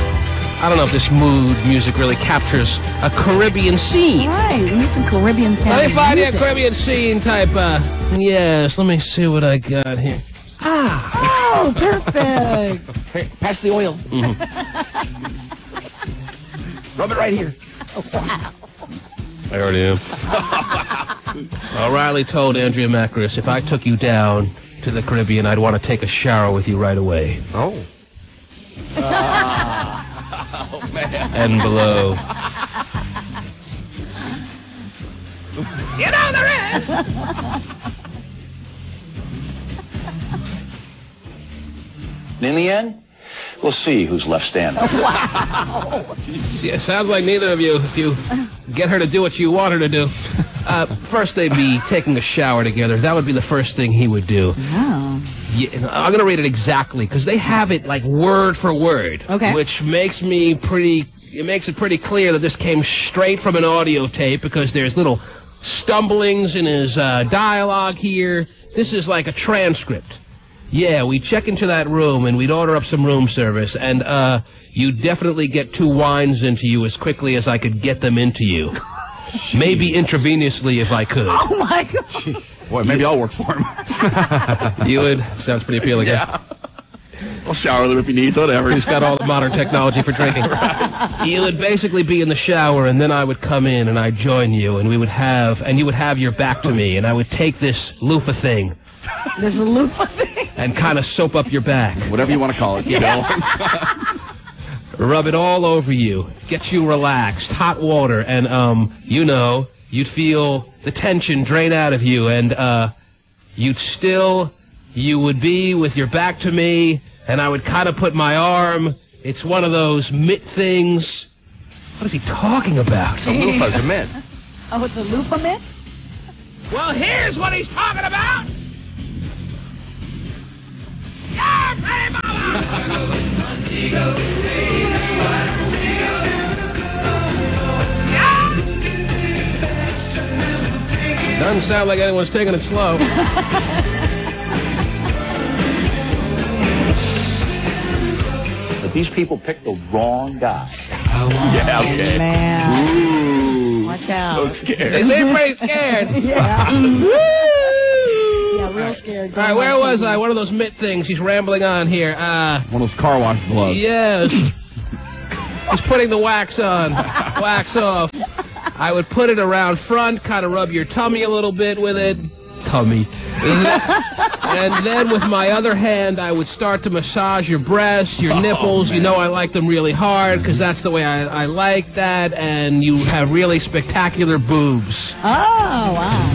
I don't know if this mood music really captures a Caribbean scene. Right, we need some Caribbean sound. Let me find you a Caribbean scene type, yes, let me see what I got here. Oh, perfect. Hey, pass the oil. Rub it right here. Wow. I already am. O'Reilly told Andrea Macris, if I took you down to the Caribbean, I'd want to take a shower with you right away. Oh. Oh, man. And below. You know there is. In the end, we'll see who's left standing. Wow. Yeah, sounds like neither of you, if you get her to do what you want her to do. First, they'd be taking a shower together. That would be the first thing he would do. Oh. Yeah, I'm going to read it exactly, because they have it, like, word for word. Okay. Which makes it pretty clear that this came straight from an audio tape, because there's little stumblings in his dialogue here. This is like a transcript. Yeah, we'd check into that room, and we'd order up some room service, and you'd definitely get 2 wines into you as quickly as I could get them into you. Maybe intravenously if I could. Oh, my God. Boy, maybe I'll work for him. You would? Sounds pretty appealing. Yeah. I'll shower them if you need, whatever. He's got all the modern technology for drinking. You would basically be in the shower, and then I would come in, and I'd join you, and you would have your back to me, and I would take this loofah thing. There's a loofah thing? And kind of soap up your back. Whatever you want to call it, Bill. Rub it all over you. Get you relaxed. Hot water. And, you'd feel the tension drain out of you. And, you would be with your back to me. And I would kind of put my arm. It's one of those mitt things. What is he talking about? The loofah's a mitt. Oh, it's a loofah mitt? Well, here's what he's talking about. Yeah, hey, mama! Doesn't sound like anyone's taking it slow. But these people picked the wrong guy. Yeah, okay. Man. Ooh. Watch out. So scared. They seem pretty scared. Yeah. Yeah, real scared. All right, where was I? One of those mitt things. He's rambling on here. One of those car wash gloves. Yes. He's putting the wax on. Wax off. I would put it around front, kind of rub your tummy a little bit with it. Tummy. And then with my other hand, I would start to massage your breasts, your nipples. You know I like them really hard, because that's the way I like that. And you have really spectacular boobs. Oh, wow.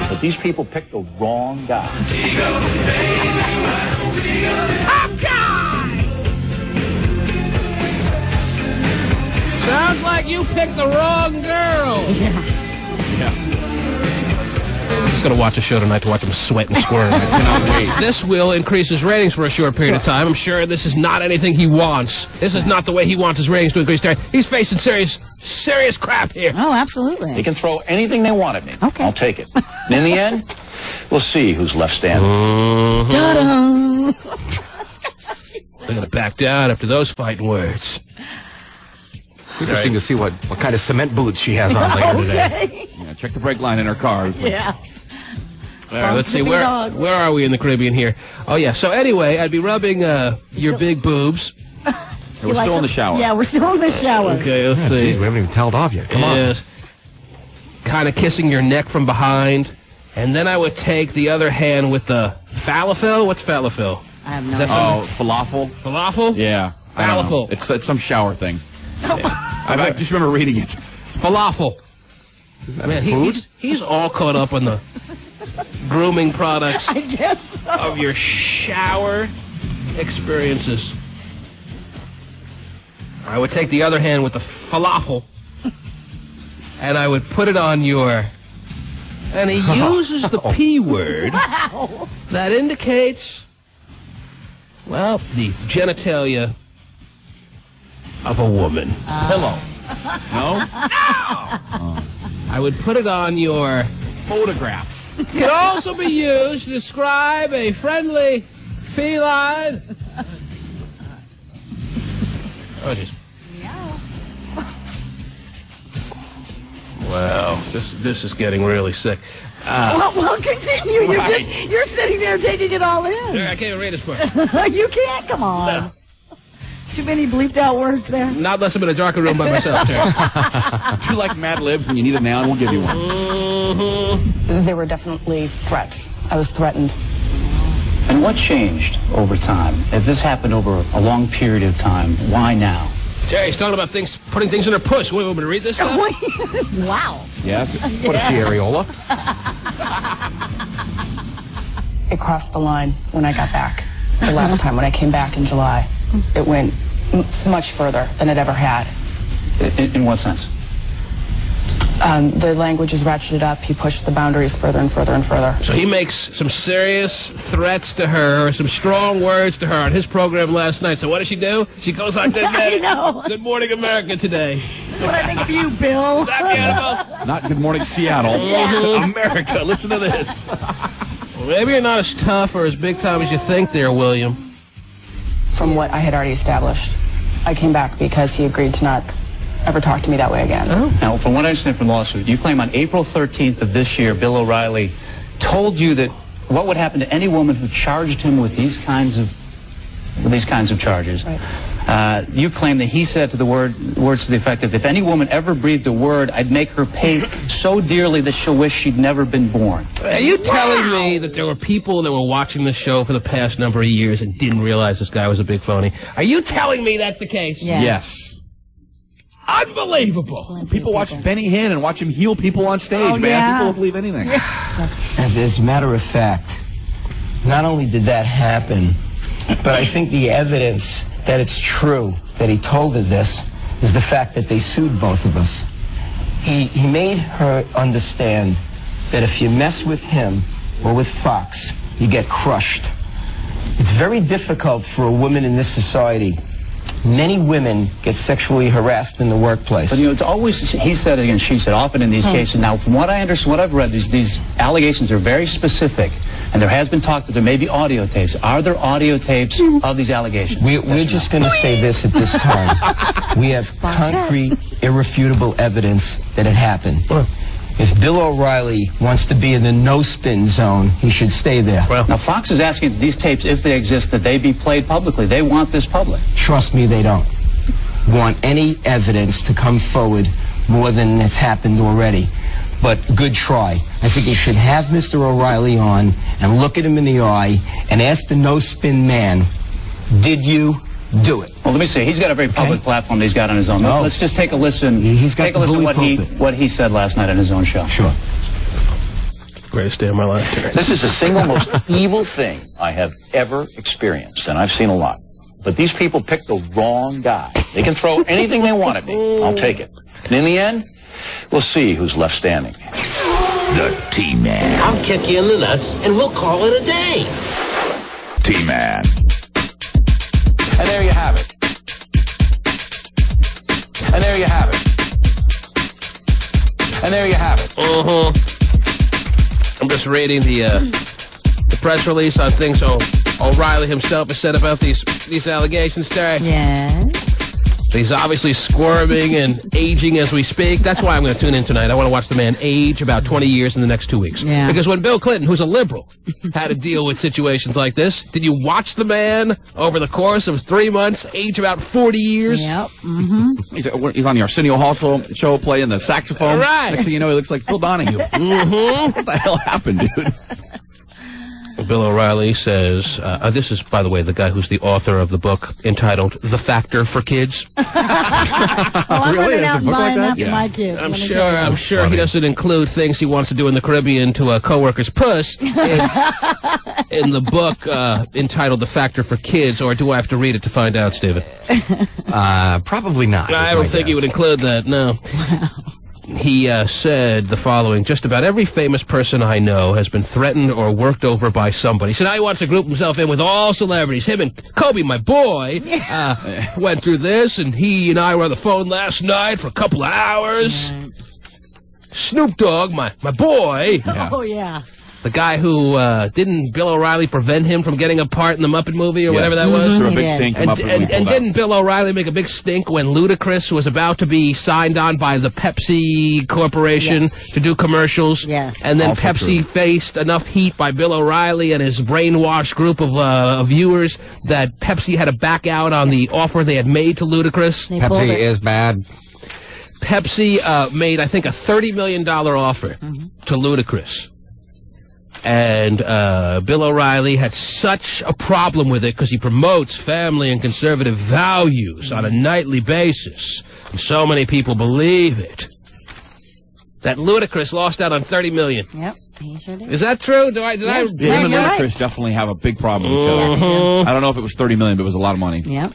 But these people picked the wrong guy. Top guy! Sounds like you picked the wrong girl. Yeah. I'm just going to watch a show tonight to watch him sweat and squirm. I cannot wait. This will increase his ratings for a short period of time. I'm sure this is not anything he wants. This is not the way he wants his ratings to increase. He's facing serious crap here. Oh, absolutely. They can throw anything they want at me. Okay. I'll take it. And in the end, we'll see who's left standing. Ta-da! They're going to back down after those fighting words. Interesting to see what kind of cement boots she has on later today. Yeah, check the brake line in her car. Yeah. All right, let's see. Where are we in the Caribbean here? Oh, yeah. So anyway, I'd be rubbing your big boobs. We're still in the shower. Yeah, we're still in the shower. Okay, let's see. Geez, we haven't even toweled off yet. Come on. Kind of kissing your neck from behind. And then I would take the other hand with the falafel. What's falafel? I have no Is that idea. Falafel? Falafel? Yeah. Falafel. It's some shower thing. I just remember reading it. Falafel. Man, he's all caught up on the grooming products I guess so. of your shower experiences. I would take the other hand with the falafel, and I would put it on your... And he uses the P word that indicates, well, the genitalia of a woman. Pillow. No? I would put it on your photograph. can also be used to describe a friendly feline. Oh, just. Wow, this is getting really sick. Well, continue. You're sitting there taking it all in. I can't even read this part. You can't. Come on. No. Too many bleeped out words there. Not unless I'm in a darker room by myself. Do you like Mad Libs? When you need a noun, we'll give you one. Mm-hmm. There were definitely threats. I was threatened. And what changed over time? If this happened over a long period of time, why now? Terry's talking about putting things in her puss. Wait, want me to read this stuff? Wow. Yes. What is she, areola? It crossed the line when I got back. The last time when I came back in July, it went much further than it ever had. In what sense? The language is ratcheted up. He pushed the boundaries further and further and further. So he makes some serious threats to her, some strong words to her on his program last night. So what does she do? She goes on Good Morning America today. That's what I think of you, Bill. Is that beautiful? Not Good Morning Seattle. Yeah. America, listen to this. Well, maybe you're not as tough or as big time as you think there, William. From what I had already established, I came back because he agreed to not ever talk to me that way again. Oh. Now, from what I understand from the lawsuit, you claim on April 13th of this year, Bill O'Reilly told you that what would happen to any woman who charged him with these kinds of charges. Right. You claim that he said to the words to the effect of, if any woman ever breathed a word, I'd make her pay so dearly that she'll wish she'd never been born. Are you telling me that there were people that were watching the show for the past number of years and didn't realize this guy was a big phony? Are you telling me that's the case? Yeah. Yes. Unbelievable. People watch Benny Hinn and watch him heal people on stage, man. Yeah. People will believe anything. As a matter of fact, not only did that happen, but I think the evidence that it's true that he told her this is the fact that they sued both of us. He made her understand that if you mess with him or with Fox, you get crushed. It's very difficult for a woman in this society. Many women get sexually harassed in the workplace. But, it's always he said against she said, often in these cases. Now, from what I understand, what I've read, these allegations are very specific. And there has been talk that there may be audio tapes. Are there audio tapes of these allegations? We're just going to say this at this time. We have concrete, irrefutable evidence that it happened. If Bill O'Reilly wants to be in the no-spin zone, he should stay there. Well, now Fox is asking that these tapes, if they exist, that they be played publicly. They want this public. Trust me, they don't want any evidence to come forward more than it's happened already. But good try. I think you should have Mr. O'Reilly on and look at him in the eye and ask the no-spin man, did you do it? Well, let me see. He's got a very public platform that he's got on his own. No. Let's just take a listen. He's got take a listen to what he said last night on his own show. Sure. Greatest day of my life. This is the single most evil thing I have ever experienced, and I've seen a lot. But these people picked the wrong guy. They can throw anything they want at me. I'll take it. And in the end, we'll see who's left standing. The T-Man. I'll kick you in the nuts, and we'll call it a day. T-Man. And there you have it. And there you have it. And there you have it. I'm just reading the press release on things O'Reilly himself has said about these allegations, Terry. Yes. He's obviously squirming and aging as we speak. That's why I'm going to tune in tonight. I want to watch the man age about 20 years in the next 2 weeks. Yeah. Because when Bill Clinton, who's a liberal, had to deal with situations like this, did you watch the man over the course of 3 months age about 40 years? Yep. He's on the Arsenio Hall show playing the saxophone. Right. Next thing you know, he looks like Phil Donahue. What the hell happened, dude? Bill O'Reilly says, this is, by the way, the guy who's the author of the book entitled The Factor for Kids. Well, I'm Really? running There's out a book like buying that? that for my kids. I'm let me tell you. sure he doesn't include things he wants to do in the Caribbean to a coworker's puss in the book entitled The Factor for Kids, or do I have to read it to find out, Stephen? Probably not. I don't think he would include that, no. He said the following: just about every famous person I know has been threatened or worked over by somebody. So now he wants to group himself in with all celebrities. Him and Kobe, my boy, went through this, and he and I were on the phone last night for a couple of hours. Snoop Dogg, my boy. Oh, yeah. The guy who didn't Bill O'Reilly prevent him from getting a part in the Muppet movie or whatever that was? Threw a big stink. And didn't Bill O'Reilly make a big stink when Ludacris was about to be signed on by the Pepsi Corporation to do commercials? Yes. And then Pepsi faced enough heat by Bill O'Reilly and his brainwashed group of viewers that Pepsi had to back out on the offer they had made to Ludacris. Pepsi is bad. Pepsi made, I think, a $30 million offer to Ludacris. And Bill O'Reilly had such a problem with it because he promotes family and conservative values on a nightly basis. And so many people believe it. That Ludacris lost out on $30 million. Yep, he sure did. Is that true? Him and Ludacris definitely have a big problem with each other. I don't know if it was $30 million, but it was a lot of money. Yep.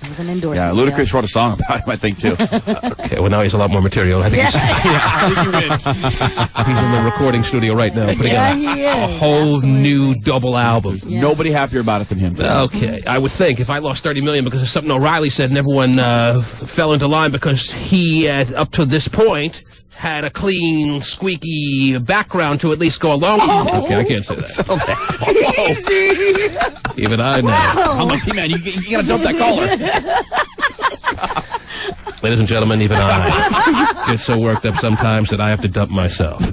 It was an endorsement. Yeah, Ludacris wrote a song about him, I think, too. Okay, well, now he's a lot more material. I think I think he wins. He's in the recording studio right now putting out a whole new double album. Yes. Nobody happier about it than him. Okay, I would think if I lost $30 million because of something O'Reilly said and everyone fell into line because he, up to this point, had a clean, squeaky background to at least go along with it. Okay, I can't say that. Even I know. I'm like, T-Man, you gotta dump that collar. Ladies and gentlemen, even I get so worked up sometimes that I have to dump myself.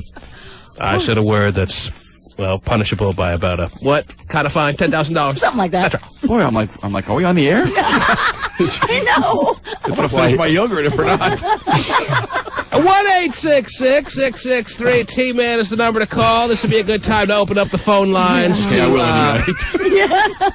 I said a word that's, well, punishable by about a, what kind of fine? $10,000? Something like that. That's right. Boy, I'm like, are we on the air? I know. It's gonna finish my yogurt if we're not. 1-866-663-T-Man is the number to call. This would be a good time to open up the phone lines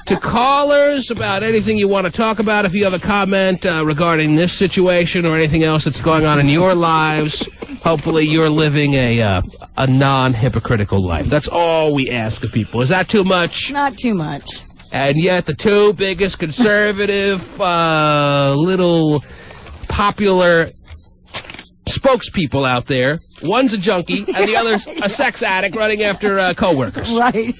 to callers about anything you want to talk about. If you have a comment regarding this situation or anything else that's going on in your lives, hopefully you're living a non-hypocritical life. That's all we ask of people. Is that too much? Not too much. And yet the two biggest conservative, little popular spokespeople out there, one's a junkie and the other's a sex addict running after co-workers. Right.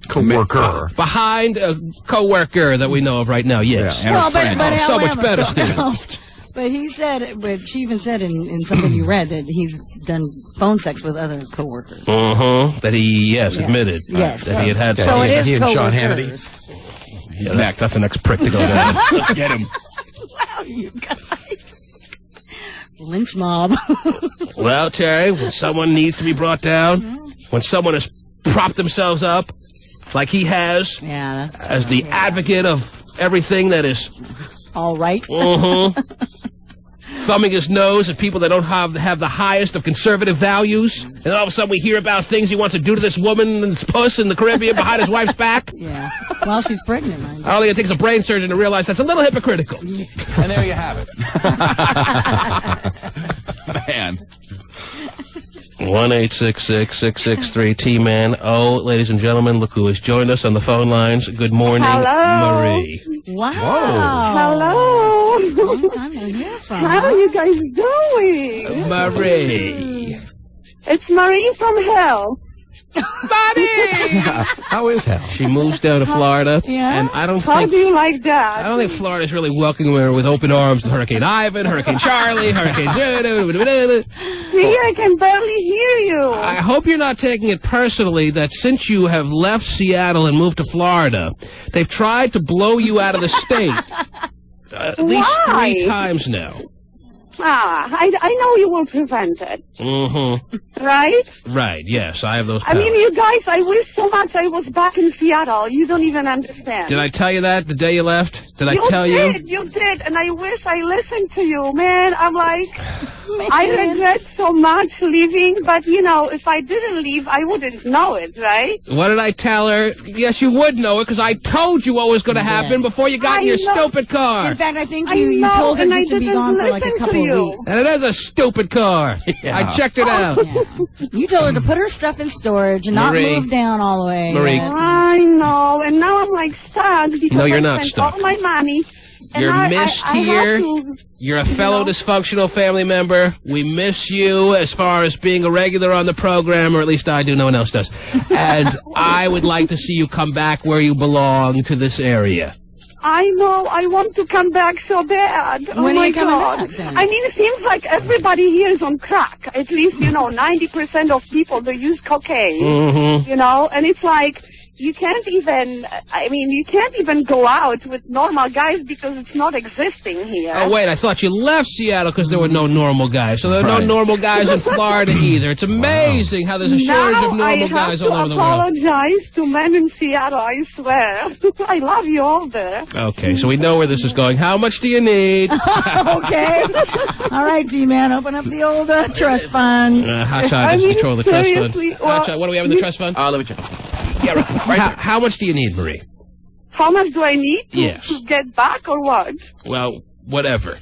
Co-worker. Behind a co-worker that we know of right now, yes. Yeah, well, but so much better, Stephen. But he said, but she even said in something you read that he's done phone sex with other co-workers. That he, admitted. Yes. That he had. So it is he and Sean co-workers. Hannity. He's next. That's the next prick to go down. Let's get him. Wow, you guys. Lynch mob. Well, Terry, when someone needs to be brought down, when someone has propped themselves up, like he has, that's true. as the advocate of everything that is all right. Thumbing his nose at people that don't have the highest of conservative values, and all of a sudden we hear about things he wants to do to this woman's puss in the Caribbean behind his wife's back. Yeah. Well, she's pregnant. I don't think it takes a brain surgeon to realize that's a little hypocritical. And there you have it. Man. 1-866-663-T-Man. Oh, ladies and gentlemen, look who has joined us on the phone lines. Good morning, Hello. Marie. Wow. Hello. Long time no hear from. How are you guys doing? Marie. It's Marie from hell. How is hell? She moves down to Florida, and I don't How think... do you like that? I don't think Florida's really welcoming her with open arms to Hurricane Ivan, Hurricane Charlie, Hurricane... See, I can barely hear you. I hope you're not taking it personally that since you have left Seattle and moved to Florida, they've tried to blow you out of the state at least 3 times now. I know you will prevent it. Right? Right, yes, I have those powers. I mean, you guys, I wish so much I was back in Seattle. You don't even understand. Did I tell you that the day you left? Did I tell you? You did, and I wish I listened to you, man. I'm like, I regret so much leaving, but, you know, if I didn't leave, I wouldn't know it, right? What did I tell her? Yes, you would know it, because I told you what was going to happen before you got in your stupid car. In fact, I think you told her just to be gone for like a couple of weeks. And it is a stupid car. I checked it out. You told her to put her stuff in storage and not move down all the way. Marie. I know, and now I'm like stuck because no, you're I not spent stuck. all my money. You're missed here. You're a fellow dysfunctional family member. We miss you as far as being a regular on the program, or at least I do. No one else does. And I would like to see you come back where you belong to this area. I know. I want to come back so bad. When are you coming God. back, then? I mean, it seems like everybody here is on crack. At least, 90% of people, they use cocaine. Mm-hmm. And it's like, you can't even go out with normal guys because it's not existing here. Oh, wait, I thought you left Seattle because there were no normal guys. So there are no normal guys in Florida either. It's amazing how there's a shortage of normal guys all over the world. I have to apologize to men in Seattle, I swear. I love you all there. Okay, so we know where this is going. How much do you need? Okay. All right, T-Man, open up the old trust fund. Hotshot doesn't control the trust fund. Well, Hotshot, what do we have in the trust fund? Let me check. Yeah, right. How much do you need, Marie? How much do I need Yes. to get back or what? Well, whatever.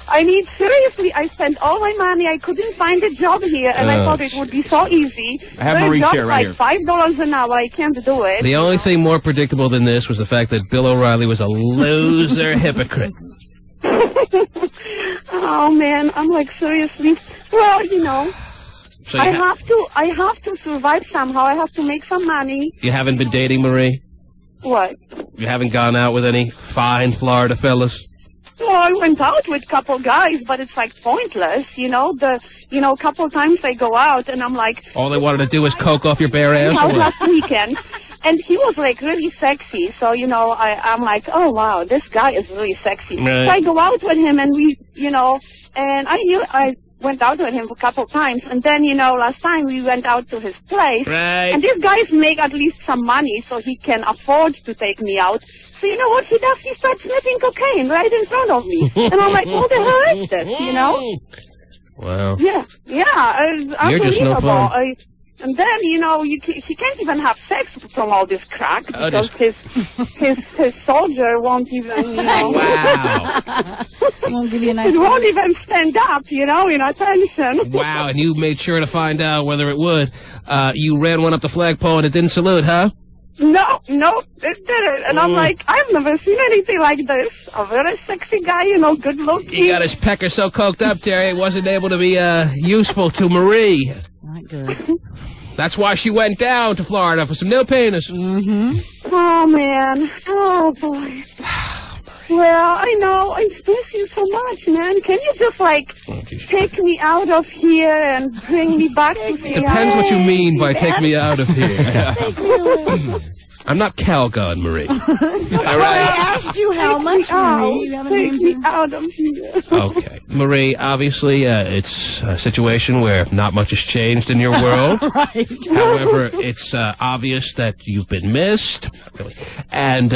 I mean, seriously, I spent all my money. I couldn't find a job here, and I thought it would be so easy. I have Marie's share right here. $5 an hour. I can't do it. The only thing more predictable than this was the fact that Bill O'Reilly was a loser hypocrite. Oh, man. I'm like, seriously. Well, So I have to survive somehow. I have to make some money. You haven't been dating, Marie? What? You haven't gone out with any fine Florida fellas? Well, I went out with a couple guys, but it's like pointless, a couple times I go out and I'm like... All they wanted to do was coke off your bare ass? Out last weekend. And he was like really sexy, so I'm like, oh wow, this guy is really sexy. Right. So I go out with him, and we, and I went out with him a couple times, and then last time we went out to his place, right. And these guys make at least some money, so he can afford to take me out. So you know what he does? He starts sniffing cocaine right in front of me, and I'm like, what the hell is this? Wow. Yeah, it's You're just no unbelievable. fun. And then, he can't even have sex from all this crack because his soldier won't even, Wow. Won't give you a nice... It won't even stand up, in attention. Wow, and you made sure to find out whether it would. You ran one up the flagpole and it didn't salute, huh? No, it didn't. And I'm like, I've never seen anything like this. A very sexy guy, good looking. He got his pecker so coked up, Terry, it wasn't able to be useful to Marie. Not good. That's why she went down to Florida for some nail painters. Mm-hmm. Oh, man. Oh, boy. Well, I know. I miss you so much, man. Can you just, take me out of here and bring me back to Seattle? Depends what you mean by take me out of here. I'm not Calgon, Marie. All I asked you how much, Marie. You haven't Take me out of here. Okay. Marie, obviously, it's a situation where not much has changed in your world. Right. However, it's obvious that you've been missed. Not really. And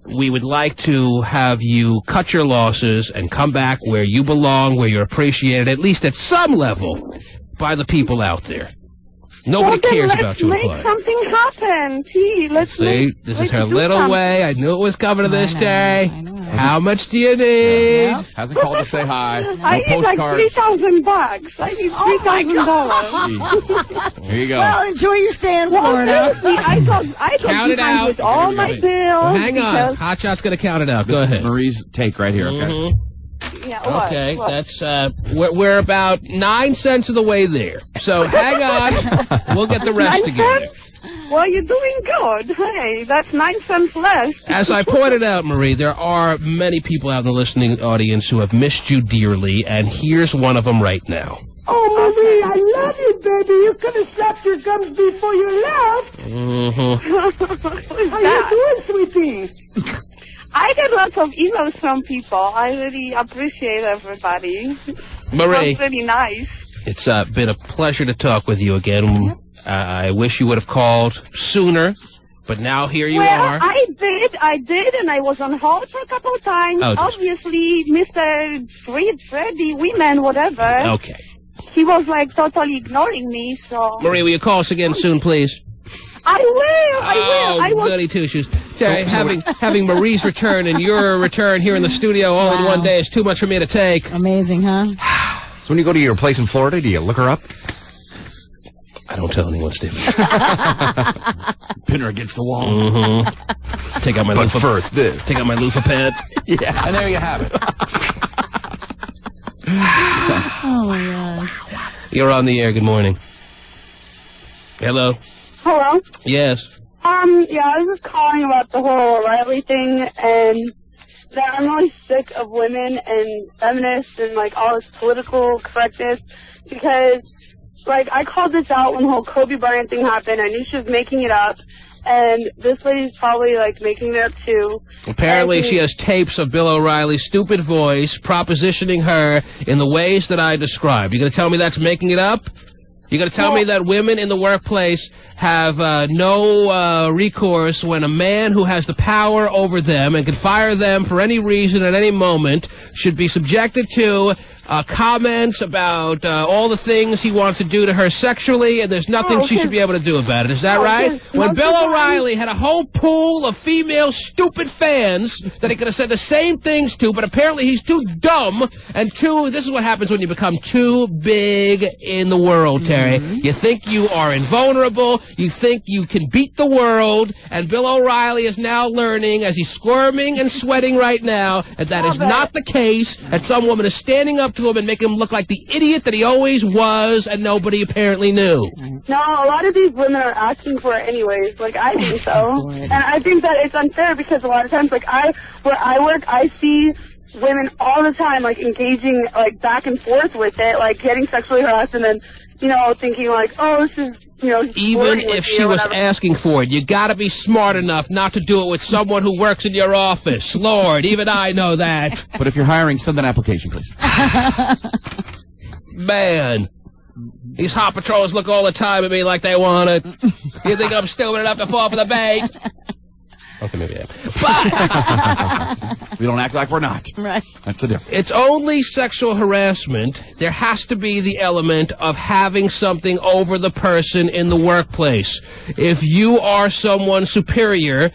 we would like to have you cut your losses and come back where you belong, where you're appreciated, at least at some level, by the people out there. Nobody cares about you in Florida. Let's make something happen. Gee, See, this is her little way. I knew it was coming to this day. How much do you need? Hasn't called to say hi. I need like $3,000. I need $3,000. Here you go. Well, enjoy your stay in Florida. I thought Count it out. with all my bills. Hang on. Hotshot's going to count it out. Go ahead. Marie's take right here, okay? Yeah, what? Okay, What? that's, we're about 9 cents of the way there. So hang on. We'll get the rest 9 together. cents? Well, you're doing good. Hey, that's 9 cents less. As I pointed out, Marie, there are many people out in the listening audience who have missed you dearly, and here's one of them right now. Oh, Marie, I love you, baby. You could have slapped your gums before you left. Mm-hmm. How you doing, sweetie? I get lots of emails from people. I really appreciate everybody. Marie. That's really nice. It's been a pleasure to talk with you again. I wish you would have called sooner, but now here you are. I did, and I was on hold for a couple of times. Oh, obviously, Mr. Freddy, Women, whatever. Okay. He was like totally ignoring me, so... Marie, will you call us again soon, please? I will. I will. Goody two-shoes. Having Marie's return and your return here in the studio all in one day is too much for me to take. Amazing, huh? So when you go to your place in Florida, do you look her up? I don't tell anyone, Steve. Pin her against the wall. Mm-hmm. Take out my loofah. But first, this. Take out my loofah pad. Yeah. And there you have it. Oh, my gosh. You're on the air. Good morning. Hello. Hello? Yes. Yeah, I was just calling about the whole O'Reilly thing, and that I'm really sick of women and feminists and, like, all this political correctness, because, like, I called this out when the whole Kobe Bryant thing happened. I knew she was making it up, and this lady's probably, like, making it up, too. Apparently she has tapes of Bill O'Reilly's stupid voice propositioning her in the ways that I described. You going to tell me that's making it up? You going to tell me that women in the workplace have no recourse when a man who has the power over them and can fire them for any reason at any moment should be subjected to comments about all the things he wants to do to her sexually, and there's nothing she should be able to do about it. Is that right? When Bill O'Reilly had a whole pool of female stupid fans that he could have said the same things to, but apparently he's too dumb and this is what happens when you become too big in the world, Terry. You think you are invulnerable, you think you can beat the world, and Bill O'Reilly is now learning, as he's squirming and sweating right now, that is not the case, and some woman is standing up to him and making him look like the idiot that he always was, and nobody apparently knew. No, a lot of these women are asking for it anyways. Like, I think so. And I think that it's unfair because a lot of times, like, where I work, I see women all the time, like, engaging, like, back and forth with it, like, getting sexually harassed and then, you know, thinking, like, oh, this is, you know, even if she was asking for it, you gotta be smart enough not to do it with someone who works in your office. Lord, even I know that. But if you're hiring, send an application, please. Man, these hot patrols look all the time at me like they want it. You think I'm stupid enough to fall for the bait? Okay, maybe I am. But we don't act like we're not. Right. That's the difference. It's only sexual harassment. There has to be the element of having something over the person in the workplace. If you are someone superior,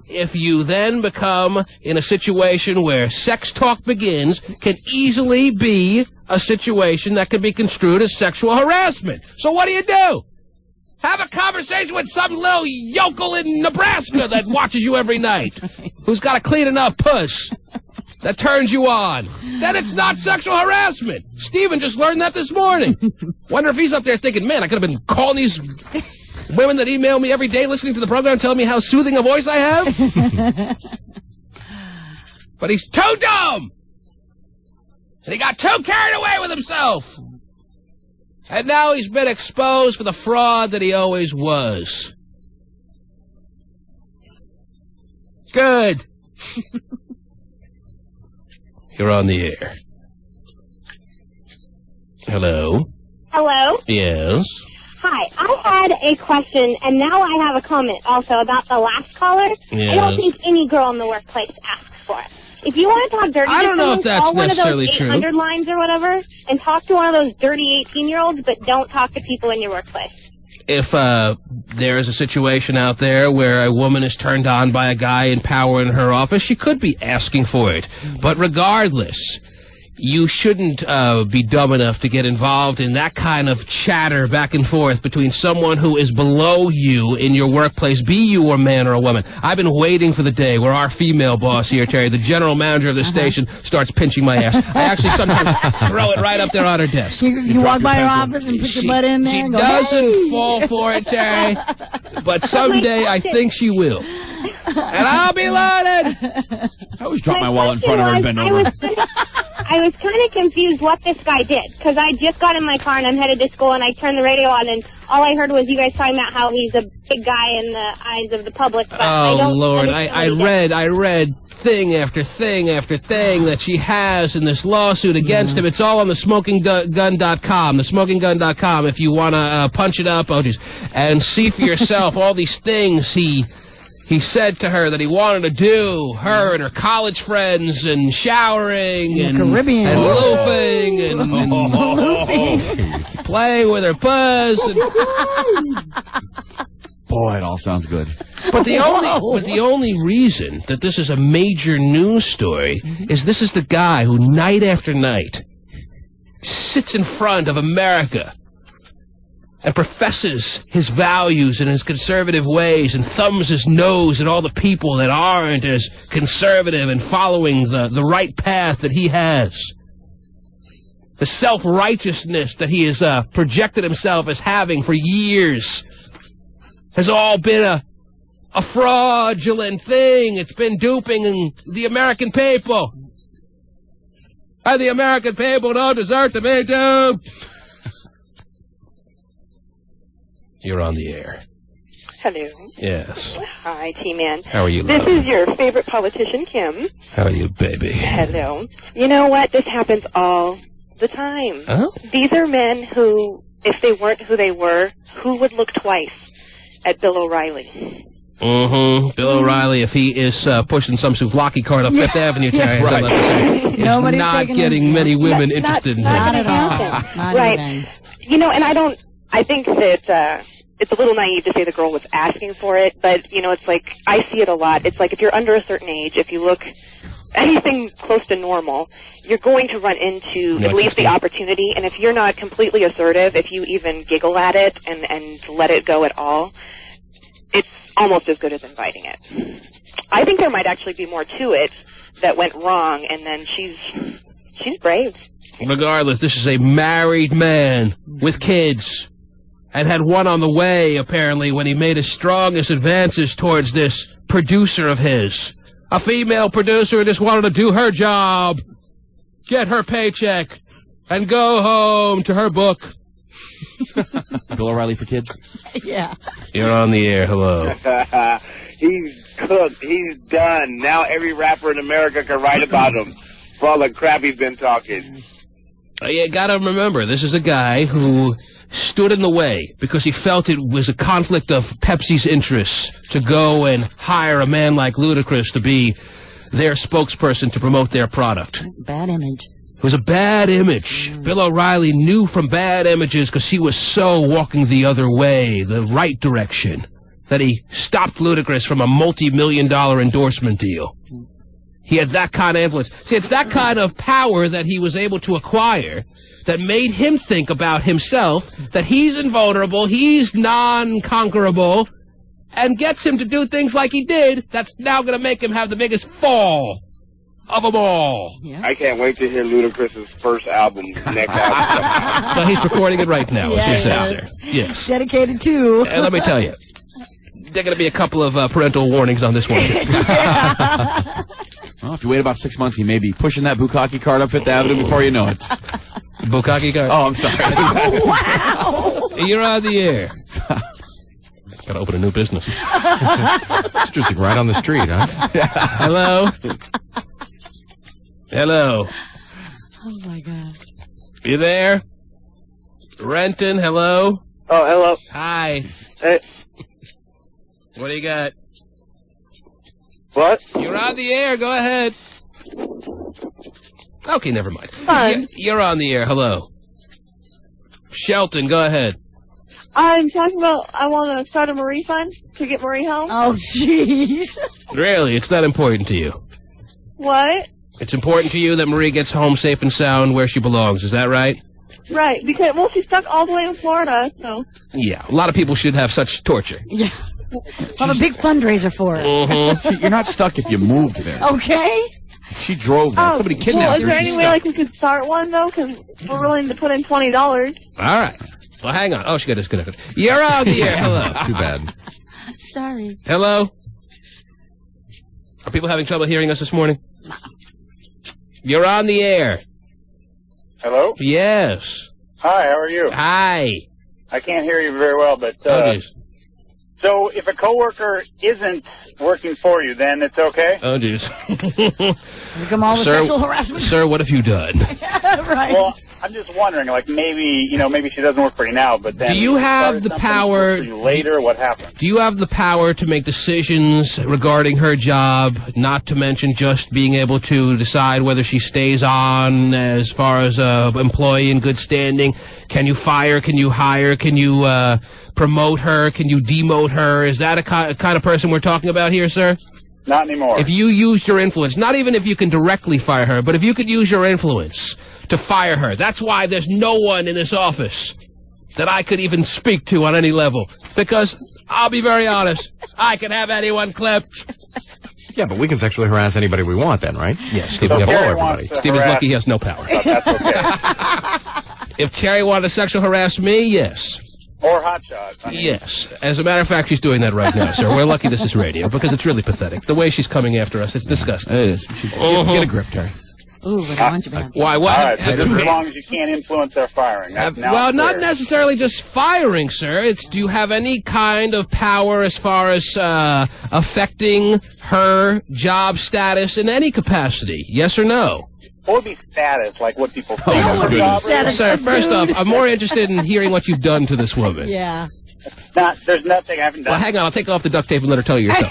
if you then become in a situation where sex talk begins, can easily be a situation that can be construed as sexual harassment. So what do? Have a conversation with some little yokel in Nebraska that watches you every night, who's got a clean enough puss that turns you on. Then it's not sexual harassment. Steven just learned that this morning. Wonder if he's up there thinking, man, I could have been calling these women that email me every day listening to the program telling me how soothing a voice I have. But he's too dumb. And he got too carried away with himself. And now he's been exposed for the fraud that he always was. Good. You're on the air. Hello? Hello? Yes? Hi, I had a question, and now I have a comment also about the last caller. Yes. I don't think any girl in the workplace asks for it. If you want to talk dirty I to don't know someone, if that's call one of those necessarily 800 true. lines or whatever, and talk to one of those dirty 18-year-olds, but don't talk to people in your workplace. If there is a situation out there where a woman is turned on by a guy in power in her office, she could be asking for it. But regardless, you shouldn't be dumb enough to get involved in that kind of chatter back and forth between someone who is below you in your workplace, be you a man or a woman. I've been waiting for the day where our female boss here, Terry, the general manager of this station, starts pinching my ass. I actually sometimes throw it right up there on her desk. You walk by her office and put your butt in there and go, She doesn't hey! fall for it, Terry, but someday I think she will. And I'll be loaded. I always drop my wallet in front of her and bend over. I was kind of confused what this guy did, because I just got in my car and I'm headed to school, and I turned the radio on, and all I heard was you guys talking about how he's a big guy in the eyes of the public. But I don't Lord, I read thing after thing after thing that she has in this lawsuit against him. It's all on the smokinggun.com, thesmokinggun.com, if you want to punch it up, and see for yourself all these things he said to her that he wanted to do, her and her college friends, and showering, and Caribbean, and loafing, and playing with her puss. Boy, it all sounds good. But the only reason that this is a major news story is this is the guy who night after night sits in front of America and professes his values and his conservative ways and thumbs his nose at all the people that aren't as conservative and following the right path that he has. The self-righteousness that he has projected himself as having for years. has all been a fraudulent thing. It's been duping the American people. And the American people don't deserve to be duped. You're on the air. Hello. Yes. Hi, T-Man. How are you, This love? is your favorite politician, Kim. How are you, baby? Hello. You know what? This happens all the time. Oh? These are men who, if they weren't who they were, who would look twice at Bill O'Reilly? Mm-hmm. Bill O'Reilly, if he is pushing some souvlaki cart up Fifth Avenue, Terry, is not getting many women interested in him. Not at all. Not right. even. You know, and I think that it's a little naive to say the girl was asking for it, but, you know, it's like, I see it a lot. It's like if you're under a certain age, if you look anything close to normal, you're going to run into at least the opportunity, and if you're not completely assertive, if you even giggle at it and let it go at all, it's almost as good as inviting it. I think there might actually be more to it that went wrong, and then she's brave. Regardless, this is a married man with kids and had one on the way, apparently, when he made his strongest advances towards this producer of his. A female producer who just wanted to do her job, get her paycheck, and go home to her book. Bill O'Reilly for kids? Yeah. You're on the air. Hello. He's cooked. He's done. Now every rapper in America can write about him for all the crap he's been talking. You gotta remember, this is a guy who stood in the way because he felt it was a conflict of Pepsi's interests to go and hire a man like Ludacris to be their spokesperson to promote their product. Bad image. It was a bad image. Bill O'Reilly knew from bad images because he was so walking the other way, the right direction, that he stopped Ludacris from a multi-million-dollar endorsement deal. He had that kind of influence. See, it's that kind of power that he was able to acquire that made him think about himself, that he's invulnerable, he's non-conquerable, and gets him to do things like he did that's now going to make him have the biggest fall of them all. Yeah. I can't wait to hear Ludacris's first album, next album. Well, he's recording it right now, as he says there. Yes. Dedicated to. And let me tell you, there are going to be a couple of parental warnings on this one. Well, if you wait about 6 months, he may be pushing that bukkake cart up Fifth Avenue before you know it. Bukkake cart? Oh, I'm sorry. Oh, wow! You're on the air. Gotta open a new business. It's interesting, right on the street, huh? Hello? Hello? Oh, my God. You there? Renton, hello? Oh, hello. Hi. Hey. What do you got? What? You're on the air. Go ahead. Okay, never mind. Fine. You're on the air. Hello. Shelton, go ahead. I'm talking about I want to start a Marie fund to get Marie home. Oh, jeez. Really? It's not important to you? What? It's important to you that Marie gets home safe and sound where she belongs. Is that right? Right, because, well, she's stuck all the way in Florida, so. Yeah, a lot of people should have such torture. Yeah. I'll have a big fundraiser for her. Mm-hmm. You're not stuck if you moved there. Okay. She drove there. Somebody kidnapped her. Is there any way like we could start one, though? Because we're willing to put in $20. All right. Well, hang on. Oh, she got disconnected. You're on the air. Hello. Too bad. Sorry. Hello? Are people having trouble hearing us this morning? You're on the air. Hello? Yes. Hi, how are you? Hi. I can't hear you very well, but, so if a coworker isn't working for you, then it's okay? Oh, jeez. Become all the sexual harassment. Sir, what have you done? Right. Well, I'm just wondering, like, maybe she doesn't work for you now, but then... Do you have the power... Later, what happened? Do you have the power to make decisions regarding her job, not to mention just being able to decide whether she stays on as far as an employee in good standing? Can you fire? Can you hire? Can you promote her? Can you demote her? Is that a kind of person we're talking about here, sir? Not anymore. If you use your influence, not even if you can directly fire her, but if you could use your influence to fire her. That's why there's no one in this office that I could even speak to on any level. Because, I'll be very honest, I can have anyone clipped. Yeah, but we can sexually harass anybody we want then, right? Yes. Steve will blow everybody. Steve is lucky he has no power. That's okay. If Cherry wanted to sexual harass me, yes. Or more hot shots. Yes. As a matter of fact, she's doing that right now, sir. We're lucky this is radio because it's really pathetic. The way she's coming after us, it's disgusting. It is. Get a grip, Terry. Ooh, with a bunch of bands. Why? All right, but just as long as you can't influence their firing. Well, not necessarily just firing, sir. It's do you have any kind of power as far as affecting her job status in any capacity? Yes or no? What would be status, like what people think? Sir, first off, I'm more interested in hearing what you've done to this woman. Yeah. There's nothing I haven't done. Well, hang on. I'll take off the duct tape and let her tell you yourself.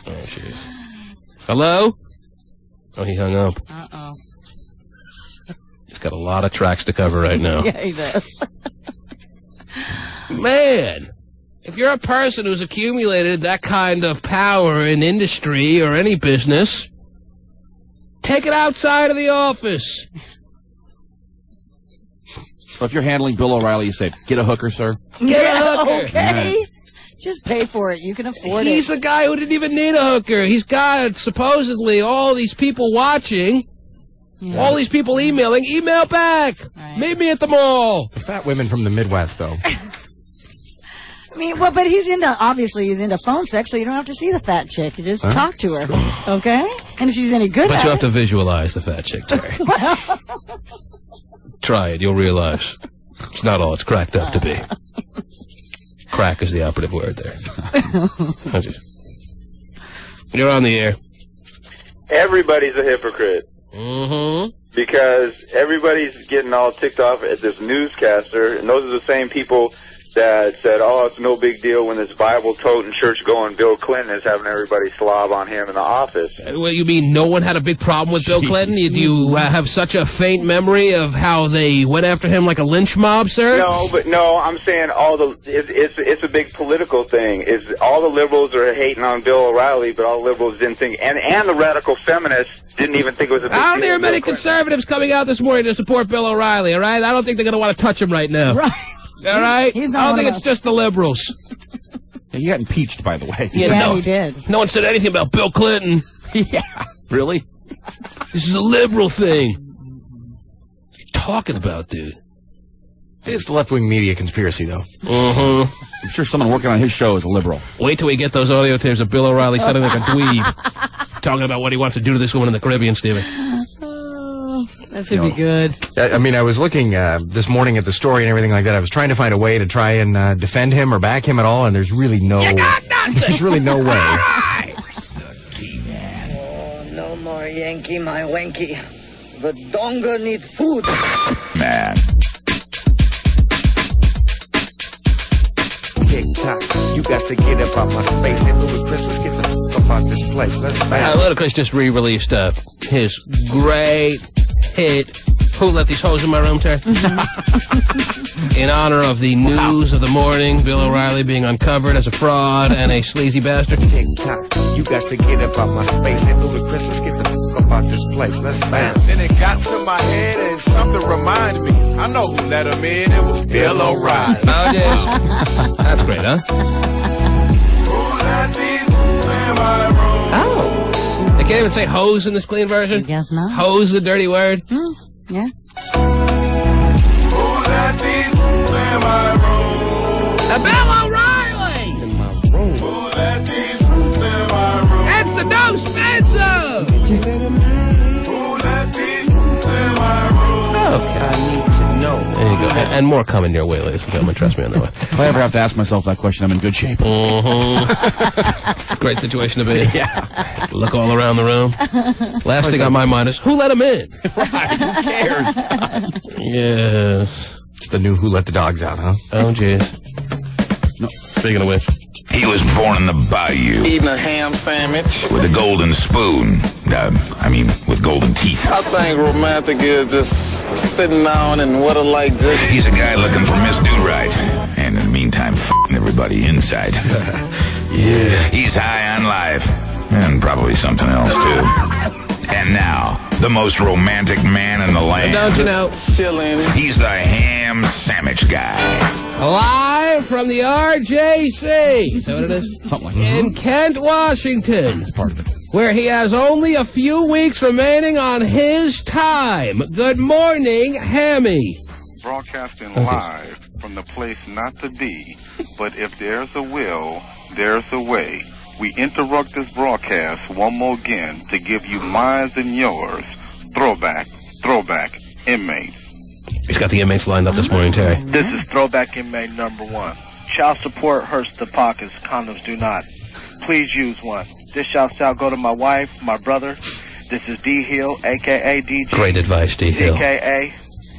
Oh, jeez. Hello? Oh, he hung up. Uh-oh. He's got a lot of tracks to cover right now. Yeah, he does. Man, if you're a person who's accumulated that kind of power in industry or any business, take it outside of the office. So if you're handling Bill O'Reilly, you say, get a hooker, sir. Get a hooker. Okay. Yeah. Just pay for it. You can afford it. He's a guy who didn't even need a hooker. He's got, supposedly, all these people watching, all these people emailing. Email back. Right. Meet me at the mall. The fat women from the Midwest, though. I mean, well, but obviously he's into phone sex, so you don't have to see the fat chick. You just talk to her, okay? And if she's any good But you have to visualize the fat chick, Terry. Try it. You'll realize it's not all it's cracked up to be. Crack is the operative word there. You're on the air. Everybody's a hypocrite. Mm-hmm. Because everybody's getting all ticked off at this newscaster, and those are the same people that said, oh, it's no big deal when this Bible-toting, church-going Bill Clinton is having everybody slob on him in the office. Well, you mean no one had a big problem with Bill Clinton? Do you have such a faint memory of how they went after him like a lynch mob, sir? No, I'm saying it's a big political thing. All the liberals are hating on Bill O'Reilly, but all the liberals didn't think, and the radical feminists didn't even think it was a big deal. I don't hear many conservatives coming out this morning to support Bill O'Reilly, all right? I don't think they're going to want to touch him right now. Right. All right? I don't think it's just the liberals. Yeah, he got impeached, by the way. Yeah, he did. No one said anything about Bill Clinton. Yeah. Really? This is a liberal thing. What are you talking about, dude? It is the left-wing media conspiracy, though. Mm-hmm. I'm sure someone working on his show is a liberal. Wait till we get those audio tapes of Bill O'Reilly sounding like a dweeb. Talking about what he wants to do to this woman in the Caribbean, Stevie. That should be good. I mean, I was looking this morning at the story and everything like that. I was trying to find a way to try and defend him or back him at all, and there's really no... You got nothing! There's really no way. All right! Oh, no more Yankee, my wanky. The donga need food. Man. Tick-tock, you got to get up out my space. Hey, Ludacris, let's get the f*** up out this place. Let's bounce. Ludacris just re-released his great hit, Who Let These Hoes in My Room, Terry? In honor of the news of the morning, Bill O'Reilly being uncovered as a fraud and a sleazy bastard. Tick-tock, you got to get up out my space. Hey, Ludacris, let's get the f*** up out this place. Let's bounce. Then it got to my head and something reminded me. I know who let him in. It was Bill O'Reilly. Oh, yes. That's great, huh? Who let these in my room? Oh. They can't even say hose in this clean version? I guess not. Hose, a dirty word? Yeah. Who let these in my room? Bill O'Reilly! In my room. Who let these in my room? That's the No Spencer! Who let these in my room? Okay. I need to know. There you go. And more coming your way, ladies and gentlemen. Trust me on that one. If I ever have to ask myself that question, I'm in good shape. It's a great situation to be in. Yeah. Look all around the room. Last thing on my mind is, who let him in? Right, who cares? Yes. It's the new Who Let the Dogs Out, huh? Oh, jeez. No. Speaking of which. He was born in the bayou. Eating a ham sandwich. With a golden spoon. With golden teeth. I think romantic is just sitting down and what a like this. He's a guy looking for Miss Do-Right. And in the meantime, f***ing everybody inside. Yeah. He's high on life. And probably something else, too. And now, the most romantic man in the land. Don't you know? Chilling. He's the ham sandwich guy. Live from the RJC. Is that what it is? Something like that. In Kent, Washington. That's part of it. Where he has only a few weeks remaining on his time. Good morning, Hammy. Broadcasting live from the place not to be, but if there's a will, there's a way. We interrupt this broadcast one more again to give you mine and yours. Throwback inmate. He's got the inmates lined up this morning, Terry. This is throwback inmate number 1. Child support hurts the pockets, condoms do not. Please use one. This shouts out go to my wife, my brother. This is D Hill, a.k.a. DG. Great advice, D Hill. A.k.a.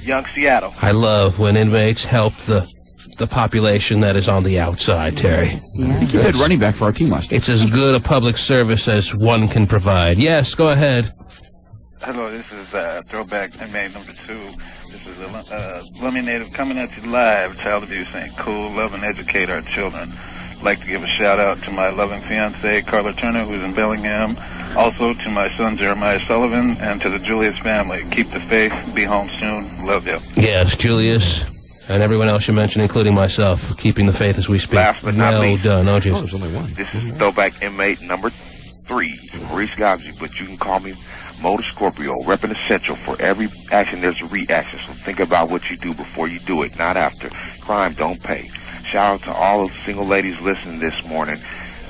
Young Seattle. I love when inmates help the population that is on the outside, Terry. Yeah. You had running back for our team last year. It's as good a public service as one can provide. Yes, go ahead. Hello, this is throwback inmate number 2. This is Lummy Native coming at you live. Child abuse ain't cool. Love and educate our children. I'd like to give a shout out to my loving fiance, Carla Turner, who's in Bellingham. Also to my son, Jeremiah Sullivan, and to the Julius family. Keep the faith. Be home soon. Love you. Yes, Julius. And everyone else you mentioned, including myself, keeping the faith as we speak. Last but not least. Done. Oh, geez. There's only one. This is throwback inmate number 3, Maurice Gobsey, but you can call me Motor Scorpio, repping Essential. For every action, there's a reaction, so think about what you do before you do it, not after. Crime don't pay. Shout out to all the single ladies listening this morning.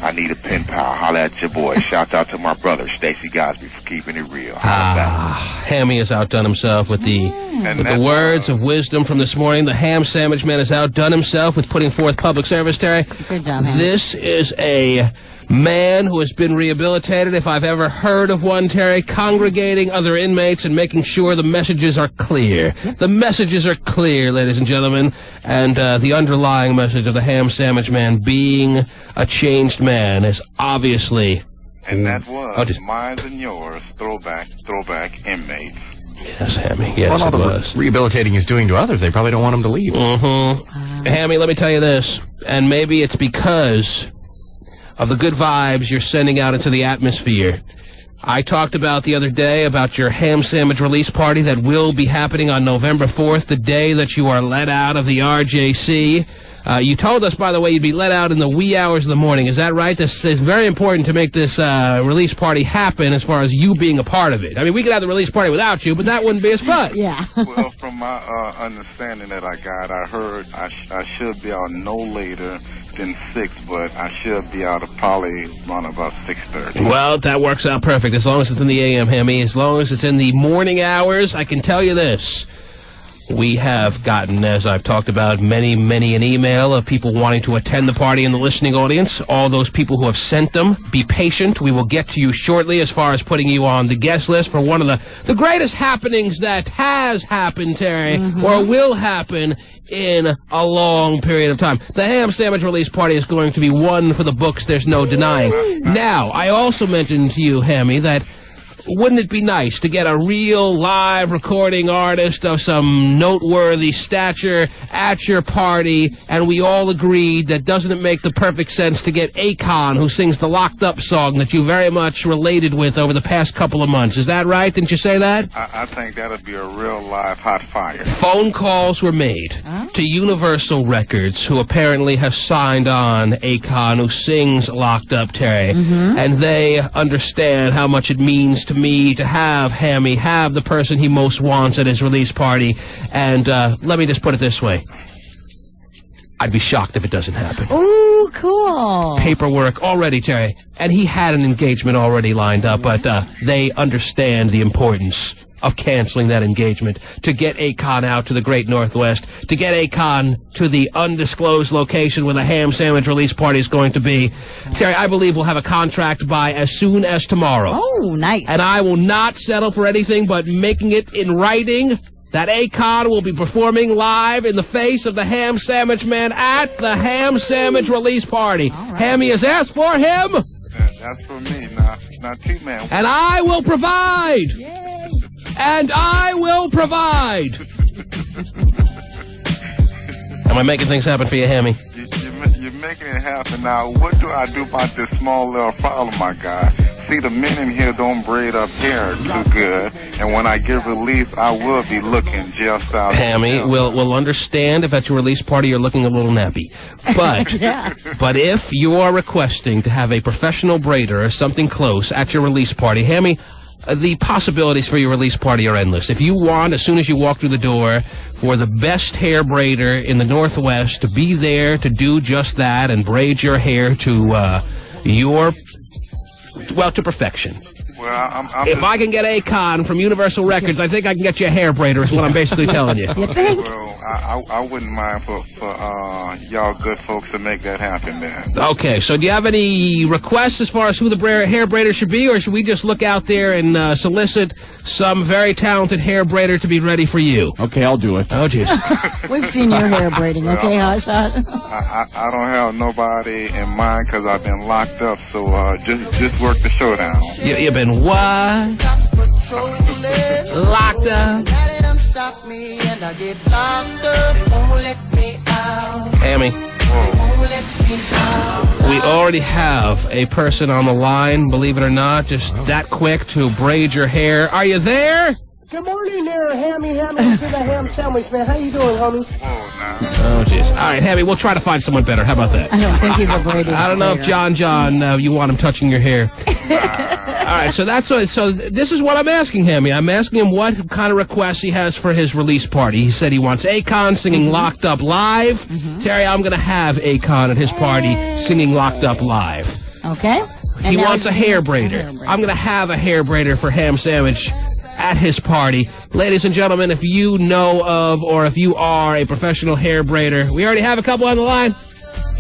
I need a pen pal. Holla at your boy. Shout out to my brother, Stacy Gosby, for keeping it real. Hammy has outdone himself with the words of wisdom from this morning. The ham sandwich man has outdone himself with putting forth public service, Terry. Good job, Ham. This is a man who has been rehabilitated, if I've ever heard of one, Terry, congregating other inmates and making sure the messages are clear. The messages are clear, ladies and gentlemen, and the underlying message of the ham sandwich man being a changed man is obviously... And that was mine and yours, throwback inmates. Yes, Hammy, yes, well, it all was. The rehabilitating he's doing to others, they probably don't want him to leave. Hammy, let me tell you this, and maybe it's because of the good vibes you're sending out into the atmosphere. I talked about the other day about your ham sandwich release party that will be happening on November 4th, the day that you are let out of the RJC. You told us, by the way, you'd be let out in the wee hours of the morning. Is that right? This is very important to make this release party happen as far as you being a part of it. I mean, we could have the release party without you, but that wouldn't be as fun. Yeah. Well, from my understanding that I got, I heard I should be out no later than 6, but I should be out of probably around about 6:30. Well, that works out perfect. As long as it's in the AM, Hammy. As long as it's in the morning hours, I can tell you this. We have gotten, as I've talked about, many an email of people wanting to attend the party in the listening audience. All those people who have sent them, be patient. We will get to you shortly as far as putting you on the guest list for one of the greatest happenings that has happened, Terry, or will happen in a long period of time. The ham sandwich release party is going to be one for the books, there's no denying. Now, I also mentioned to you, Hammy, that wouldn't it be nice to get a real live recording artist of some noteworthy stature at your party, and we all agreed that doesn't it make the perfect sense to get Akon, who sings the Locked Up song that you very much related with over the past couple of months. Is that right? Didn't you say that? I think that would be a real live hot fire. Phone calls were made to Universal Records, who apparently have signed on Akon, who sings Locked Up, Terry, and they understand how much it means to me to have Hammy, have the person he most wants at his release party, and let me just put it this way. I'd be shocked if it doesn't happen. Ooh, cool. Paperwork already, Terry, and he had an engagement already lined up, but they understand the importance of canceling that engagement, to get Akon out to the great Northwest, to get Akon to the undisclosed location where the ham sandwich release party is going to be. Terry, I believe we'll have a contract by as soon as tomorrow. Oh, nice. And I will not settle for anything but making it in writing that Akon will be performing live in the face of the ham sandwich man at the ham sandwich release party. Right. Hammy has asked for him. That's for me, not you, man. And I will provide. Yay. And I will provide. Am I making things happen for you, Hammy? You're making it happen. Now, what do I do about this small little problem, my guy? See, the men in here don't braid up hair too good, and when I get released, I will be looking just out. Hammy, we'll understand if at your release party you're looking a little nappy. But, but if you are requesting to have a professional braider or something close at your release party, Hammy, the possibilities for your release party are endless. If you want, as soon as you walk through the door, for the best hair braider in the Northwest to be there to do just that and braid your hair to to perfection. Well, if I can get Akon from Universal Records, I think I can get you a hair braider, is what I'm basically telling you. You think? Well, I wouldn't mind for y'all good folks to make that happen, man. Okay, so do you have any requests as far as who the hair braider should be, or should we just look out there and solicit some very talented hair braider to be ready for you? Okay, I'll do it. Oh, jeez. We've seen your hair braiding, okay, Hotshot? I don't have nobody in mind because I've been locked up, so just work the showdown. You've been what? Locked up. Hammy. We already have a person on the line, believe it or not, just that quick to braid your hair. Are you there? Good morning there, Hammy to the ham sandwich, man. How you doing, homie? Oh, jeez. All right, Hammy, we'll try to find someone better. How about that? I don't think he's a braiding. I don't know if John, you want him touching your hair. All right, so this is what I'm asking Hammy. I'm asking him what kind of requests he has for his release party. He said he wants Akon singing Locked Up Live. Terry, I'm going to have Akon at his party singing Locked Up Live. Okay. He wants a hair braider. I'm going to have a hair braider for Ham Sandwich at his party. Ladies and gentlemen, if you know of or if you are a professional hair braider, we already have a couple on the line.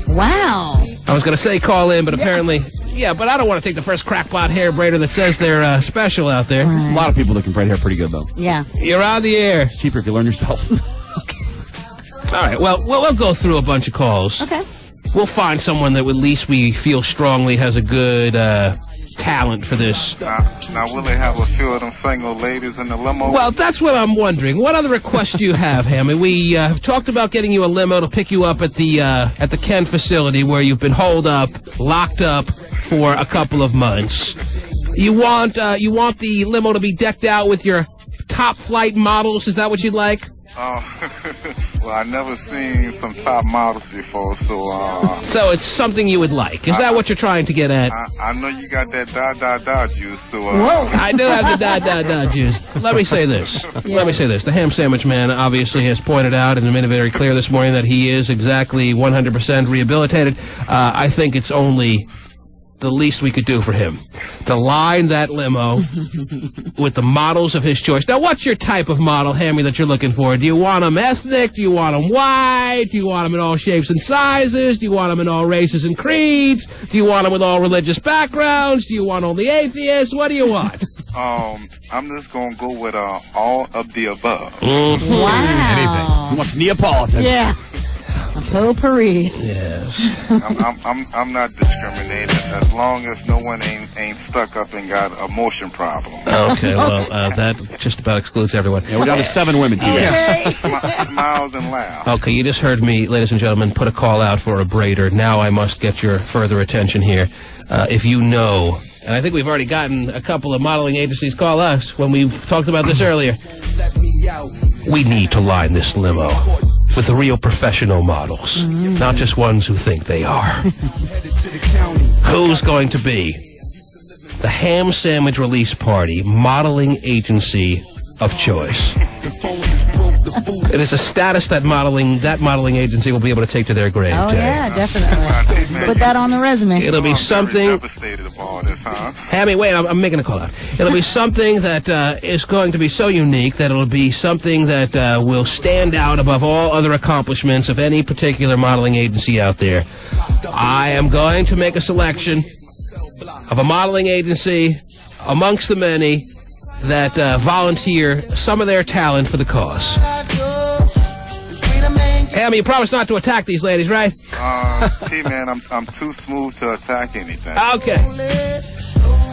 Wow. I was going to say call in, but apparently... Yeah, but I don't want to take the first crackpot hair braider that says they're special out there. There's a lot of people that can braid hair pretty good, though. Yeah. You're on the air. It's cheaper if you learn yourself. All right, well, we'll go through a bunch of calls. Okay. We'll find someone that at least we feel strongly has a good talent for this. Now, will they have a few of them single ladies in the limo? Well, that's what I'm wondering. What other requests do you have, Hammy? We have talked about getting you a limo to pick you up at the Ken facility where you've been holed up, locked up for a couple of months. You want the limo to be decked out with your top flight models? Is that what you'd like? Well, I've never seen some top models before, so... So it's something you would like. Is that what you're trying to get at? I know you got that da-da-da juice, so... Whoa! I do have the da-da-da juice. Let me say this. Let me say this. The Ham Sandwich Man obviously has pointed out and made it very clear this morning that he is exactly 100% rehabilitated. I think it's only the least we could do for him to line that limo with the models of his choice. Now, what's your type of model, Hammy, that you're looking for? Do you want them ethnic? Do you want them white? Do you want them in all shapes and sizes? Do you want them in all races and creeds? Do you want them with all religious backgrounds? Do you want only atheists? What do you want? I'm just gonna go with all of the above. Mm-hmm. Wow. Anything. He wants Neapolitan. Yeah. A potpourri. Yes. I'm not discriminating as long as no one ain't stuck up and got a motion problem. Okay, well, that just about excludes everyone. Yeah, we're down to 7 women, too. Okay. Smiles and laughs. Okay, you just heard me, ladies and gentlemen, put a call out for a braider. Now I must get your further attention here. If you know, and I think we've already gotten a couple of modeling agencies call us when we talked about this earlier. We need to line this limo with the real professional models, not just ones who think they are. Who's going to be the Ham Sandwich Release Party modeling agency of choice? It is a status that modeling agency will be able to take to their grave. Oh, Terry. yeah, definitely. Put that on the resume. It'll be something... Hammy, wait, I'm making a call out. It'll be something that is going to be so unique that it'll be something that will stand out above all other accomplishments of any particular modeling agency out there. I am going to make a selection of a modeling agency amongst the many that volunteer some of their talent for the cause. Hammy, you promise not to attack these ladies, right? T-Man, I'm too smooth to attack anything. Okay.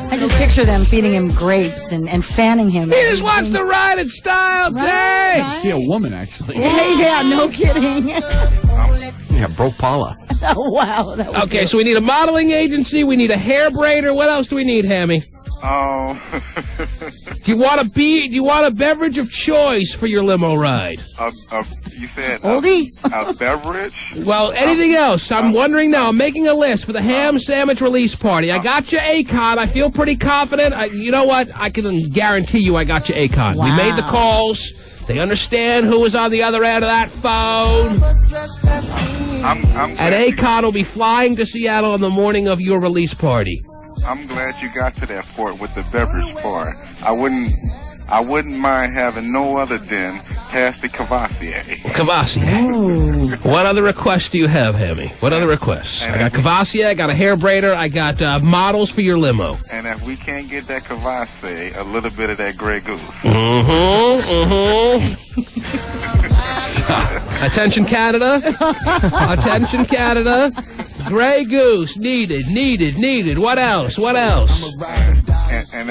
I just picture them feeding him grapes and fanning him. He just wants to ride in style, Tay! Right. See a woman, actually. Yeah, no kidding. Yeah, broke Paula. Oh, wow. That was Okay, good. so we need a modeling agency, we need a hair braider. What else do we need, Hammy? Do you want a beverage of choice for your limo ride? You said Oldie? A beverage? Well, anything else? I'm wondering now. I'm making a list for the ham sandwich release party. I got you Akon. I feel pretty confident. You know what? I can guarantee you I got you Akon. Wow. We made the calls. They understand who was on the other end of that phone. And Akon will be flying to Seattle on the morning of your release party. I'm glad you got to that part with the beverage part. I wouldn't mind having no other than Pasty Cavassier. Cavassier. What other requests do you have, Hammy? What other requests? I got Cavassier, I got a hair braider, I got models for your limo. And if we can't get that Cavassier, a little bit of that Grey Goose. Attention, Canada. Attention, Canada. Grey Goose. Needed. What else? And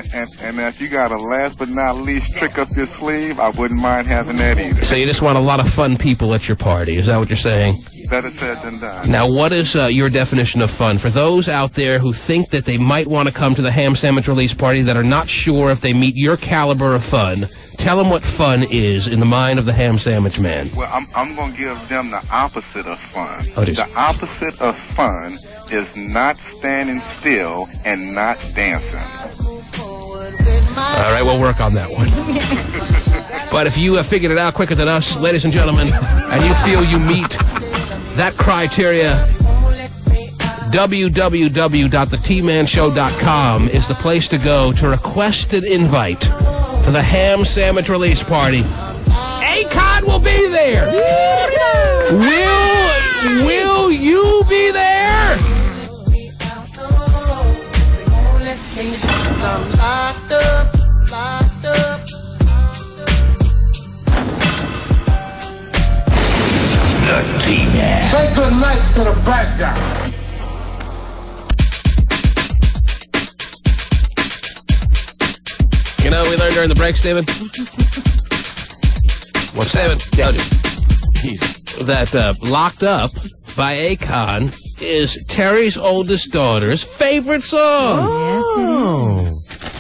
if you got a last but not least trick up your sleeve, I wouldn't mind having that either. So you just want a lot of fun people at your party. Is that what you're saying? Better said than done. Now, what is your definition of fun? For those out there who think that they might want to come to the ham sandwich release party that are not sure if they meet your caliber of fun, tell them what fun is in the mind of the ham sandwich man. Well, I'm going to give them the opposite of fun. Oh, geez. The opposite of fun is not standing still and not dancing. All right, we'll work on that one. But if you have figured it out quicker than us, ladies and gentlemen, and you feel you meet that criteria, www.thetmanshow.com is the place to go to request an invite to the ham sandwich release party. Akon will be there. Will you be there? The T-Man. Say good night to the bad guy. You know what we learned during the break, Steven? What's Steven? Yes. That Locked Up by Akon is Terry's oldest daughter's favorite song. Oh.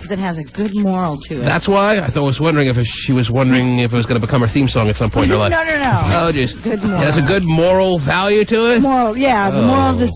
Yes, it has a good moral to it. That's why? I was wondering if she was wondering if it was going to become her theme song at some point in her life. No. Oh, jeez. Good moral. It has a good moral value to it? Moral, yeah. The moral of the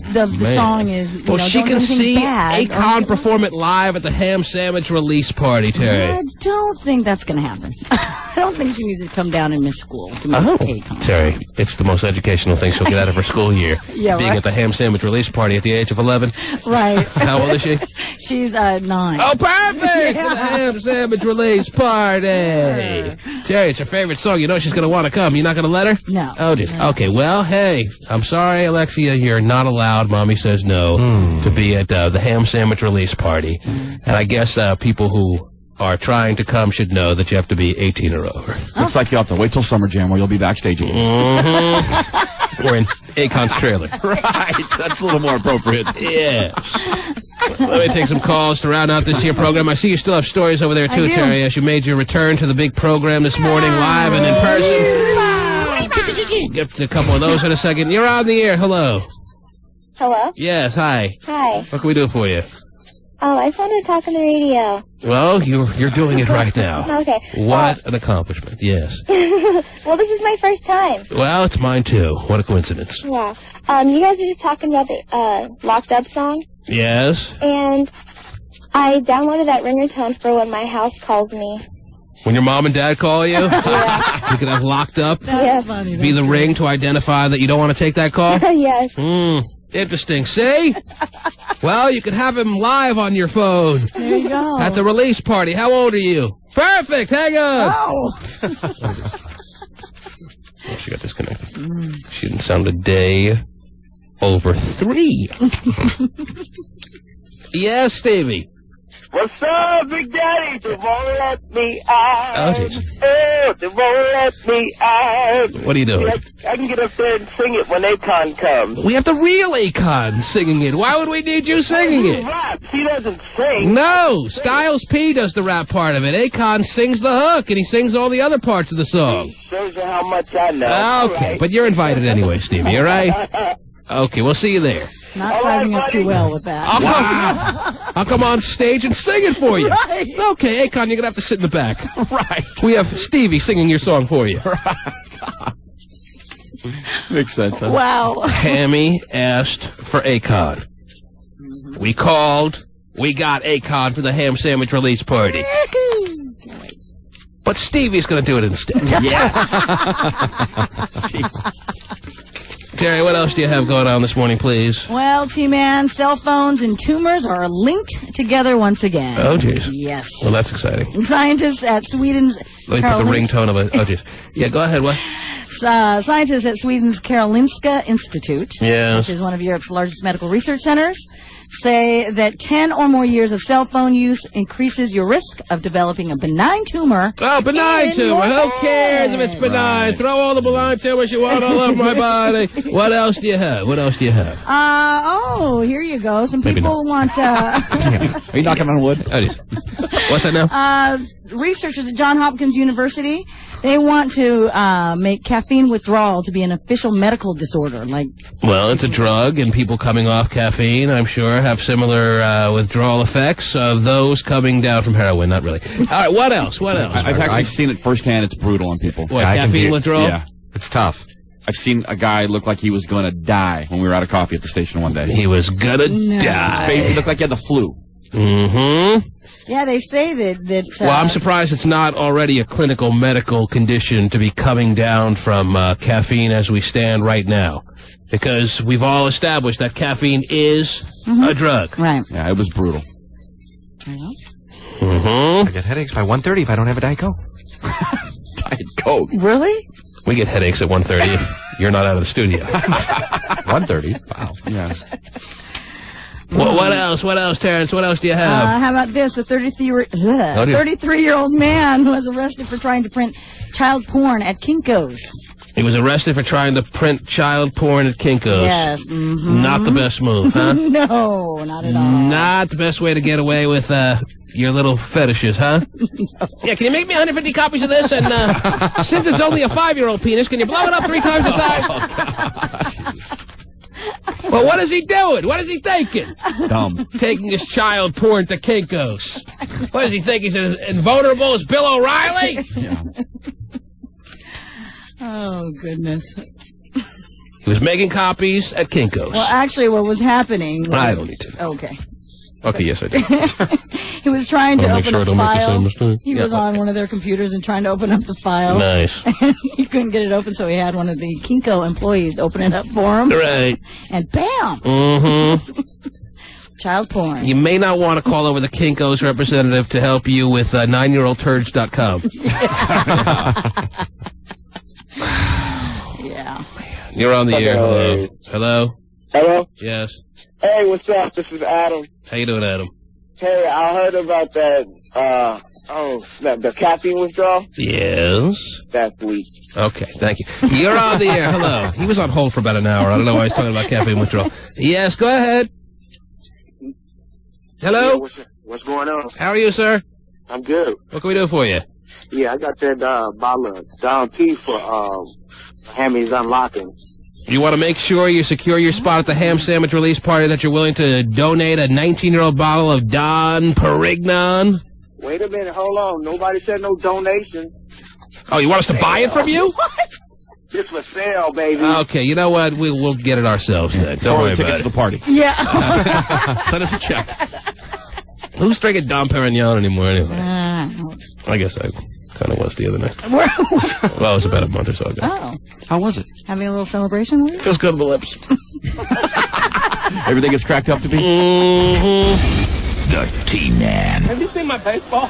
song is, well, she don't can do anything see bad. Akon perform it live at the ham sandwich release party, Terry. I don't think that's going to happen. I don't think she needs to come down and miss school to meet Akon. Terry, it's the most educational thing she'll get out of her school year. Yeah, being at the ham sandwich release party at the age of 11. Right. How old is she? She's 9. Oh, perfect! Yeah. The ham sandwich release party. Yeah. Terry, it's her favorite song. You know she's going to want to come. You're not going to let her? No. Oh, just okay. Well, hey, I'm sorry, Alexia. You're not allowed. Mommy says no to be at the ham sandwich release party. And I guess people who are trying to come should know that you have to be 18 or over. Looks like you'll have to wait till Summer Jam where you'll be backstage again. Or in Akon's trailer. Right. That's a little more appropriate. Yes. Let me take some calls to round out this here program. I see you still have stories over there, too, Terry, as you made your return to the big program this morning, live and in person. We'll get to a couple of those in a second. You're on the air. Hello. Hello? Yes, hi. Hi. What can we do for you? I just wanted to talk on the radio. Well, you're doing it right now. Okay. What an accomplishment, yes. Well, this is my first time. Well, it's mine, too. What a coincidence. Yeah. You guys were just talking about the Locked Up song. Yes? And I downloaded that ringertone for when my house calls me. When your mom and dad call you? Yeah. You can have Locked Up? That's funny. Be the ring to identify that you don't want to take that call? Yes. Interesting. See? Well, you can have him live on your phone. There you go. At the release party. How old are you? Perfect. Hang on. Oh. Oh, she got disconnected. She didn't sound a day over 3. Yes, Stevie. What's up, Big Daddy? They won't let me out. Oh, jeez. Oh, they won't let me out. What are you doing? I can get up there and sing it when Akon comes. We have the real Akon singing it. Why would we need you singing it? He raps. He doesn't sing. No, Styles P does the rap part of it. Akon sings the hook, and he sings all the other parts of the song. Shows you how much I know. Okay, but you're invited anyway, Stevie, all right? Okay, we'll see you there. Not sizing up too well with that. Wow. I'll come on stage and sing it for you. Right. Okay, Akon, you're going to have to sit in the back. Right. We have Stevie singing your song for you. Makes sense, huh? Wow. Hammy asked for Akon. We called. We got Akon for the ham sandwich release party. But Stevie's going to do it instead. Yes. Terry, what else do you have going on this morning, please? Well, T-Man, cell phones and tumors are linked together once again. Oh, jeez. Yes. Well, that's exciting. Scientists at Sweden's... Let me put the ringtone of it. Oh, jeez. Yeah, go ahead. What? Scientists at Sweden's Karolinska Institute, Yes. which is one of Europe's largest medical research centers, say that 10 or more years of cell phone use increases your risk of developing a benign tumor. Oh, benign tumor. Who cares if it's benign? Right. Throw all the benign tumors you want all over my body. What else do you have? What else do you have? Here you go. Some Maybe people want... Are you knocking on wood? Oh, jeez. What's that now? Researchers at Johns Hopkins University, they want to make caffeine withdrawal to be an official medical disorder. Well, it's a drug, and people coming off caffeine, I'm sure, have similar withdrawal effects of those coming down from heroin. Not really. All right, what else? What else? I've actually seen it firsthand. It's brutal on people. What, caffeine withdrawal? Yeah. It's tough. I've seen a guy look like he was going to die when we were out of coffee at the station one day. He was going to die. His face, he looked like he had the flu. Mm-hmm. Yeah, they say that well, I'm surprised it's not already a clinical medical condition to be coming down from caffeine as we stand right now. Because we've all established that caffeine is a drug. Right. Yeah, it was brutal. Mm-hmm. I get headaches by 1:30 if I don't have a Diet Coke. Diet Coke. Really? We get headaches at 1:30 if you're not out of the studio. 1:30? Wow. Yeah. What else? What else, Terrence? What else do you have? How about this? A 33-year-old man was arrested for trying to print child porn at Kinko's. He was arrested for trying to print child porn at Kinko's. Yes. Mm-hmm. Not the best move, huh? No, not at all. Not the best way to get away with your little fetishes, huh? No. Yeah, can you make me 150 copies of this? And since it's only a 5-year-old penis, can you blow it up 3 times the size? Well, what is he doing? What is he thinking? Dumb. Taking his child porn to Kinko's. What does he think? He's as invulnerable as Bill O'Reilly? Yeah. Oh, goodness. He was making copies at Kinko's. Well, actually, what was happening was... I don't need to. Okay. Okay, yes, I do. He was trying to open a file. He was Yeah. on one of their computers and trying to open up the file. Nice. And he couldn't get it open, so he had one of the Kinko employees open it up for him. Right. And bam! Mm-hmm. Child porn. You may not want to call over the Kinko's representative to help you with 9yearoldturds.com. Yeah. You're on the air. Hello. Hello? Hello? Yes. Hey, what's up? This is Adam. How you doing, Adam? Hey, I heard about that, the caffeine withdrawal. Yes. That's weak. Okay, thank you. You're on the air. Hello. He was on hold for about an hour. I don't know why he's talking about caffeine withdrawal. Yes, go ahead. Hello? Yeah, what's going on? How are you, sir? I'm good. What can we do for you? Yeah, I got that bottle of Don P for Hammy's Unlocking. You want to make sure you secure your spot at the ham sandwich release party that you're willing to donate a 19-year-old bottle of Don Perignon? Wait a minute, hold on. Nobody said no donation. Oh, you want us to buy it from you? What? It's for sale, baby. Okay, you know what? We'll get it ourselves then. Don't worry about tickets it. to the party. Yeah. Send us a check. Who's drinking Dom Perignon anymore anyway? I guess I kind of was the other night. Well, it was about a month or so ago. Oh. How was it? Having a little celebration with you? Feels good on the lips. Everything gets cracked up to be? Mm-hmm. The T-Man. Have you seen my baseball?